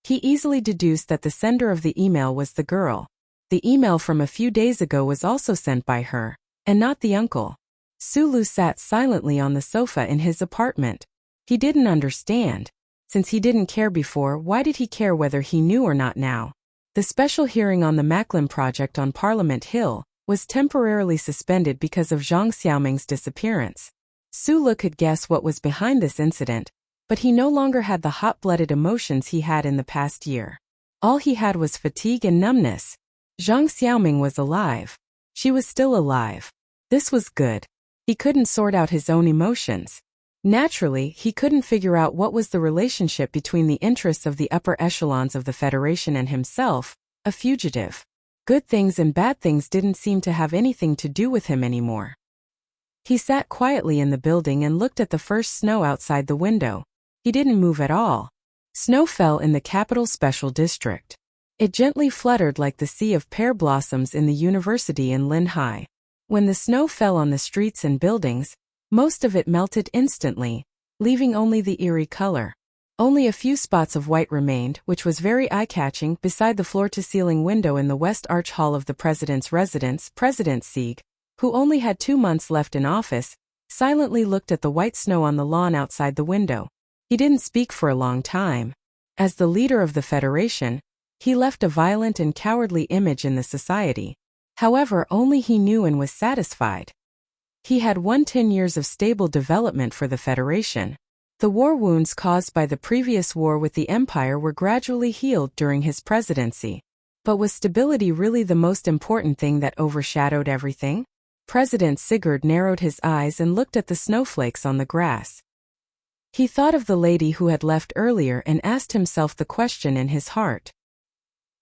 he easily deduced that the sender of the email was the girl. The email from a few days ago was also sent by her, and not the uncle. Sulu sat silently on the sofa in his apartment. He didn't understand. Since he didn't care before, why did he care whether he knew or not now? The special hearing on the Macklin project on Parliament Hill was temporarily suspended because of Zhang Xiaoming's disappearance. Sulu could guess what was behind this incident, but he no longer had the hot-blooded emotions he had in the past year. All he had was fatigue and numbness. Zhang Xiaoming was alive. She was still alive. This was good. He couldn't sort out his own emotions. Naturally, he couldn't figure out what was the relationship between the interests of the upper echelons of the Federation and himself, a fugitive. Good things and bad things didn't seem to have anything to do with him anymore. He sat quietly in the building and looked at the first snow outside the window. He didn't move at all. Snow fell in the capital special district. It gently fluttered like the sea of pear blossoms in the university in Linhai. When the snow fell on the streets and buildings, most of it melted instantly, leaving only the eerie color. Only a few spots of white remained, which was very eye-catching. Beside the floor-to-ceiling window in the West Arch Hall of the President's residence, President Sieg, who only had 2 months left in office, silently looked at the white snow on the lawn outside the window. He didn't speak for a long time. As the leader of the Federation, he left a violent and cowardly image in the society. However, only he knew and was satisfied. He had won 10 years of stable development for the Federation. The war wounds caused by the previous war with the Empire were gradually healed during his presidency. But was stability really the most important thing that overshadowed everything? President Sigurd narrowed his eyes and looked at the snowflakes on the grass. He thought of the lady who had left earlier and asked himself the question in his heart.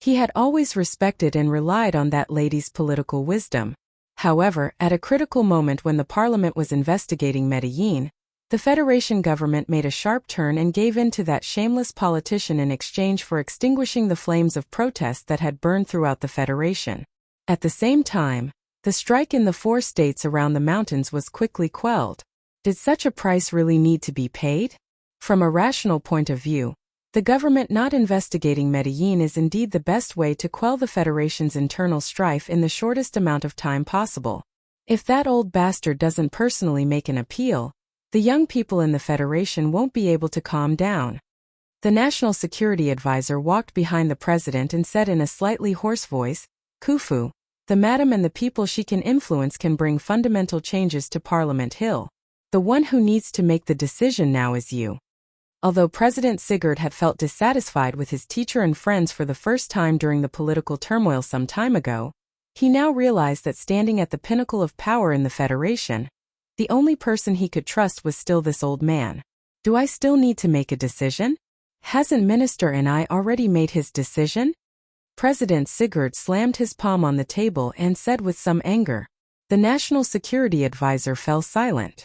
He had always respected and relied on that lady's political wisdom. However, at a critical moment when the parliament was investigating Medellin, the Federation government made a sharp turn and gave in to that shameless politician in exchange for extinguishing the flames of protest that had burned throughout the Federation. At the same time, the strike in the 4 states around the mountains was quickly quelled. Did such a price really need to be paid? From a rational point of view, the government not investigating Medellin is indeed the best way to quell the Federation's internal strife in the shortest amount of time possible. If that old bastard doesn't personally make an appeal, the young people in the Federation won't be able to calm down. The National Security Advisor walked behind the president and said in a slightly hoarse voice, "Khufu, the madam and the people she can influence can bring fundamental changes to Parliament Hill. The one who needs to make the decision now is you." Although President Sigurd had felt dissatisfied with his teacher and friends for the first time during the political turmoil some time ago, he now realized that standing at the pinnacle of power in the Federation, the only person he could trust was still this old man. Do I still need to make a decision? Hasn't Minister Anai already made his decision? President Sigurd slammed his palm on the table and said with some anger. The National Security Advisor fell silent.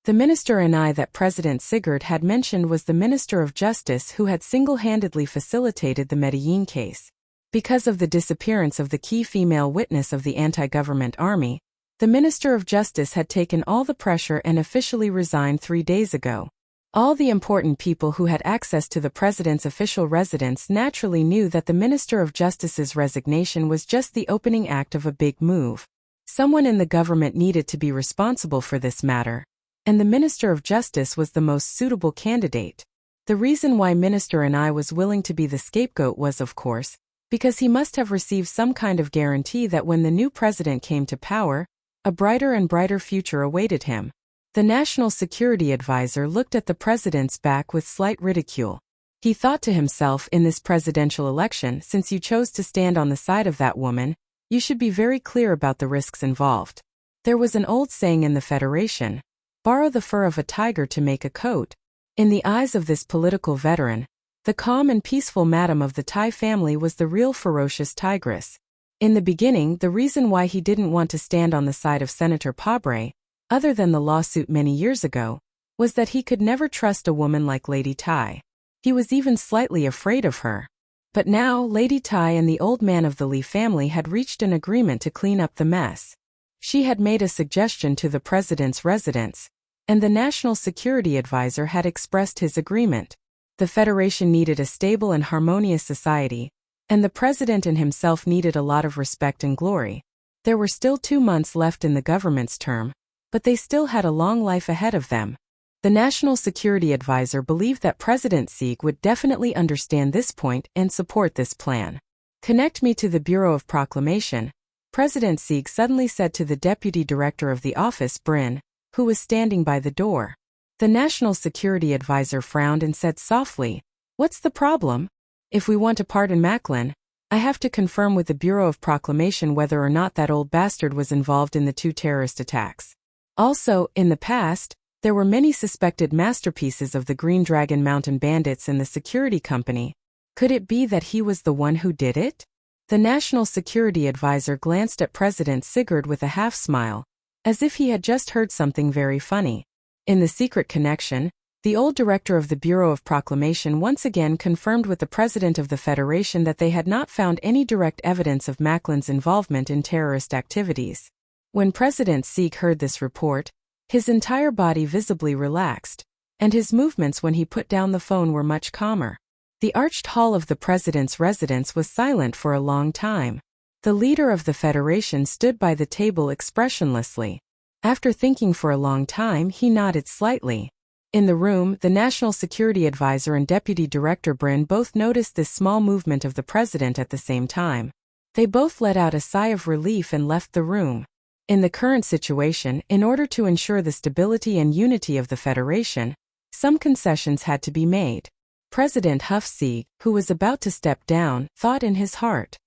The Minister Anai that President Sigurd had mentioned was the Minister of Justice who had single-handedly facilitated the Medellin case. Because of the disappearance of the key female witness of the anti-government army, the Minister of Justice had taken all the pressure and officially resigned 3 days ago. All the important people who had access to the president's official residence naturally knew that the Minister of Justice's resignation was just the opening act of a big move. Someone in the government needed to be responsible for this matter, and the Minister of Justice was the most suitable candidate. The reason why Minister Anai was willing to be the scapegoat was, of course, because he must have received some kind of guarantee that when the new president came to power, a brighter and brighter future awaited him. The National Security Advisor looked at the president's back with slight ridicule. He thought to himself, in this presidential election, since you chose to stand on the side of that woman, you should be very clear about the risks involved. There was an old saying in the Federation, "Borrow the fur of a tiger to make a coat." In the eyes of this political veteran, the calm and peaceful madam of the Tai family was the real ferocious tigress. In the beginning, the reason why he didn't want to stand on the side of Senator Pabre, other than the lawsuit many years ago, was that he could never trust a woman like Lady Tai. He was even slightly afraid of her. But now, Lady Tai and the old man of the Lee family had reached an agreement to clean up the mess. She had made a suggestion to the president's residence, and the National Security Advisor had expressed his agreement. The Federation needed a stable and harmonious society, and the president and himself needed a lot of respect and glory. There were still 2 months left in the government's term, but they still had a long life ahead of them. The National Security Advisor believed that President Sieg would definitely understand this point and support this plan. "Connect me to the Bureau of Proclamation," President Sieg suddenly said to the Deputy Director of the office, Bryn, who was standing by the door. The National Security Advisor frowned and said softly, "What's the problem? If we want to pardon Macklin, I have to confirm with the Bureau of Proclamation whether or not that old bastard was involved in the 2 terrorist attacks. Also, in the past, there were many suspected masterpieces of the Green Dragon Mountain bandits in the security company. Could it be that he was the one who did it?" The National Security Advisor glanced at President Sigurd with a half-smile, as if he had just heard something very funny. In the secret connection, the old director of the Bureau of Proclamation once again confirmed with the president of the Federation that they had not found any direct evidence of Macklin's involvement in terrorist activities. When President Sieg heard this report, his entire body visibly relaxed, and his movements when he put down the phone were much calmer. The arched hall of the president's residence was silent for a long time. The leader of the Federation stood by the table expressionlessly. After thinking for a long time, he nodded slightly. In the room, the National Security Advisor and Deputy Director Bryn both noticed this small movement of the president at the same time. They both let out a sigh of relief and left the room. In the current situation, in order to ensure the stability and unity of the Federation, some concessions had to be made. President Huff Sieg, who was about to step down, thought in his heart.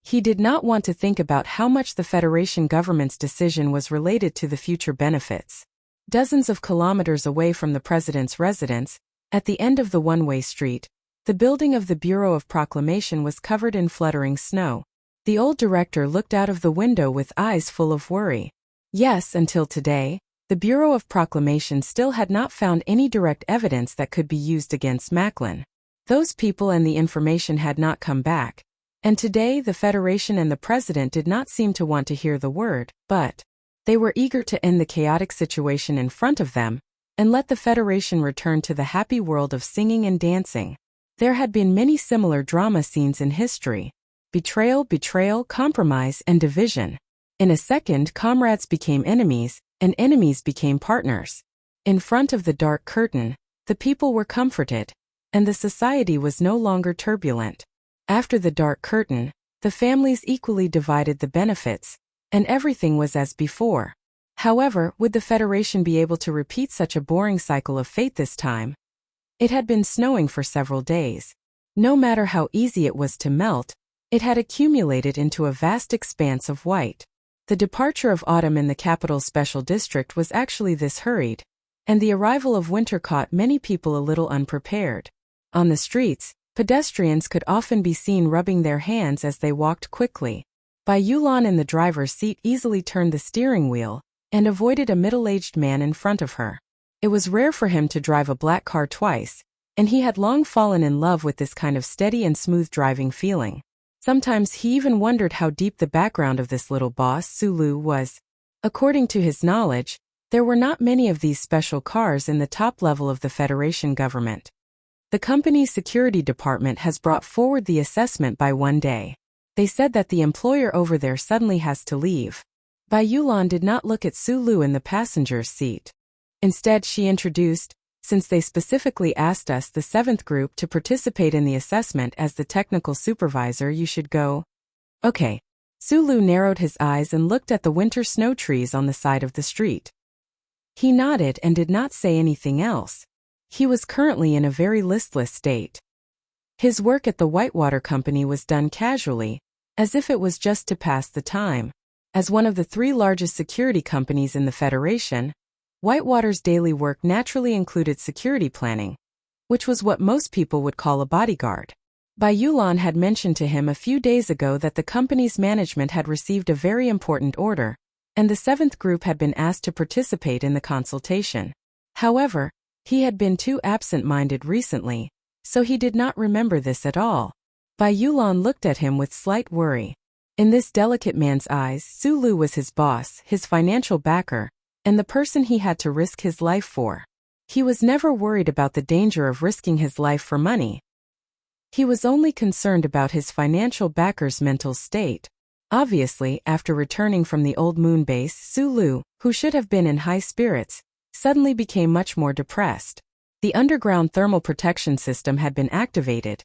He did not want to think about how much the Federation government's decision was related to the future benefits. Dozens of kilometers away from the president's residence, at the end of the one-way street, the building of the Bureau of Proclamation was covered in fluttering snow. The old director looked out of the window with eyes full of worry. Yes, until today, the Bureau of Proclamation still had not found any direct evidence that could be used against Macklin. Those people and the information had not come back. And today the Federation and the President did not seem to want to hear the word, but they were eager to end the chaotic situation in front of them and let the Federation return to the happy world of singing and dancing. There had been many similar drama scenes in history. Betrayal, compromise, and division. In a second, comrades became enemies, and enemies became partners. In front of the dark curtain, the people were comforted, and the society was no longer turbulent. After the dark curtain, the families equally divided the benefits, and everything was as before. However, would the Federation be able to repeat such a boring cycle of fate this time? It had been snowing for several days. No matter how easy it was to melt, it had accumulated into a vast expanse of white. The departure of autumn in the capital's special district was actually this hurried, and the arrival of winter caught many people a little unprepared. On the streets, pedestrians could often be seen rubbing their hands as they walked quickly. Bai Yulan in the driver's seat easily turned the steering wheel and avoided a middle-aged man in front of her. It was rare for him to drive a black car twice, and he had long fallen in love with this kind of steady and smooth driving feeling. Sometimes he even wondered how deep the background of this little boss, Sulu, was. According to his knowledge, there were not many of these special cars in the top level of the Federation government. The company's security department has brought forward the assessment by 1 day. They said that the employer over there suddenly has to leave. Bai Yulan did not look at Sulu in the passenger's seat. Instead, she introduced, since they specifically asked us, the 7th group, to participate in the assessment as the technical supervisor, you should go. Okay. Sulu narrowed his eyes and looked at the winter snow trees on the side of the street. He nodded and did not say anything else. He was currently in a very listless state. His work at the Whitewater Company was done casually, as if it was just to pass the time. As one of the 3 largest security companies in the Federation, Whitewater's daily work naturally included security planning, which was what most people would call a bodyguard. Bai Yulan had mentioned to him a few days ago that the company's management had received a very important order, and the 7th group had been asked to participate in the consultation. However, he had been too absent-minded recently, so he did not remember this at all. Bai Yulan looked at him with slight worry. In this delicate man's eyes, Sulu was his boss, his financial backer, and the person he had to risk his life for. He was never worried about the danger of risking his life for money. He was only concerned about his financial backer's mental state. Obviously, after returning from the old moon base, Sulu, who should have been in high spirits, suddenly became much more depressed. The underground thermal protection system had been activated,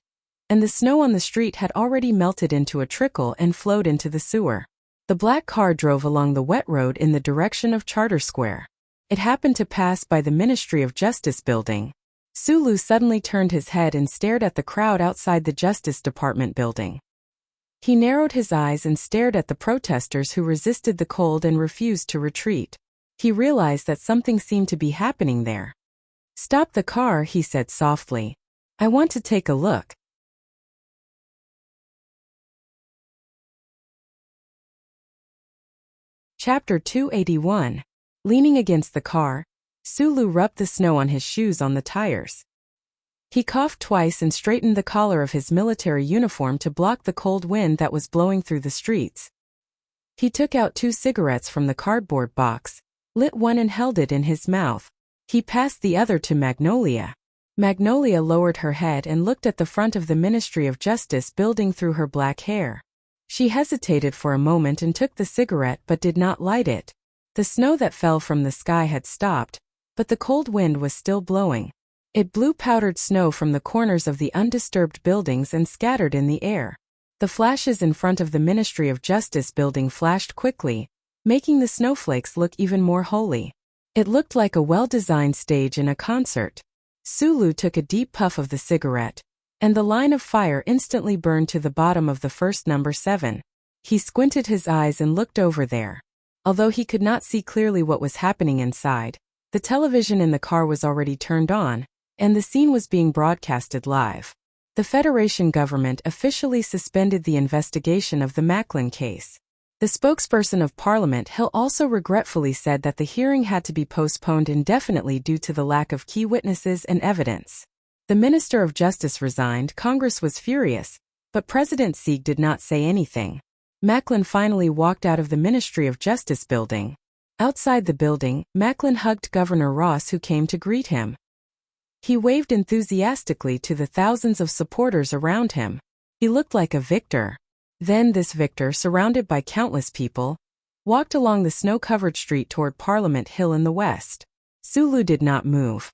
and the snow on the street had already melted into a trickle and flowed into the sewer. The black car drove along the wet road in the direction of Charter Square. It happened to pass by the Ministry of Justice building. Sulu suddenly turned his head and stared at the crowd outside the Justice Department building. He narrowed his eyes and stared at the protesters who resisted the cold and refused to retreat. He realized that something seemed to be happening there. "Stop the car," he said softly. "I want to take a look." Chapter 281. Leaning against the car, Sulu rubbed the snow on his shoes on the tires. He coughed twice and straightened the collar of his military uniform to block the cold wind that was blowing through the streets. He took out 2 cigarettes from the cardboard box, lit one and held it in his mouth. He passed the other to Magnolia. Magnolia lowered her head and looked at the front of the Ministry of Justice building through her black hair. She hesitated for a moment and took the cigarette but did not light it. The snow that fell from the sky had stopped, but the cold wind was still blowing. It blew powdered snow from the corners of the undisturbed buildings and scattered in the air. The flashes in front of the Ministry of Justice building flashed quickly, making the snowflakes look even more holy. It looked like a well-designed stage in a concert. Sulu took a deep puff of the cigarette, and the line of fire instantly burned to the bottom of the first number 7. He squinted his eyes and looked over there. Although he could not see clearly what was happening inside, the television in the car was already turned on, and the scene was being broadcasted live. The Federation government officially suspended the investigation of the Macklin case. The spokesperson of Parliament Hill also regretfully said that the hearing had to be postponed indefinitely due to the lack of key witnesses and evidence. The Minister of Justice resigned. Congress was furious, but President Sieg did not say anything. Macklin finally walked out of the Ministry of Justice building. Outside the building, Macklin hugged Governor Ross, who came to greet him. He waved enthusiastically to the thousands of supporters around him. He looked like a victor. Then this victor, surrounded by countless people, walked along the snow-covered street toward Parliament Hill in the west. Sulu did not move.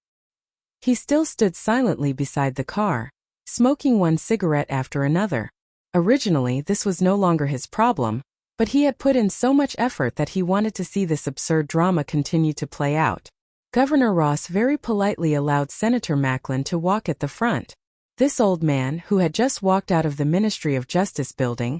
He still stood silently beside the car, smoking one cigarette after another. Originally, this was no longer his problem, but he had put in so much effort that he wanted to see this absurd drama continue to play out. Governor Ross very politely allowed Senator Macklin to walk at the front. This old man, who had just walked out of the Ministry of Justice building,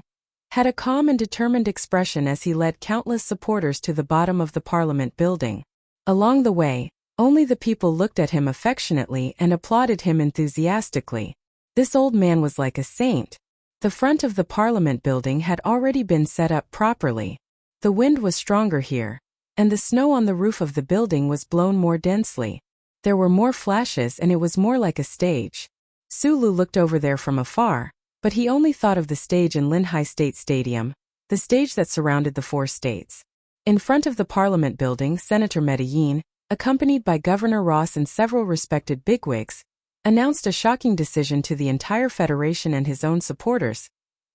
had a calm and determined expression as he led countless supporters to the bottom of the Parliament building. Along the way, only the people looked at him affectionately and applauded him enthusiastically. This old man was like a saint. The front of the Parliament building had already been set up properly. The wind was stronger here, and the snow on the roof of the building was blown more densely. There were more flashes and it was more like a stage. Sulu looked over there from afar, but he only thought of the stage in Linhai State Stadium, the stage that surrounded the 4 states. In front of the Parliament building, Senator Medellin, accompanied by Governor Ross and several respected bigwigs, announced a shocking decision to the entire Federation and his own supporters.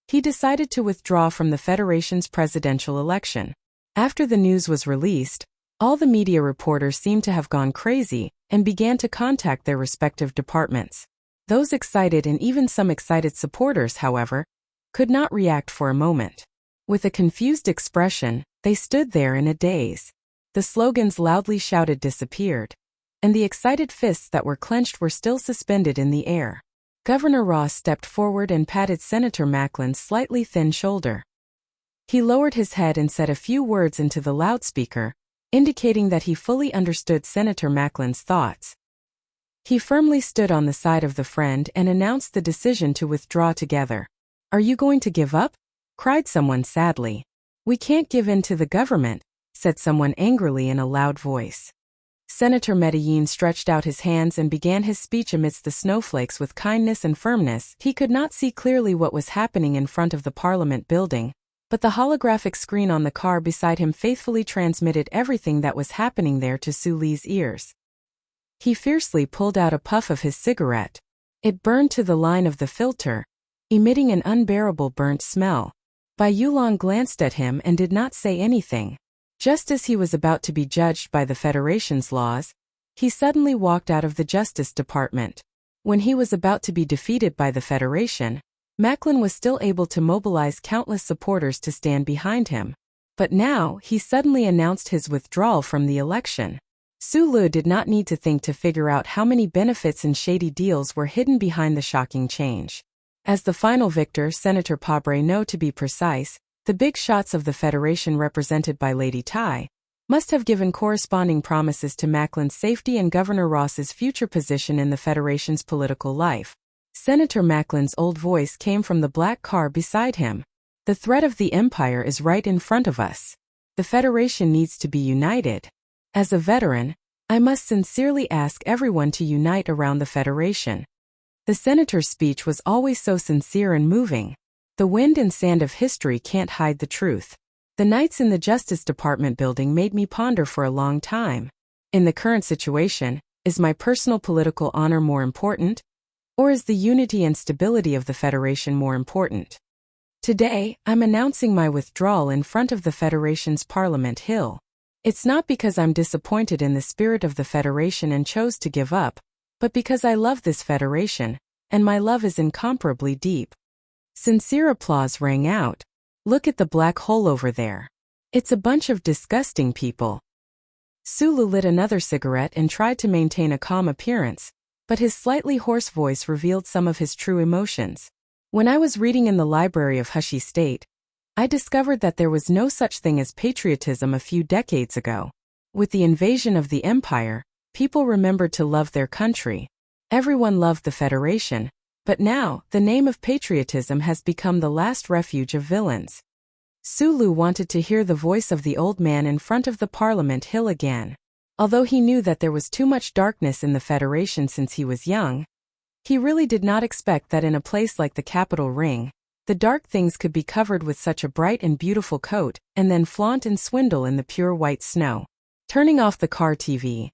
He decided to withdraw from the Federation's presidential election. After the news was released, all the media reporters seemed to have gone crazy and began to contact their respective departments. Those excited and even some excited supporters, however, could not react for a moment. With a confused expression, they stood there in a daze. The slogans loudly shouted disappeared, and the excited fists that were clenched were still suspended in the air. Governor Ross stepped forward and patted Senator Macklin's slightly thin shoulder. He lowered his head and said a few words into the loudspeaker, indicating that he fully understood Senator Macklin's thoughts. He firmly stood on the side of the friend and announced the decision to withdraw together. "Are you going to give up?" cried someone sadly. "We can't give in to the government," said someone angrily in a loud voice. Senator Medellin stretched out his hands and began his speech amidst the snowflakes with kindness and firmness. He could not see clearly what was happening in front of the Parliament building, but the holographic screen on the car beside him faithfully transmitted everything that was happening there to Suli's ears. He fiercely pulled out a puff of his cigarette. It burned to the line of the filter, emitting an unbearable burnt smell. Bai Yulong glanced at him and did not say anything. Just as he was about to be judged by the Federation's laws, he suddenly walked out of the Justice Department. When he was about to be defeated by the Federation, Macklin was still able to mobilize countless supporters to stand behind him. But now, he suddenly announced his withdrawal from the election. Sulu did not need to think to figure out how many benefits and shady deals were hidden behind the shocking change. As the final victor, Senator Pabreno to be precise, the big shots of the Federation represented by Lady Tai, must have given corresponding promises to Macklin's safety and Governor Ross's future position in the Federation's political life. Senator Macklin's old voice came from the black car beside him. "The threat of the Empire is right in front of us. The Federation needs to be united. As a veteran, I must sincerely ask everyone to unite around the Federation." The senator's speech was always so sincere and moving. The wind and sand of history can't hide the truth. The nights in the Justice Department building made me ponder for a long time. In the current situation, is my personal political honor more important? Or is the unity and stability of the Federation more important? Today, I'm announcing my withdrawal in front of the Federation's Parliament Hill. It's not because I'm disappointed in the spirit of the Federation and chose to give up, but because I love this Federation, and my love is incomparably deep. Sincere applause rang out. "Look at the black hole over there. It's a bunch of disgusting people." Sulu lit another cigarette and tried to maintain a calm appearance, but his slightly hoarse voice revealed some of his true emotions. "When I was reading in the library of Hushi State, I discovered that there was no such thing as patriotism a few decades ago. With the invasion of the empire, people remembered to love their country. Everyone loved the Federation, but now, the name of patriotism has become the last refuge of villains. Sulu wanted to hear the voice of the old man in front of the Parliament Hill again. Although he knew that there was too much darkness in the Federation since he was young, he really did not expect that in a place like the Capitol Ring, the dark things could be covered with such a bright and beautiful coat, and then flaunt and swindle in the pure white snow. Turning off the car TV,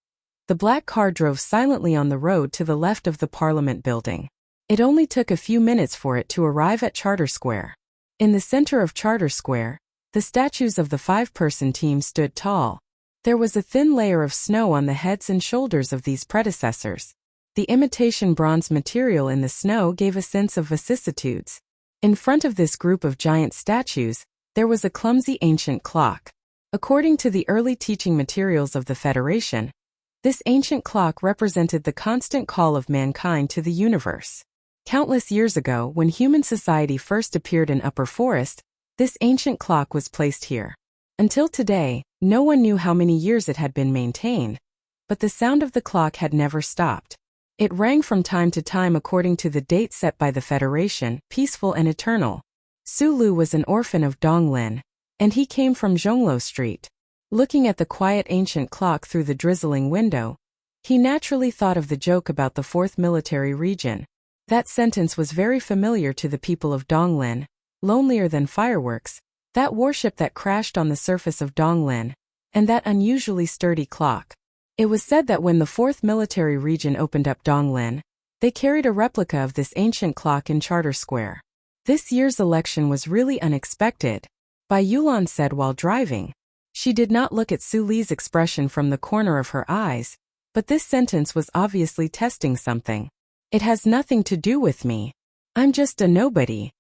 the black car drove silently on the road to the left of the Parliament building. It only took a few minutes for it to arrive at Charter Square. In the center of Charter Square, the statues of the five-person team stood tall. There was a thin layer of snow on the heads and shoulders of these predecessors. The imitation bronze material in the snow gave a sense of vicissitudes. In front of this group of giant statues, there was a clumsy ancient clock. According to the early teaching materials of the Federation, this ancient clock represented the constant call of mankind to the universe. Countless years ago, when human society first appeared in Upper Forest, this ancient clock was placed here. Until today, no one knew how many years it had been maintained, but the sound of the clock had never stopped. It rang from time to time according to the date set by the Federation, peaceful and eternal. Sulu was an orphan of Donglin, and he came from Zhonglo Street. Looking at the quiet ancient clock through the drizzling window, he naturally thought of the joke about the 4th Military Region. That sentence was very familiar to the people of Donglin. Lonelier than fireworks, that warship that crashed on the surface of Donglin, and that unusually sturdy clock. It was said that when the 4th Military Region opened up Donglin, they carried a replica of this ancient clock in Charter Square. This year's election was really unexpected, Bai Yulan said while driving. She did not look at Su Li's expression from the corner of her eyes, but this sentence was obviously testing something. It has nothing to do with me. I'm just a nobody.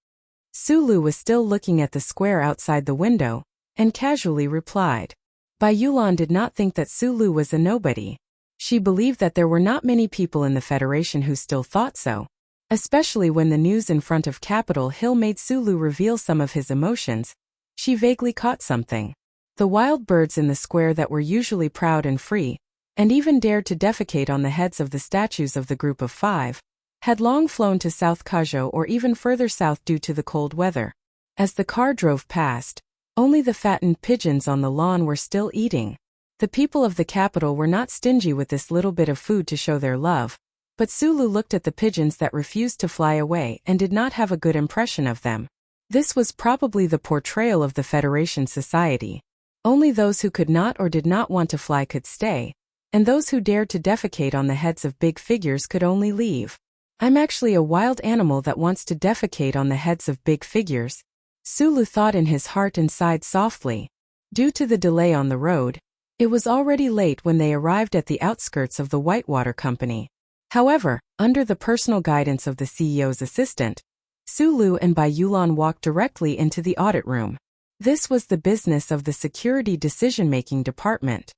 Sulu was still looking at the square outside the window, and casually replied. Bai Yulan did not think that Sulu was a nobody. She believed that there were not many people in the Federation who still thought so, especially when the news in front of Capitol Hill made Sulu reveal some of his emotions. She vaguely caught something. The wild birds in the square that were usually proud and free, and even dared to defecate on the heads of the statues of the group of five, had long flown to South Kajo or even further south due to the cold weather. As the car drove past, only the fattened pigeons on the lawn were still eating. The people of the capital were not stingy with this little bit of food to show their love, but Sulu looked at the pigeons that refused to fly away and did not have a good impression of them. This was probably the portrayal of the Federation society. Only those who could not or did not want to fly could stay, and those who dared to defecate on the heads of big figures could only leave. I'm actually a wild animal that wants to defecate on the heads of big figures, Sulu thought in his heart and sighed softly. Due to the delay on the road, it was already late when they arrived at the outskirts of the Whitewater Company. However, under the personal guidance of the CEO's assistant, Sulu and Bai Yulan walked directly into the audit room. This was the business of the Security Decision-Making Department.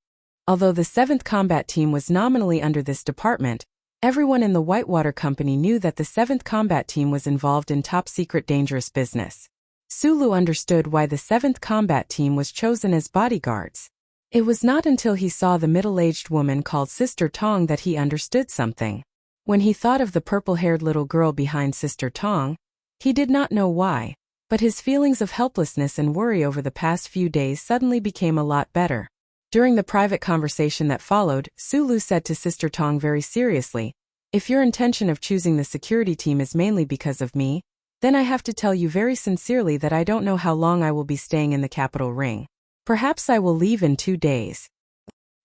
Although the 7th Combat Team was nominally under this department, everyone in the Whitewater Company knew that the 7th Combat Team was involved in top-secret dangerous business. Sulu understood why the 7th Combat Team was chosen as bodyguards. It was not until he saw the middle-aged woman called Sister Tong that he understood something. When he thought of the purple-haired little girl behind Sister Tong, he did not know why, but his feelings of helplessness and worry over the past few days suddenly became a lot better. During the private conversation that followed, Sulu said to Sister Tong very seriously, "If your intention of choosing the security team is mainly because of me, then I have to tell you very sincerely that I don't know how long I will be staying in the Capitol Ring. Perhaps I will leave in 2 days.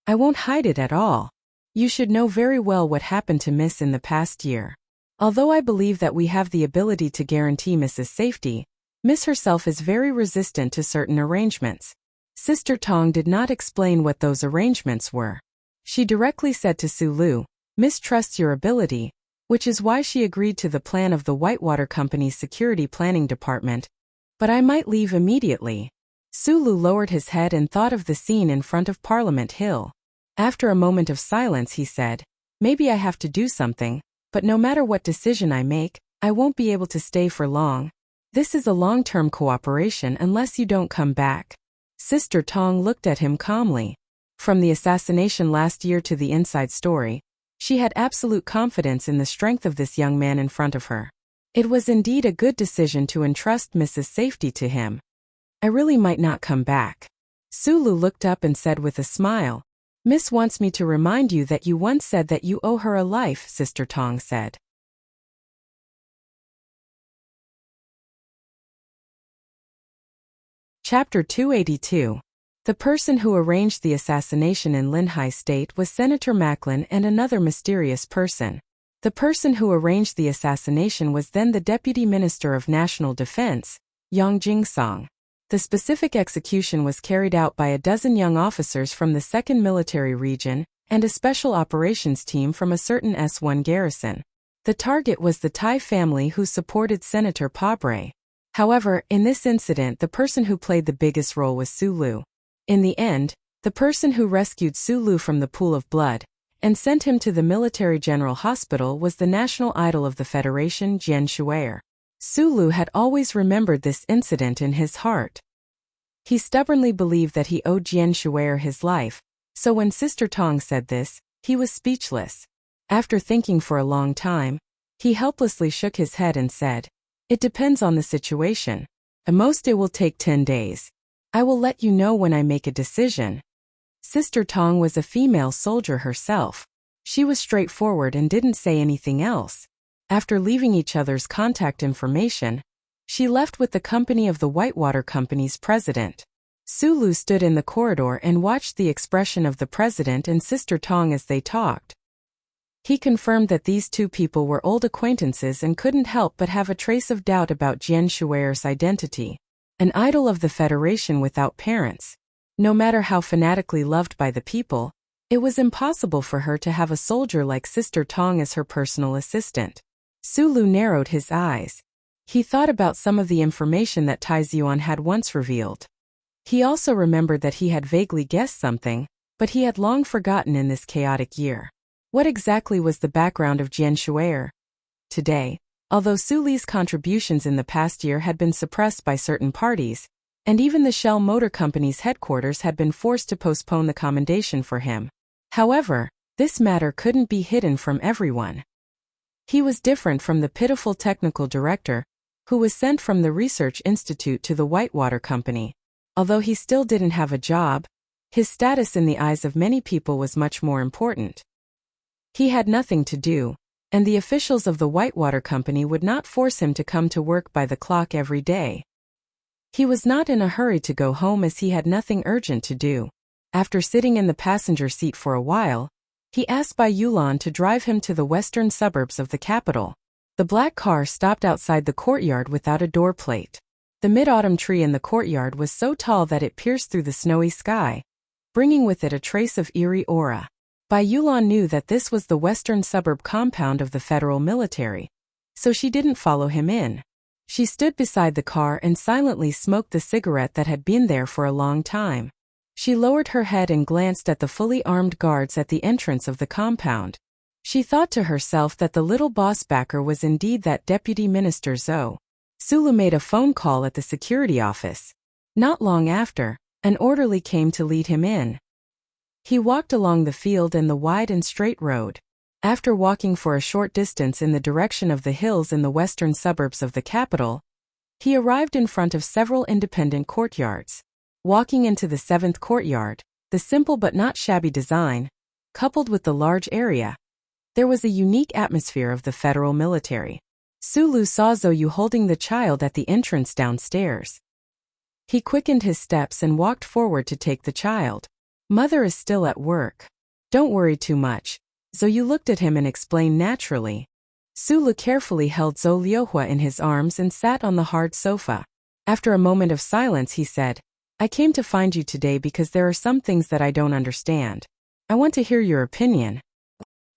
I won't hide it at all. You should know very well what happened to Miss in the past year. Although I believe that we have the ability to guarantee Miss's safety, Miss herself is very resistant to certain arrangements." Sister Tong did not explain what those arrangements were. She directly said to Sulu, "Miss trusts your ability," which is why she agreed to the plan of the Whitewater Company's security planning department. "But I might leave immediately." Sulu lowered his head and thought of the scene in front of Parliament Hill. After a moment of silence he said, "Maybe I have to do something, but no matter what decision I make, I won't be able to stay for long. This is a long-term cooperation unless you don't come back. Sister Tong looked at him calmly. From the assassination last year to the inside story, she had absolute confidence in the strength of this young man in front of her. It was indeed a good decision to entrust Mrs. Safety to him. I really might not come back. Sulu looked up and said with a smile, Miss wants me to remind you that you once said that you owe her a life, Sister Tong said. Chapter 282. The person who arranged the assassination in Linhai State was Senator Macklin and another mysterious person. The person who arranged the assassination was then the Deputy Minister of National Defense, Yang Jingsong. The specific execution was carried out by a dozen young officers from the 2nd Military Region and a special operations team from a certain S1 garrison. The target was the Thai family who supported Senator Pabre. However, in this incident the person who played the biggest role was Sulu. In the end, the person who rescued Sulu from the pool of blood and sent him to the Military General Hospital was the national idol of the Federation, Jian Shuier. Sulu had always remembered this incident in his heart. He stubbornly believed that he owed Jian Shuier his life, so when Sister Tong said this, he was speechless. After thinking for a long time, he helplessly shook his head and said, It depends on the situation. At most it will take 10 days. I will let you know when I make a decision. Sister Tong was a female soldier herself. She was straightforward and didn't say anything else. After leaving each other's contact information, she left with the company of the Whitewater Company's president. Sulu stood in the corridor and watched the expression of the president and Sister Tong as they talked. He confirmed that these two people were old acquaintances and couldn't help but have a trace of doubt about Jian Shuier's identity. An idol of the Federation without parents. No matter how fanatically loved by the people, it was impossible for her to have a soldier like Sister Tong as her personal assistant. Sulu narrowed his eyes. He thought about some of the information that Tai Ziyuan had once revealed. He also remembered that he had vaguely guessed something, but he had long forgotten in this chaotic year. What exactly was the background of Jian Shuier? Today, although Suli's contributions in the past year had been suppressed by certain parties, and even the Shell Motor Company's headquarters had been forced to postpone the commendation for him. However, this matter couldn't be hidden from everyone. He was different from the pitiful technical director, who was sent from the research institute to the Whitewater Company. Although he still didn't have a job, his status in the eyes of many people was much more important. He had nothing to do, and the officials of the Whitewater Company would not force him to come to work by the clock every day. He was not in a hurry to go home as he had nothing urgent to do. After sitting in the passenger seat for a while, he asked Bai Yulan to drive him to the western suburbs of the capital. The black car stopped outside the courtyard without a door plate. The mid-autumn tree in the courtyard was so tall that it pierced through the snowy sky, bringing with it a trace of eerie aura. Bai Yulan knew that this was the western suburb compound of the federal military, so she didn't follow him in. She stood beside the car and silently smoked the cigarette that had been there for a long time. She lowered her head and glanced at the fully armed guards at the entrance of the compound. She thought to herself that the little boss backer was indeed that Deputy Minister Zhou. Sulu made a phone call at the security office. Not long after, an orderly came to lead him in. He walked along the field and the wide and straight road. After walking for a short distance in the direction of the hills in the western suburbs of the capital, he arrived in front of several independent courtyards. Walking into the 7th courtyard, the simple but not shabby design, coupled with the large area, there was a unique atmosphere of the federal military. Sulu saw Zhou holding the child at the entrance downstairs. He quickened his steps and walked forward to take the child. Mother is still at work. Don't worry too much. Zhou looked at him and explained naturally. Sulu carefully held Zhou Liuhua in his arms and sat on the hard sofa. After a moment of silence he said, I came to find you today because there are some things that I don't understand. I want to hear your opinion.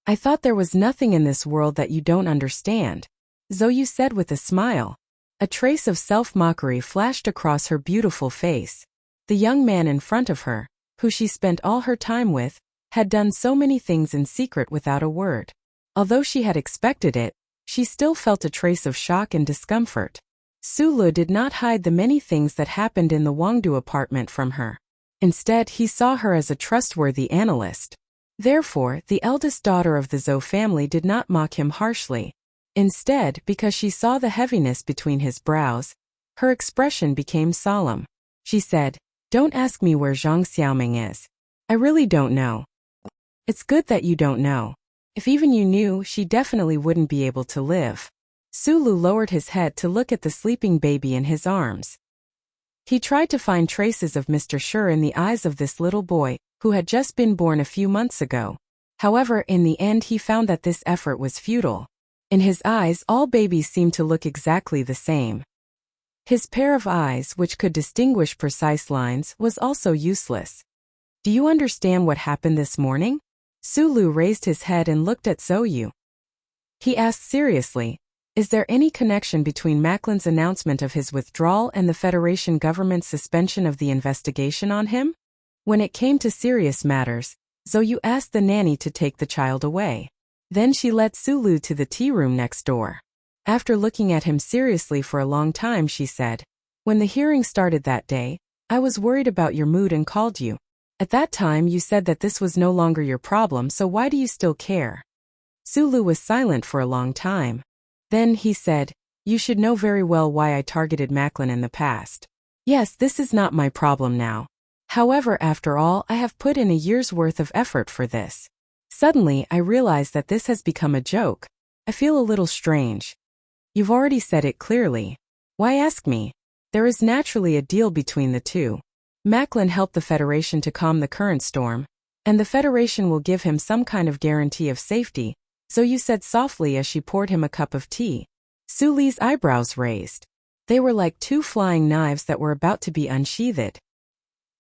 I thought there was nothing in this world that you don't understand, Zhou said with a smile. A trace of self-mockery flashed across her beautiful face. The young man in front of her, who she spent all her time with, had done so many things in secret without a word. Although she had expected it, she still felt a trace of shock and discomfort. Sulu did not hide the many things that happened in the Wangdu apartment from her. Instead, he saw her as a trustworthy analyst. Therefore, the eldest daughter of the Zhou family did not mock him harshly. Instead, because she saw the heaviness between his brows, her expression became solemn. She said, "Don't ask me where Zhang Xiaoming is. I really don't know." "It's good that you don't know. If even you knew, she definitely wouldn't be able to live." Sulu lowered his head to look at the sleeping baby in his arms. He tried to find traces of Mr. Sure in the eyes of this little boy, who had just been born a few months ago. However, in the end he found that this effort was futile. In his eyes, all babies seemed to look exactly the same. His pair of eyes, which could distinguish precise lines, was also useless. "Do you understand what happened this morning?" Sulu raised his head and looked at Zhou. He asked seriously, "Is there any connection between Macklin's announcement of his withdrawal and the Federation government's suspension of the investigation on him?" When it came to serious matters, Zhou asked the nanny to take the child away. Then she led Sulu to the tea room next door. After looking at him seriously for a long time, she said, "When the hearing started that day, I was worried about your mood and called you. At that time you said that this was no longer your problem, so why do you still care?" Sulu was silent for a long time. Then he said, "You should know very well why I targeted Macklin in the past. Yes, this is not my problem now. However, after all, I have put in a year's worth of effort for this. Suddenly, I realize that this has become a joke. I feel a little strange." "You've already said it clearly. Why ask me? There is naturally a deal between the two. Macklin helped the Federation to calm the current storm, and the Federation will give him some kind of guarantee of safety," Zhou said softly as she poured him a cup of tea. Suli's eyebrows raised. They were like two flying knives that were about to be unsheathed.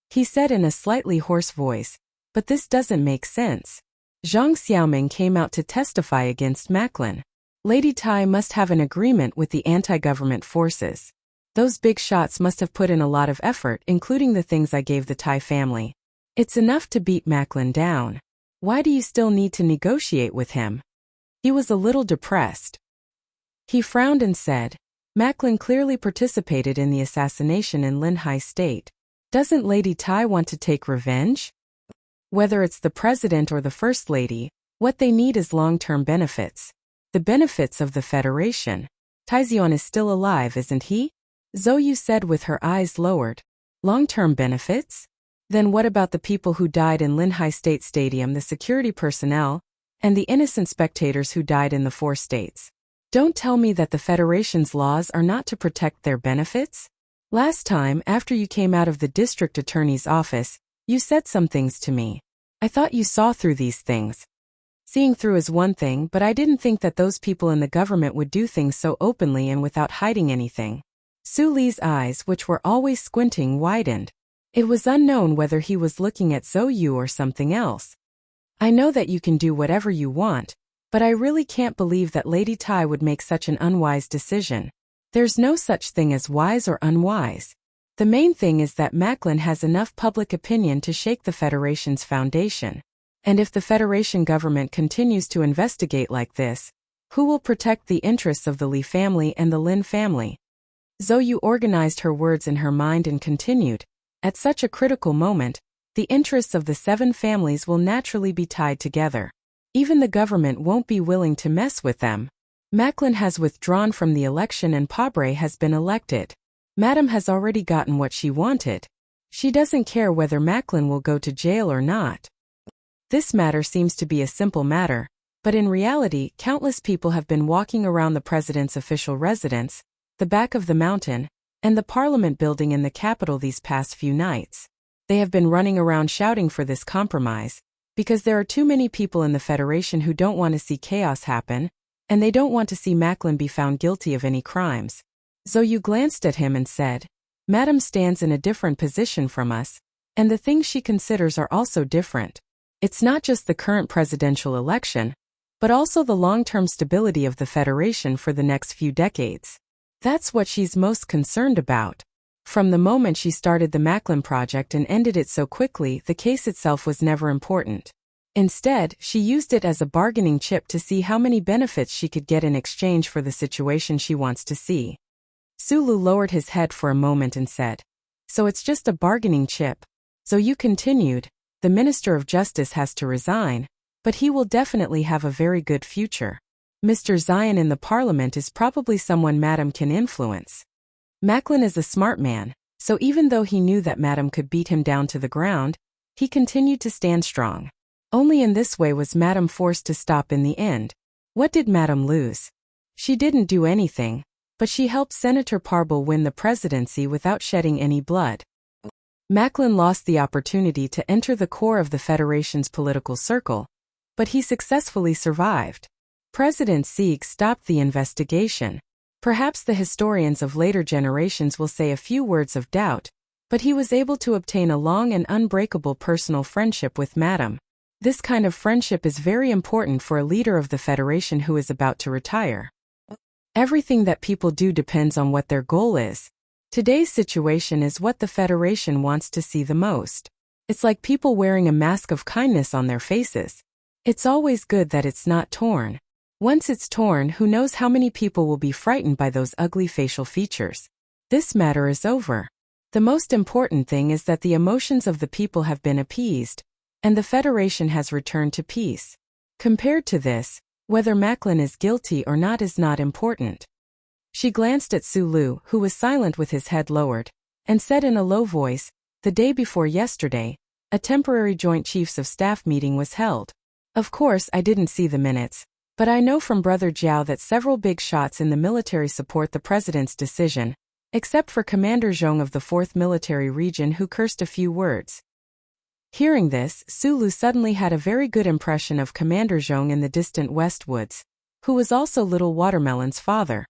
He said in a slightly hoarse voice, "But this doesn't make sense. Zhang Xiaoming came out to testify against Macklin. Lady Tai must have an agreement with the anti-government forces. Those big shots must have put in a lot of effort, including the things I gave the Tai family. It's enough to beat Macklin down. Why do you still need to negotiate with him?" He was a little depressed. He frowned and said, "Macklin clearly participated in the assassination in Linhai State. Doesn't Lady Tai want to take revenge? Whether it's the president or the first lady, what they need is long-term benefits. The benefits of the Federation. Taizion is still alive, isn't he?" Zhou said with her eyes lowered. "Long-term benefits? Then what about the people who died in Linhai State Stadium, the security personnel, and the innocent spectators who died in the 4 states? Don't tell me that the Federation's laws are not to protect their benefits? Last time, after you came out of the district attorney's office, you said some things to me. I thought you saw through these things. Seeing through is one thing, but I didn't think that those people in the government would do things so openly and without hiding anything." Suli's eyes, which were always squinting, widened. It was unknown whether he was looking at Zhou or something else. "I know that you can do whatever you want, but I really can't believe that Lady Tai would make such an unwise decision. There's no such thing as wise or unwise. The main thing is that Macklin has enough public opinion to shake the Federation's foundation. And if the Federation government continues to investigate like this, who will protect the interests of the Li family and the Lin family?" Zhou organized her words in her mind and continued, "At such a critical moment, the interests of the 7 families will naturally be tied together. Even the government won't be willing to mess with them. Macklin has withdrawn from the election and Pabre has been elected. Madame has already gotten what she wanted. She doesn't care whether Macklin will go to jail or not. This matter seems to be a simple matter, but in reality, countless people have been walking around the president's official residence, the back of the mountain, and the parliament building in the capital these past few nights. They have been running around shouting for this compromise, because there are too many people in the Federation who don't want to see chaos happen, and they don't want to see Macklin be found guilty of any crimes." Zhou glanced at him and said, "Madame stands in a different position from us, and the things she considers are also different. It's not just the current presidential election, but also the long-term stability of the Federation for the next few decades. That's what she's most concerned about. From the moment she started the Macklin project and ended it so quickly, the case itself was never important. Instead, she used it as a bargaining chip to see how many benefits she could get in exchange for the situation she wants to see." Sulu lowered his head for a moment and said, "So it's just a bargaining chip." Zhou continued, "The Minister of Justice has to resign, but he will definitely have a very good future. Mr. Zion in the parliament is probably someone Madam can influence. Macklin is a smart man, so even though he knew that Madam could beat him down to the ground, he continued to stand strong. Only in this way was Madam forced to stop in the end. What did Madam lose? She didn't do anything, but she helped Senator Parble win the presidency without shedding any blood. Macklin lost the opportunity to enter the core of the Federation's political circle, but he successfully survived. President Sieg stopped the investigation. Perhaps the historians of later generations will say a few words of doubt, but he was able to obtain a long and unbreakable personal friendship with Madam. This kind of friendship is very important for a leader of the Federation who is about to retire. Everything that people do depends on what their goal is. Today's situation is what the Federation wants to see the most. It's like people wearing a mask of kindness on their faces. It's always good that it's not torn. Once it's torn, who knows how many people will be frightened by those ugly facial features. This matter is over. The most important thing is that the emotions of the people have been appeased, and the Federation has returned to peace. Compared to this, whether Macklin is guilty or not is not important. She glanced at Sulu, who was silent with his head lowered, and said in a low voice, "The day before yesterday, a temporary Joint Chiefs of Staff meeting was held. Of course, I didn't see the minutes, but I know from Brother Jiao that several big shots in the military support the President's decision, except for Commander Zhong of the 4th Military Region who cursed a few words." Hearing this, Sulu suddenly had a very good impression of Commander Zhong in the distant West Woods, who was also Little Watermelon's father.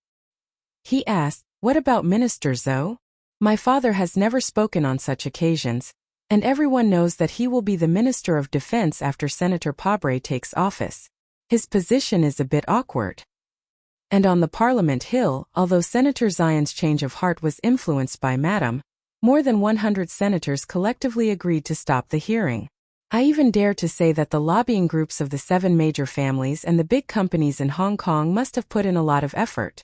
He asked, "What about Minister Zhou? My father has never spoken on such occasions, and everyone knows that he will be the Minister of Defense after Senator Pabre takes office. His position is a bit awkward." And on the Parliament Hill, although Senator Zion's change of heart was influenced by Madam, more than 100 senators collectively agreed to stop the hearing. I even dare to say that the lobbying groups of the 7 major families and the big companies in Hong Kong must have put in a lot of effort.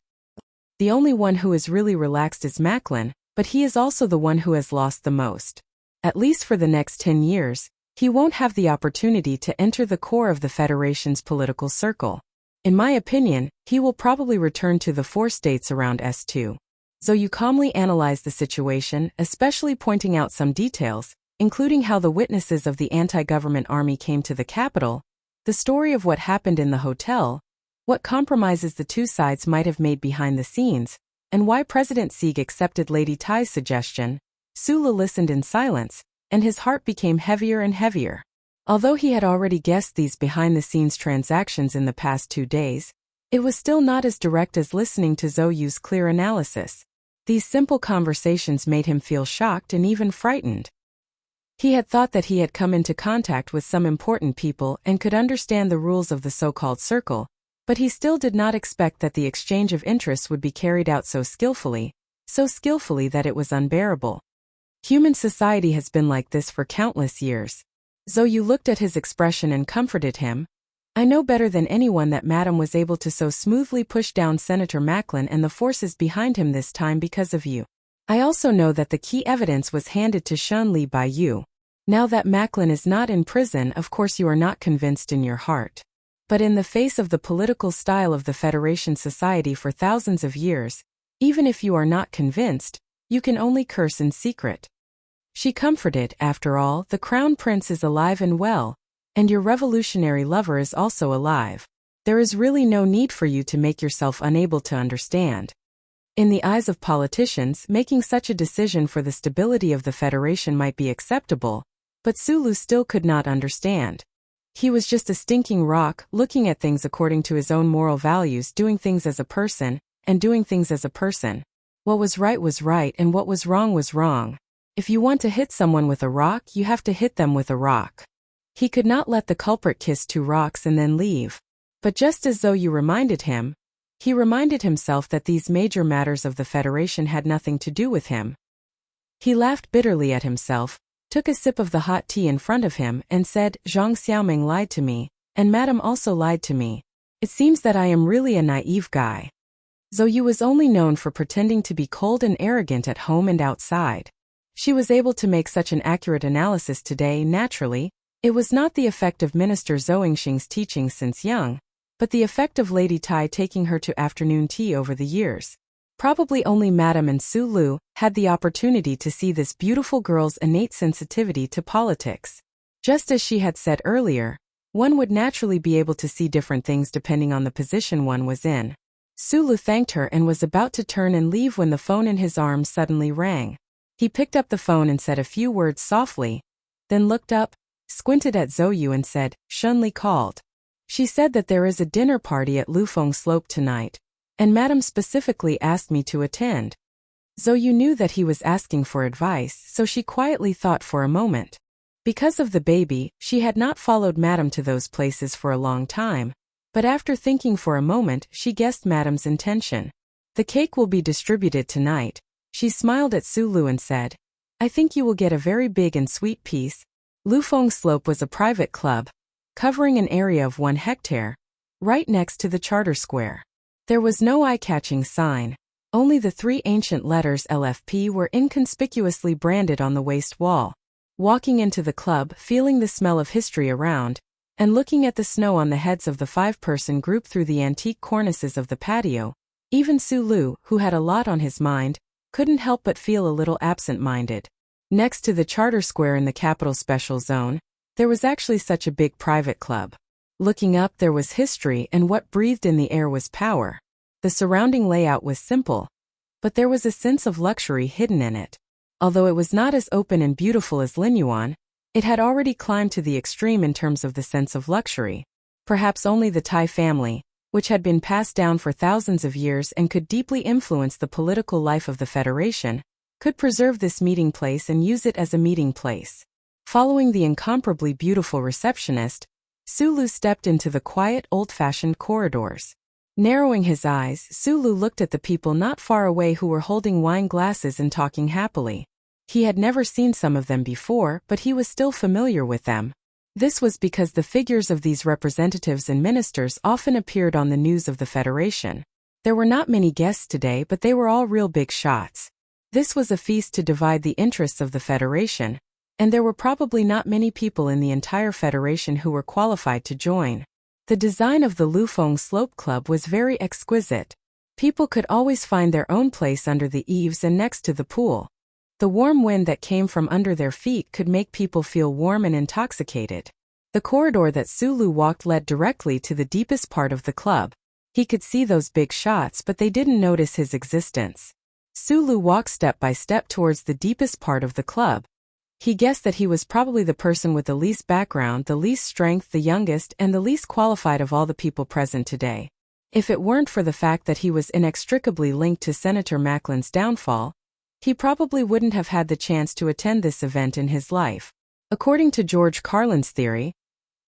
The only one who is really relaxed is Macklin, but he is also the one who has lost the most. At least for the next 10 years, he won't have the opportunity to enter the core of the Federation's political circle. In my opinion, he will probably return to the 4 states around S2. Zhou calmly analyzed the situation, especially pointing out some details, including how the witnesses of the anti-government army came to the capital, the story of what happened in the hotel, what compromises the two sides might have made behind the scenes, and why President Sieg accepted Lady Tai's suggestion. Sulu listened in silence, and his heart became heavier and heavier. Although he had already guessed these behind-the-scenes transactions in the past 2 days, it was still not as direct as listening to Zhou's clear analysis. These simple conversations made him feel shocked and even frightened. He had thought that he had come into contact with some important people and could understand the rules of the so-called circle, but he still did not expect that the exchange of interests would be carried out so skillfully that it was unbearable. Human society has been like this for countless years. Zhou looked at his expression and comforted him. "I know better than anyone that Madam was able to so smoothly push down Senator Macklin and the forces behind him this time because of you. I also know that the key evidence was handed to Shun Li by you. Now that Macklin is not in prison, of course you are not convinced in your heart. But in the face of the political style of the Federation society for thousands of years, even if you are not convinced, you can only curse in secret." She comforted, "After all, the Crown Prince is alive and well, and your revolutionary lover is also alive. There is really no need for you to make yourself unable to understand." In the eyes of politicians, making such a decision for the stability of the Federation might be acceptable, but Sulu still could not understand. He was just a stinking rock, looking at things according to his own moral values, doing things as a person, and doing things as a person. What was right, and what was wrong. If you want to hit someone with a rock, you have to hit them with a rock. He could not let the culprit kiss 2 rocks and then leave. But just as Zhou reminded him, he reminded himself that these major matters of the Federation had nothing to do with him. He laughed bitterly at himself, took a sip of the hot tea in front of him, and said, "Zhang Xiaoming lied to me, and Madam also lied to me. It seems that I am really a naive guy." Zhou was only known for pretending to be cold and arrogant at home and outside. She was able to make such an accurate analysis today naturally. It was not the effect of Minister Zhou Yingxing's teaching since young, but the effect of Lady Tai taking her to afternoon tea over the years. Probably only Madame and Su Lu had the opportunity to see this beautiful girl's innate sensitivity to politics. Just as she had said earlier, one would naturally be able to see different things depending on the position one was in. Su Lu thanked her and was about to turn and leave when the phone in his arms suddenly rang. He picked up the phone and said a few words softly, then looked up, squinted at Zhou and said, "Shunli called. She said that there is a dinner party at Lufeng Slope tonight, and Madame specifically asked me to attend." Zhou knew that he was asking for advice, so she quietly thought for a moment. Because of the baby, she had not followed Madame to those places for a long time, but after thinking for a moment, she guessed Madame's intention. "The cake will be distributed tonight." She smiled at Su Lu and said, "I think you will get a very big and sweet piece." Lufeng Slope was a private club, covering an area of 1 hectare, right next to the Charter Square. There was no eye-catching sign, only the 3 ancient letters LFP were inconspicuously branded on the waste wall. Walking into the club, feeling the smell of history around, and looking at the snow on the heads of the 5-person group through the antique cornices of the patio, even Su Lu, who had a lot on his mind, couldn't help but feel a little absent-minded. Next to the Charter Square in the Capital Special Zone, there was actually such a big private club. Looking up, there was history, and what breathed in the air was power. The surrounding layout was simple, but there was a sense of luxury hidden in it. Although it was not as open and beautiful as Linyuan, it had already climbed to the extreme in terms of the sense of luxury. Perhaps only the Tai family, which had been passed down for thousands of years and could deeply influence the political life of the Federation, could preserve this meeting place and use it as a meeting place. Following the incomparably beautiful receptionist, Su Lu stepped into the quiet, old-fashioned corridors. Narrowing his eyes, Su Lu looked at the people not far away who were holding wine glasses and talking happily. He had never seen some of them before, but he was still familiar with them. This was because the figures of these representatives and ministers often appeared on the news of the Federation. There were not many guests today, but they were all real big shots. This was a feast to divide the interests of the Federation, and there were probably not many people in the entire Federation who were qualified to join. The design of the Lufeng Slope Club was very exquisite. People could always find their own place under the eaves and next to the pool. The warm wind that came from under their feet could make people feel warm and intoxicated. The corridor that Su Lu walked led directly to the deepest part of the club. He could see those big shots, but they didn't notice his existence. Su Lu walked step by step towards the deepest part of the club. He guessed that he was probably the person with the least background, the least strength, the youngest, and the least qualified of all the people present today. If it weren't for the fact that he was inextricably linked to Senator Macklin's downfall, he probably wouldn't have had the chance to attend this event in his life. According to George Carlin's theory,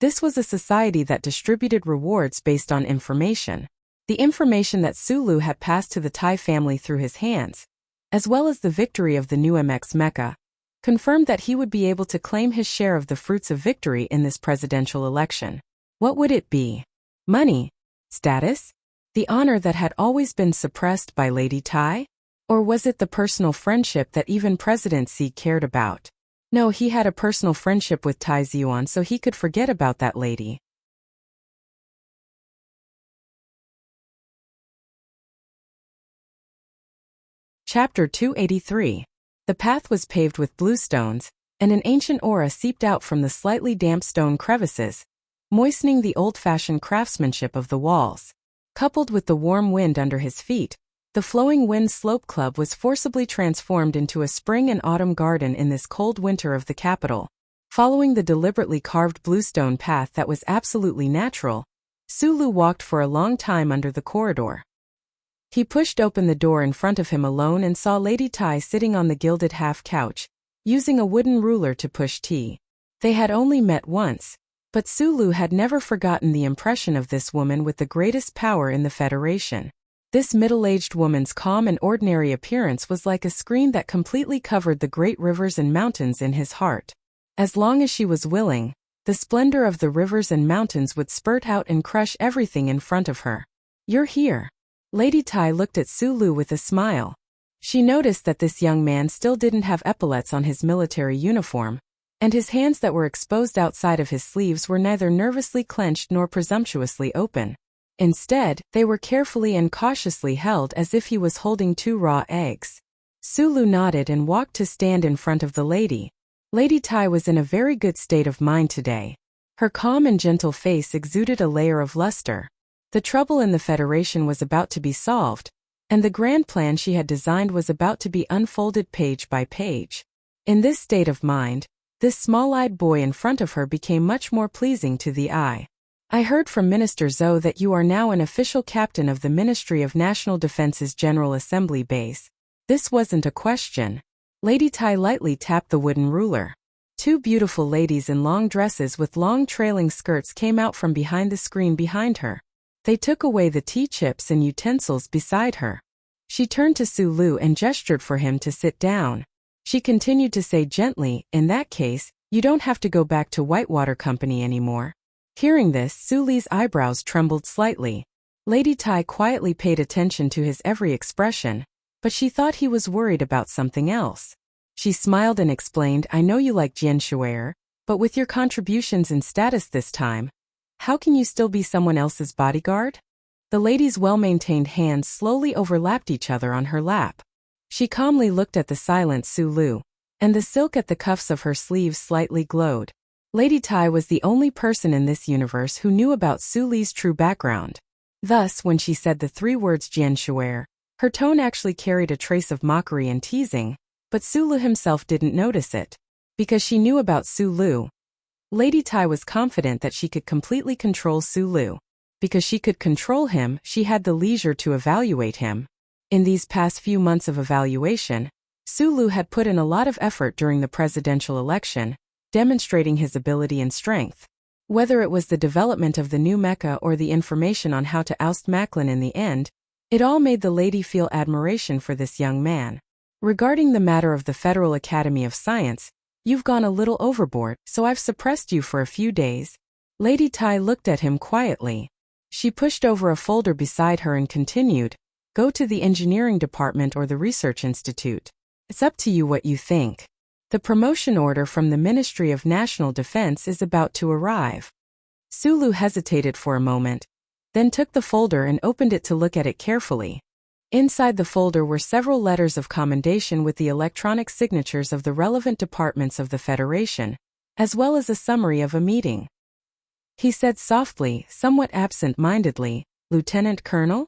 this was a society that distributed rewards based on information. The information that Su Lu had passed to the Tai family through his hands, as well as the victory of the new MX Mecha, confirmed that he would be able to claim his share of the fruits of victory in this presidential election. What would it be? Money? Status? The honor that had always been suppressed by Lady Tai? Or was it the personal friendship that even President Xi cared about? No, he had a personal friendship with Tai Ziyuan, so he could forget about that lady. Chapter 283. The path was paved with bluestones, and an ancient aura seeped out from the slightly damp stone crevices, moistening the old-fashioned craftsmanship of the walls. Coupled with the warm wind under his feet, the flowing wind slope club was forcibly transformed into a spring and autumn garden in this cold winter of the capital. Following the deliberately carved bluestone path that was absolutely natural, Su Lu walked for a long time under the corridor. He pushed open the door in front of him alone and saw Lady Tai sitting on the gilded half-couch, using a wooden ruler to push tea. They had only met once, but Su Lu had never forgotten the impression of this woman with the greatest power in the Federation. This middle-aged woman's calm and ordinary appearance was like a screen that completely covered the great rivers and mountains in his heart. As long as she was willing, the splendor of the rivers and mountains would spurt out and crush everything in front of her. "You're here." Lady Tai looked at Sulu with a smile. She noticed that this young man still didn't have epaulets on his military uniform, and his hands that were exposed outside of his sleeves were neither nervously clenched nor presumptuously open. Instead, they were carefully and cautiously held as if he was holding 2 raw eggs. Sulu nodded and walked to stand in front of the lady. Lady Tai was in a very good state of mind today. Her calm and gentle face exuded a layer of luster. The trouble in the Federation was about to be solved, and the grand plan she had designed was about to be unfolded page by page. In this state of mind, this small-eyed boy in front of her became much more pleasing to the eye. I heard from Minister Zhou that you are now an official captain of the Ministry of National Defense's General Assembly base. This wasn't a question. Lady Tai lightly tapped the wooden ruler. 2 beautiful ladies in long dresses with long trailing skirts came out from behind the screen behind her. They took away the tea chips and utensils beside her. She turned to Sulu and gestured for him to sit down. She continued to say gently, "In that case, you don't have to go back to Whitewater Company anymore." Hearing this, Suli's eyebrows trembled slightly. Lady Tai quietly paid attention to his every expression, but she thought he was worried about something else. She smiled and explained, "I know you like Jian Shuer, but with your contributions and status this time, how can you still be someone else's bodyguard?" The lady's well-maintained hands slowly overlapped each other on her lap. She calmly looked at the silent Sulu, and the silk at the cuffs of her sleeves slightly glowed. Lady Tai was the only person in this universe who knew about Suli's true background. Thus, when she said the 3 words Jian Shuer, her tone actually carried a trace of mockery and teasing, but Sulu himself didn't notice it. Because she knew about Sulu, Lady Tai was confident that she could completely control Sulu. Because she could control him, she had the leisure to evaluate him. In these past few months of evaluation, Sulu had put in a lot of effort during the presidential election, demonstrating his ability and strength. Whether it was the development of the new mecha or the information on how to oust Macklin in the end, it all made the lady feel admiration for this young man. Regarding the matter of the Federal Academy of Science, you've gone a little overboard, so I've suppressed you for a few days. Lady Tai looked at him quietly. She pushed over a folder beside her and continued, "Go to the engineering department or the research institute. It's up to you what you think. The promotion order from the Ministry of National Defense is about to arrive." Sulu hesitated for a moment, then took the folder and opened it to look at it carefully. Inside the folder were several letters of commendation with the electronic signatures of the relevant departments of the Federation, as well as a summary of a meeting. He said softly, somewhat absent-mindedly, "Lieutenant Colonel?"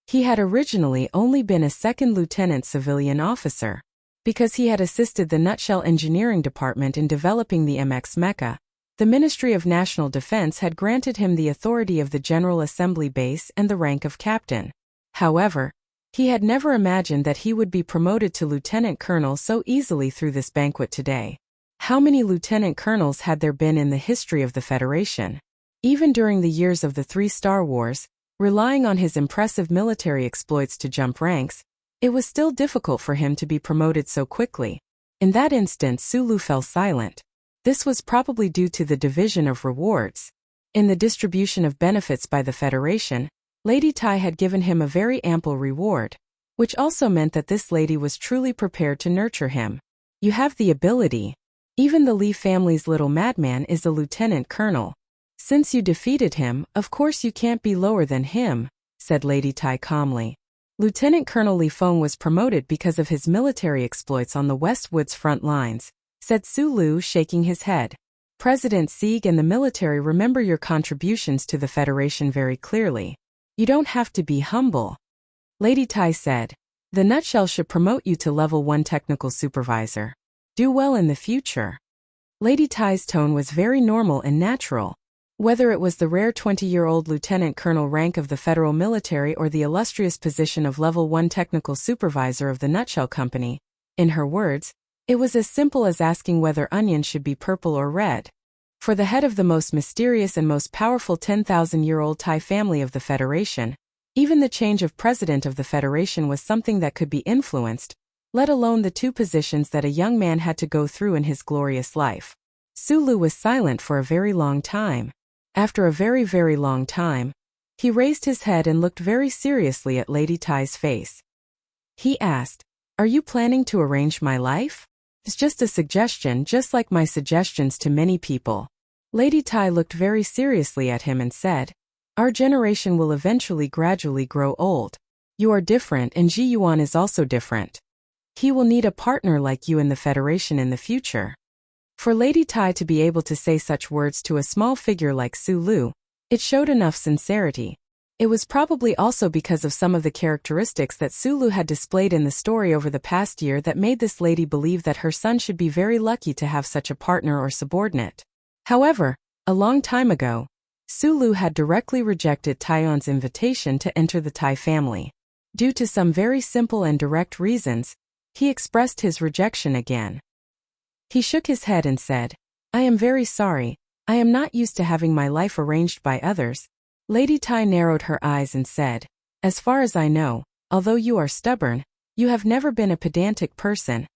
He had originally only been a second lieutenant civilian officer. Because he had assisted the Nutshell Engineering Department in developing the MX Mecha, the Ministry of National Defense had granted him the authority of the General Assembly base and the rank of captain. However, he had never imagined that he would be promoted to lieutenant colonel so easily through this banquet today. How many lieutenant colonels had there been in the history of the Federation? Even during the years of the 3 Star Wars, relying on his impressive military exploits to jump ranks, it was still difficult for him to be promoted so quickly. In that instant, Sulu fell silent. This was probably due to the division of rewards. In the distribution of benefits by the Federation, Lady Tai had given him a very ample reward, which also meant that this lady was truly prepared to nurture him. "You have the ability. Even the Li family's little madman is a lieutenant colonel. Since you defeated him, of course you can't be lower than him," said Lady Tai calmly. Lieutenant Colonel Li Feng was promoted because of his military exploits on the Westwood's front lines, said Sulu, shaking his head. "President Sieg and the military remember your contributions to the Federation very clearly. You don't have to be humble." Lady Tai said, "The Nutshell should promote you to level 1 technical supervisor. Do well in the future." Lady Tai's tone was very normal and natural. Whether it was the rare 20-year-old lieutenant colonel rank of the federal military or the illustrious position of level 1 technical supervisor of the Nutshell Company, in her words, it was as simple as asking whether onions should be purple or red. For the head of the most mysterious and most powerful 10,000-year-old Tai family of the Federation, even the change of president of the Federation was something that could be influenced, let alone the 2 positions that a young man had to go through in his glorious life. Sulu was silent for a very long time. After a very, very long time, He raised his head and looked very seriously at Lady Tai's face. He asked, "Are you planning to arrange my life?" "It's just a suggestion, just like my suggestions to many people." Lady Tai looked very seriously at him and said, "Our generation will eventually gradually grow old. You are different and Ji Yuan is also different. He will need a partner like you in the Federation in the future." For Lady Tai to be able to say such words to a small figure like Su Lu, it showed enough sincerity. It was probably also because of some of the characteristics that Su Lu had displayed in the story over the past year that made this lady believe that her son should be very lucky to have such a partner or subordinate. However, a long time ago, Su Lu had directly rejected Taiyuan's invitation to enter the Tai family. Due to some very simple and direct reasons, he expressed his rejection again. He shook his head and said, "I am very sorry, I am not used to having my life arranged by others." Lady Tai narrowed her eyes and said, "As far as I know, although you are stubborn, you have never been a pedantic person.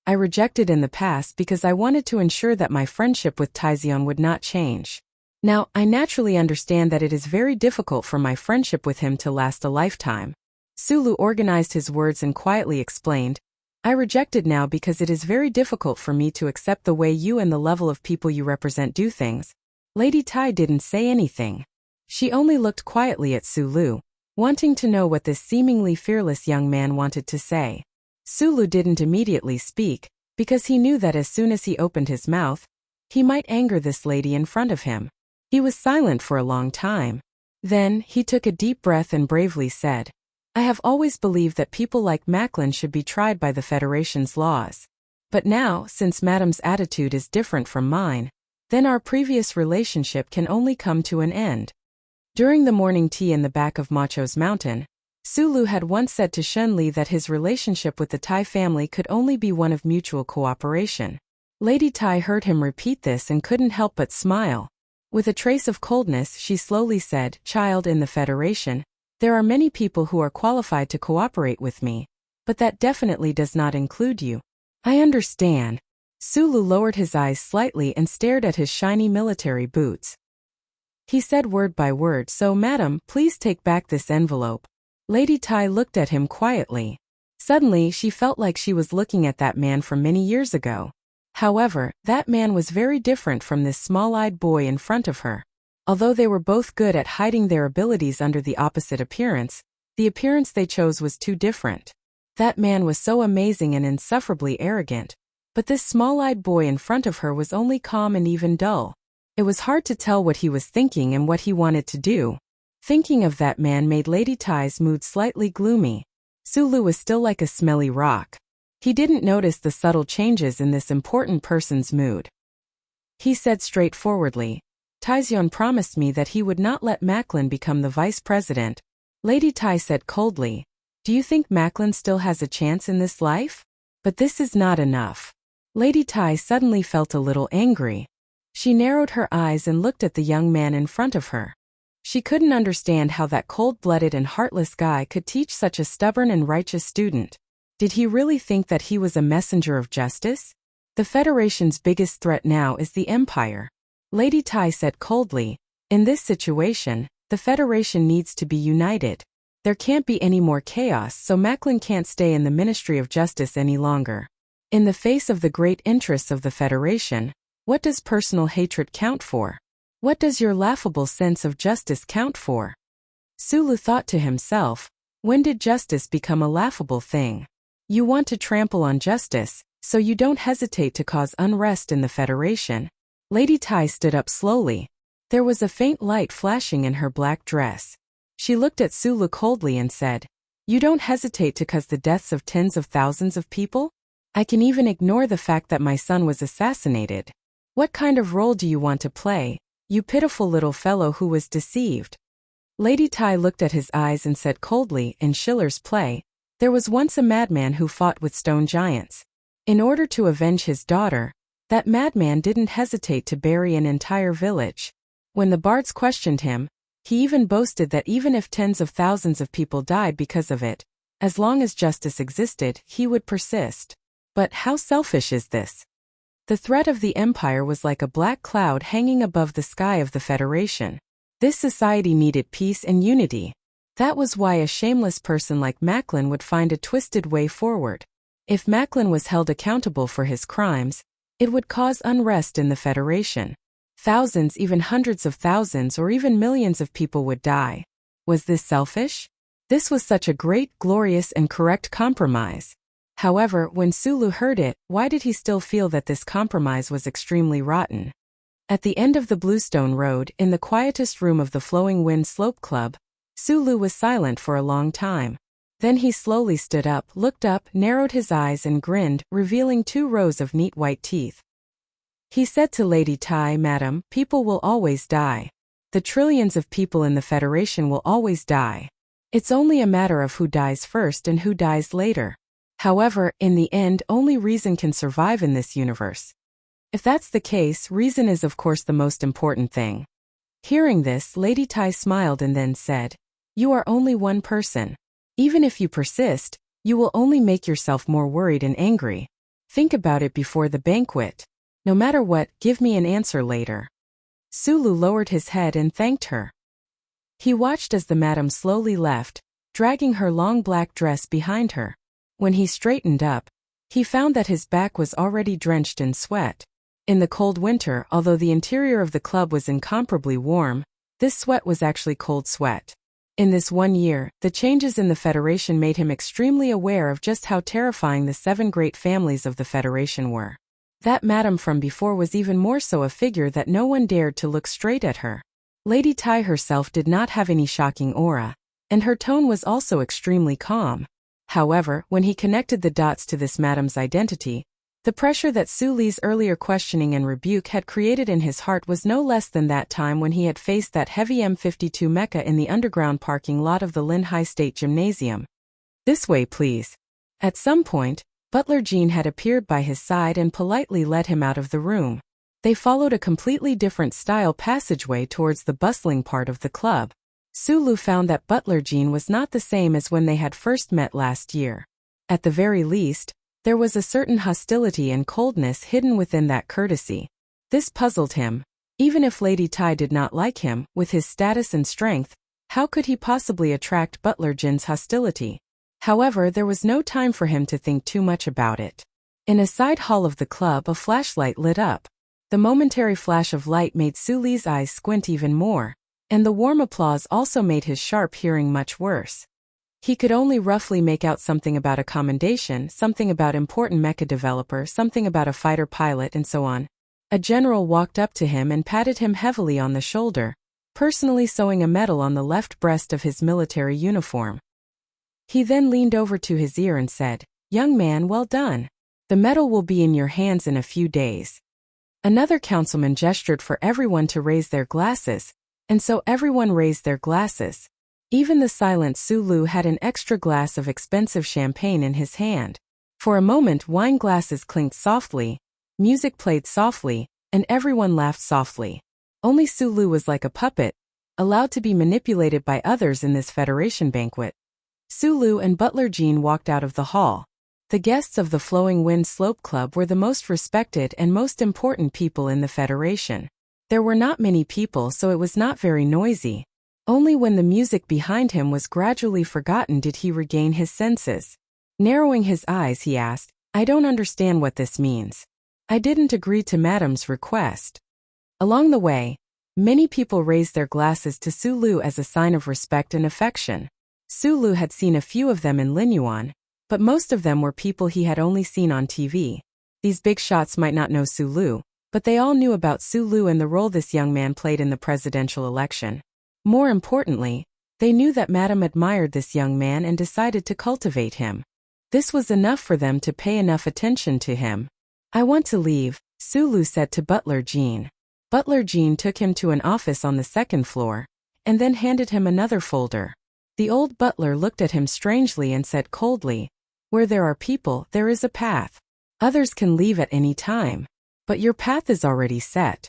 I rejected in the past because I wanted to ensure that my friendship with Taizion would not change. Now, I naturally understand that it is very difficult for my friendship with him to last a lifetime." Su Lu organized his words and quietly explained, "I rejected now because it is very difficult for me to accept the way you and the level of people you represent do things." Lady Tai didn't say anything. She only looked quietly at Su Lu, wanting to know what this seemingly fearless young man wanted to say. Su Lu didn't immediately speak, because he knew that as soon as he opened his mouth, he might anger this lady in front of him. He was silent for a long time. Then, he took a deep breath and bravely said, "I have always believed that people like Macklin should be tried by the Federation's laws. But now, since Madam's attitude is different from mine, then our previous relationship can only come to an end." During the morning tea in the back of Macho's mountain, Su Lu had once said to Shun Li that his relationship with the Tai family could only be one of mutual cooperation. Lady Tai heard him repeat this and couldn't help but smile. With a trace of coldness, she slowly said, "Child, in the Federation, there are many people who are qualified to cooperate with me, but that definitely does not include you." "I understand." Su Lu lowered his eyes slightly and stared at his shiny military boots. He said word by word, "So, madam, please take back this envelope." Lady Tai looked at him quietly. Suddenly, she felt like she was looking at that man from many years ago. However, that man was very different from this small-eyed boy in front of her. Although they were both good at hiding their abilities under the opposite appearance, the appearance they chose was too different. That man was so amazing and insufferably arrogant, but this small-eyed boy in front of her was only calm and even dull. It was hard to tell what he was thinking and what he wanted to do. Thinking of that man made Lady Tai's mood slightly gloomy. Su Lu was still like a smelly rock. He didn't notice the subtle changes in this important person's mood. He said straightforwardly, "Taizion promised me that he would not let Macklin become the vice president." Lady Tai said coldly, "Do you think Macklin still has a chance in this life? But this is not enough." Lady Tai suddenly felt a little angry. She narrowed her eyes and looked at the young man in front of her. She couldn't understand how that cold-blooded and heartless guy could teach such a stubborn and righteous student. Did he really think that he was a messenger of justice? The Federation's biggest threat now is the Empire. Lady Tai said coldly, "In this situation, the Federation needs to be united. There can't be any more chaos, so Macklin can't stay in the Ministry of Justice any longer. In the face of the great interests of the Federation, what does personal hatred count for? What does your laughable sense of justice count for?" Su Lu thought to himself, when did justice become a laughable thing? You want to trample on justice, so you don't hesitate to cause unrest in the Federation. Lady Tai stood up slowly. There was a faint light flashing in her black dress. She looked at Su Lu coldly and said, "You don't hesitate to cause the deaths of tens of thousands of people? I can even ignore the fact that my son was assassinated. What kind of role do you want to play, you pitiful little fellow who was deceived?" Lady Tai looked at his eyes and said coldly, "In Schiller's play, there was once a madman who fought with stone giants. In order to avenge his daughter, that madman didn't hesitate to bury an entire village. When the bards questioned him, he even boasted that even if tens of thousands of people died because of it, as long as justice existed, he would persist. But how selfish is this?" The threat of the Empire was like a black cloud hanging above the sky of the Federation. This society needed peace and unity. That was why a shameless person like Macklin would find a twisted way forward. If Macklin was held accountable for his crimes, it would cause unrest in the Federation. Thousands, even hundreds of thousands, or even millions of people would die. Was this selfish? This was such a great, glorious, and correct compromise. However, when Sulu heard it, why did he still feel that this compromise was extremely rotten? At the end of the Bluestone Road, in the quietest room of the Flowing Wind Slope Club, Sulu was silent for a long time. Then he slowly stood up, looked up, narrowed his eyes and grinned, revealing 2 rows of neat white teeth. He said to Lady Tai, "Madam, people will always die. The trillions of people in the Federation will always die. It's only a matter of who dies first and who dies later. However, in the end, only reason can survive in this universe. If that's the case, reason is of course the most important thing." Hearing this, Lady Tai smiled and then said, "You are only one person. Even if you persist, you will only make yourself more worried and angry. Think about it before the banquet. No matter what, give me an answer later." Sulu lowered his head and thanked her. He watched as the madam slowly left, dragging her long black dress behind her. When he straightened up, he found that his back was already drenched in sweat. In the cold winter, although the interior of the club was incomparably warm, this sweat was actually cold sweat. In this 1 year, the changes in the Federation made him extremely aware of just how terrifying the 7 great families of the Federation were. That madam from before was even more so a figure that no one dared to look straight at her. Lady Tai herself did not have any shocking aura, and her tone was also extremely calm. However, when he connected the dots to this madam's identity, the pressure that Su Li's earlier questioning and rebuke had created in his heart was no less than that time when he had faced that heavy M52 mecha in the underground parking lot of the Lin High State Gymnasium. "This way, please." At some point, Butler Jean had appeared by his side and politely led him out of the room. They followed a completely different style passageway towards the bustling part of the club. Sulu found that Butler Jean was not the same as when they had first met last year. At the very least, there was a certain hostility and coldness hidden within that courtesy. This puzzled him. Even if Lady Tai did not like him, with his status and strength, how could he possibly attract Butler Jean's hostility? However, there was no time for him to think too much about it. In a side hall of the club, a flashlight lit up. The momentary flash of light made Su Li's eyes squint even more, and the warm applause also made his sharp hearing much worse. He could only roughly make out something about a commendation, something about important mecha developer, something about a fighter pilot, and so on. A general walked up to him and patted him heavily on the shoulder, personally sewing a medal on the left breast of his military uniform. He then leaned over to his ear and said, "Young man, well done. The medal will be in your hands in a few days." Another councilman gestured for everyone to raise their glasses, and so everyone raised their glasses. Even the silent Sulu had an extra glass of expensive champagne in his hand. For a moment, wine glasses clinked softly, music played softly, and everyone laughed softly. Only Sulu was like a puppet, allowed to be manipulated by others in this Federation banquet. Sulu and Butler Jean walked out of the hall. The guests of the Flowing Wind Slope Club were the most respected and most important people in the Federation. There were not many people, so it was not very noisy. Only when the music behind him was gradually forgotten did he regain his senses. Narrowing his eyes, he asked, "I don't understand what this means. I didn't agree to Madam's request." Along the way, many people raised their glasses to Sulu as a sign of respect and affection. Sulu had seen a few of them in Linyuan, but most of them were people he had only seen on TV. These big shots might not know Sulu, but they all knew about Sulu and the role this young man played in the presidential election. More importantly, they knew that Madam admired this young man and decided to cultivate him. This was enough for them to pay enough attention to him. "I want to leave," Sulu said to Butler Jean. Butler Jean took him to an office on the second floor, and then handed him another folder. The old butler looked at him strangely and said coldly, "Where there are people, there is a path. Others can leave at any time, but your path is already set."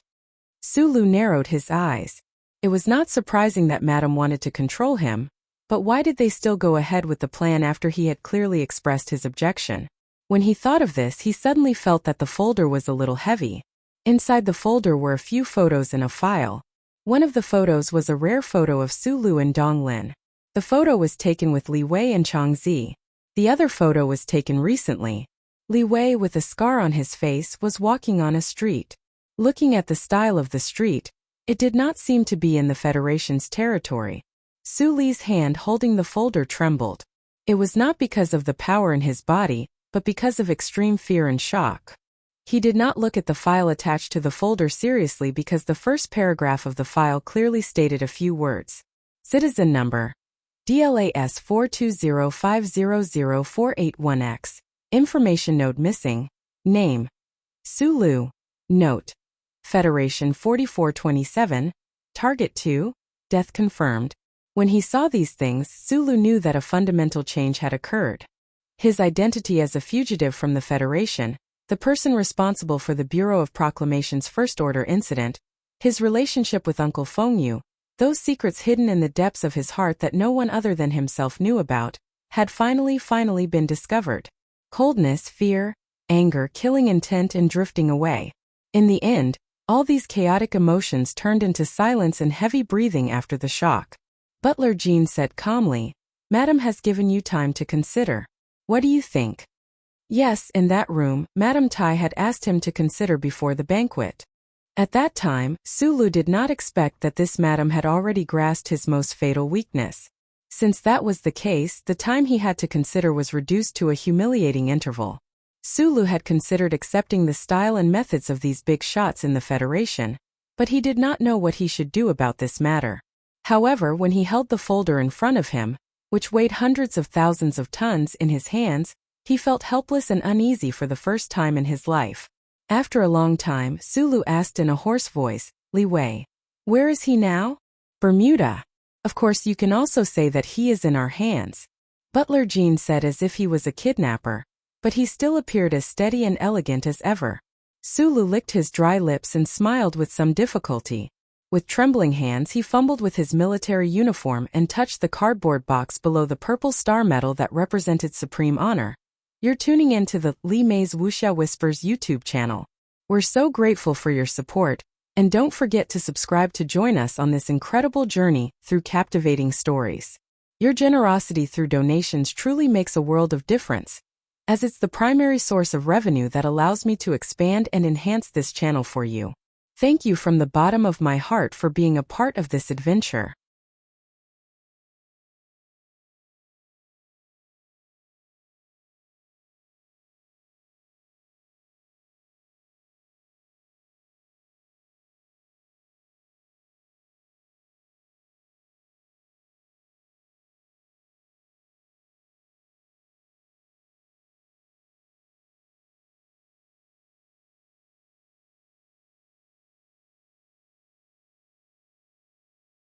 Sulu narrowed his eyes. It was not surprising that Madam wanted to control him, but why did they still go ahead with the plan after he had clearly expressed his objection? When he thought of this, he suddenly felt that the folder was a little heavy. Inside the folder were a few photos in a file. One of the photos was a rare photo of Su Lu and Dong Lin. The photo was taken with Li Wei and Chang Zi. The other photo was taken recently. Li Wei, with a scar on his face, was walking on a street. Looking at the style of the street, it did not seem to be in the Federation's territory. Su Li's hand holding the folder trembled. It was not because of the power in his body, but because of extreme fear and shock. He did not look at the file attached to the folder seriously because the first paragraph of the file clearly stated a few words. Citizen number DLAS 420500481X. Information node missing. Name Su Lu. Note Federation 4427. Target 2. Death confirmed. When he saw these things, Su Lu knew that a fundamental change had occurred. His identity as a fugitive from the Federation, the person responsible for the Bureau of Proclamation's First Order incident, his relationship with Uncle Fengyu, those secrets hidden in the depths of his heart that no one other than himself knew about, had finally been discovered. Coldness, fear, anger, killing intent, and drifting away. In the end, all these chaotic emotions turned into silence and heavy breathing after the shock. Butler Jean said calmly, "Madam has given you time to consider. What do you think?" Yes, in that room, Madame Tai had asked him to consider before the banquet. At that time, Su Lu did not expect that this madam had already grasped his most fatal weakness. Since that was the case, the time he had to consider was reduced to a humiliating interval. Su Lu had considered accepting the style and methods of these big shots in the Federation, but he did not know what he should do about this matter. However, when he held the folder in front of him, which weighed hundreds of thousands of tons, in his hands, he felt helpless and uneasy for the first time in his life. After a long time, Su Lu asked in a hoarse voice, "Li Wei, where is he now?" "Bermuda. Of course, you can also say that he is in our hands," Butler Jean said as if he was a kidnapper, but he still appeared as steady and elegant as ever. Su Lu licked his dry lips and smiled with some difficulty. With trembling hands, he fumbled with his military uniform and touched the cardboard box below the purple star medal that represented supreme honor. You're tuning in to the Li Mei's Wuxia Whispers YouTube channel. We're so grateful for your support, and don't forget to subscribe to join us on this incredible journey through captivating stories. Your generosity through donations truly makes a world of difference, as it's the primary source of revenue that allows me to expand and enhance this channel for you. Thank you from the bottom of my heart for being a part of this adventure.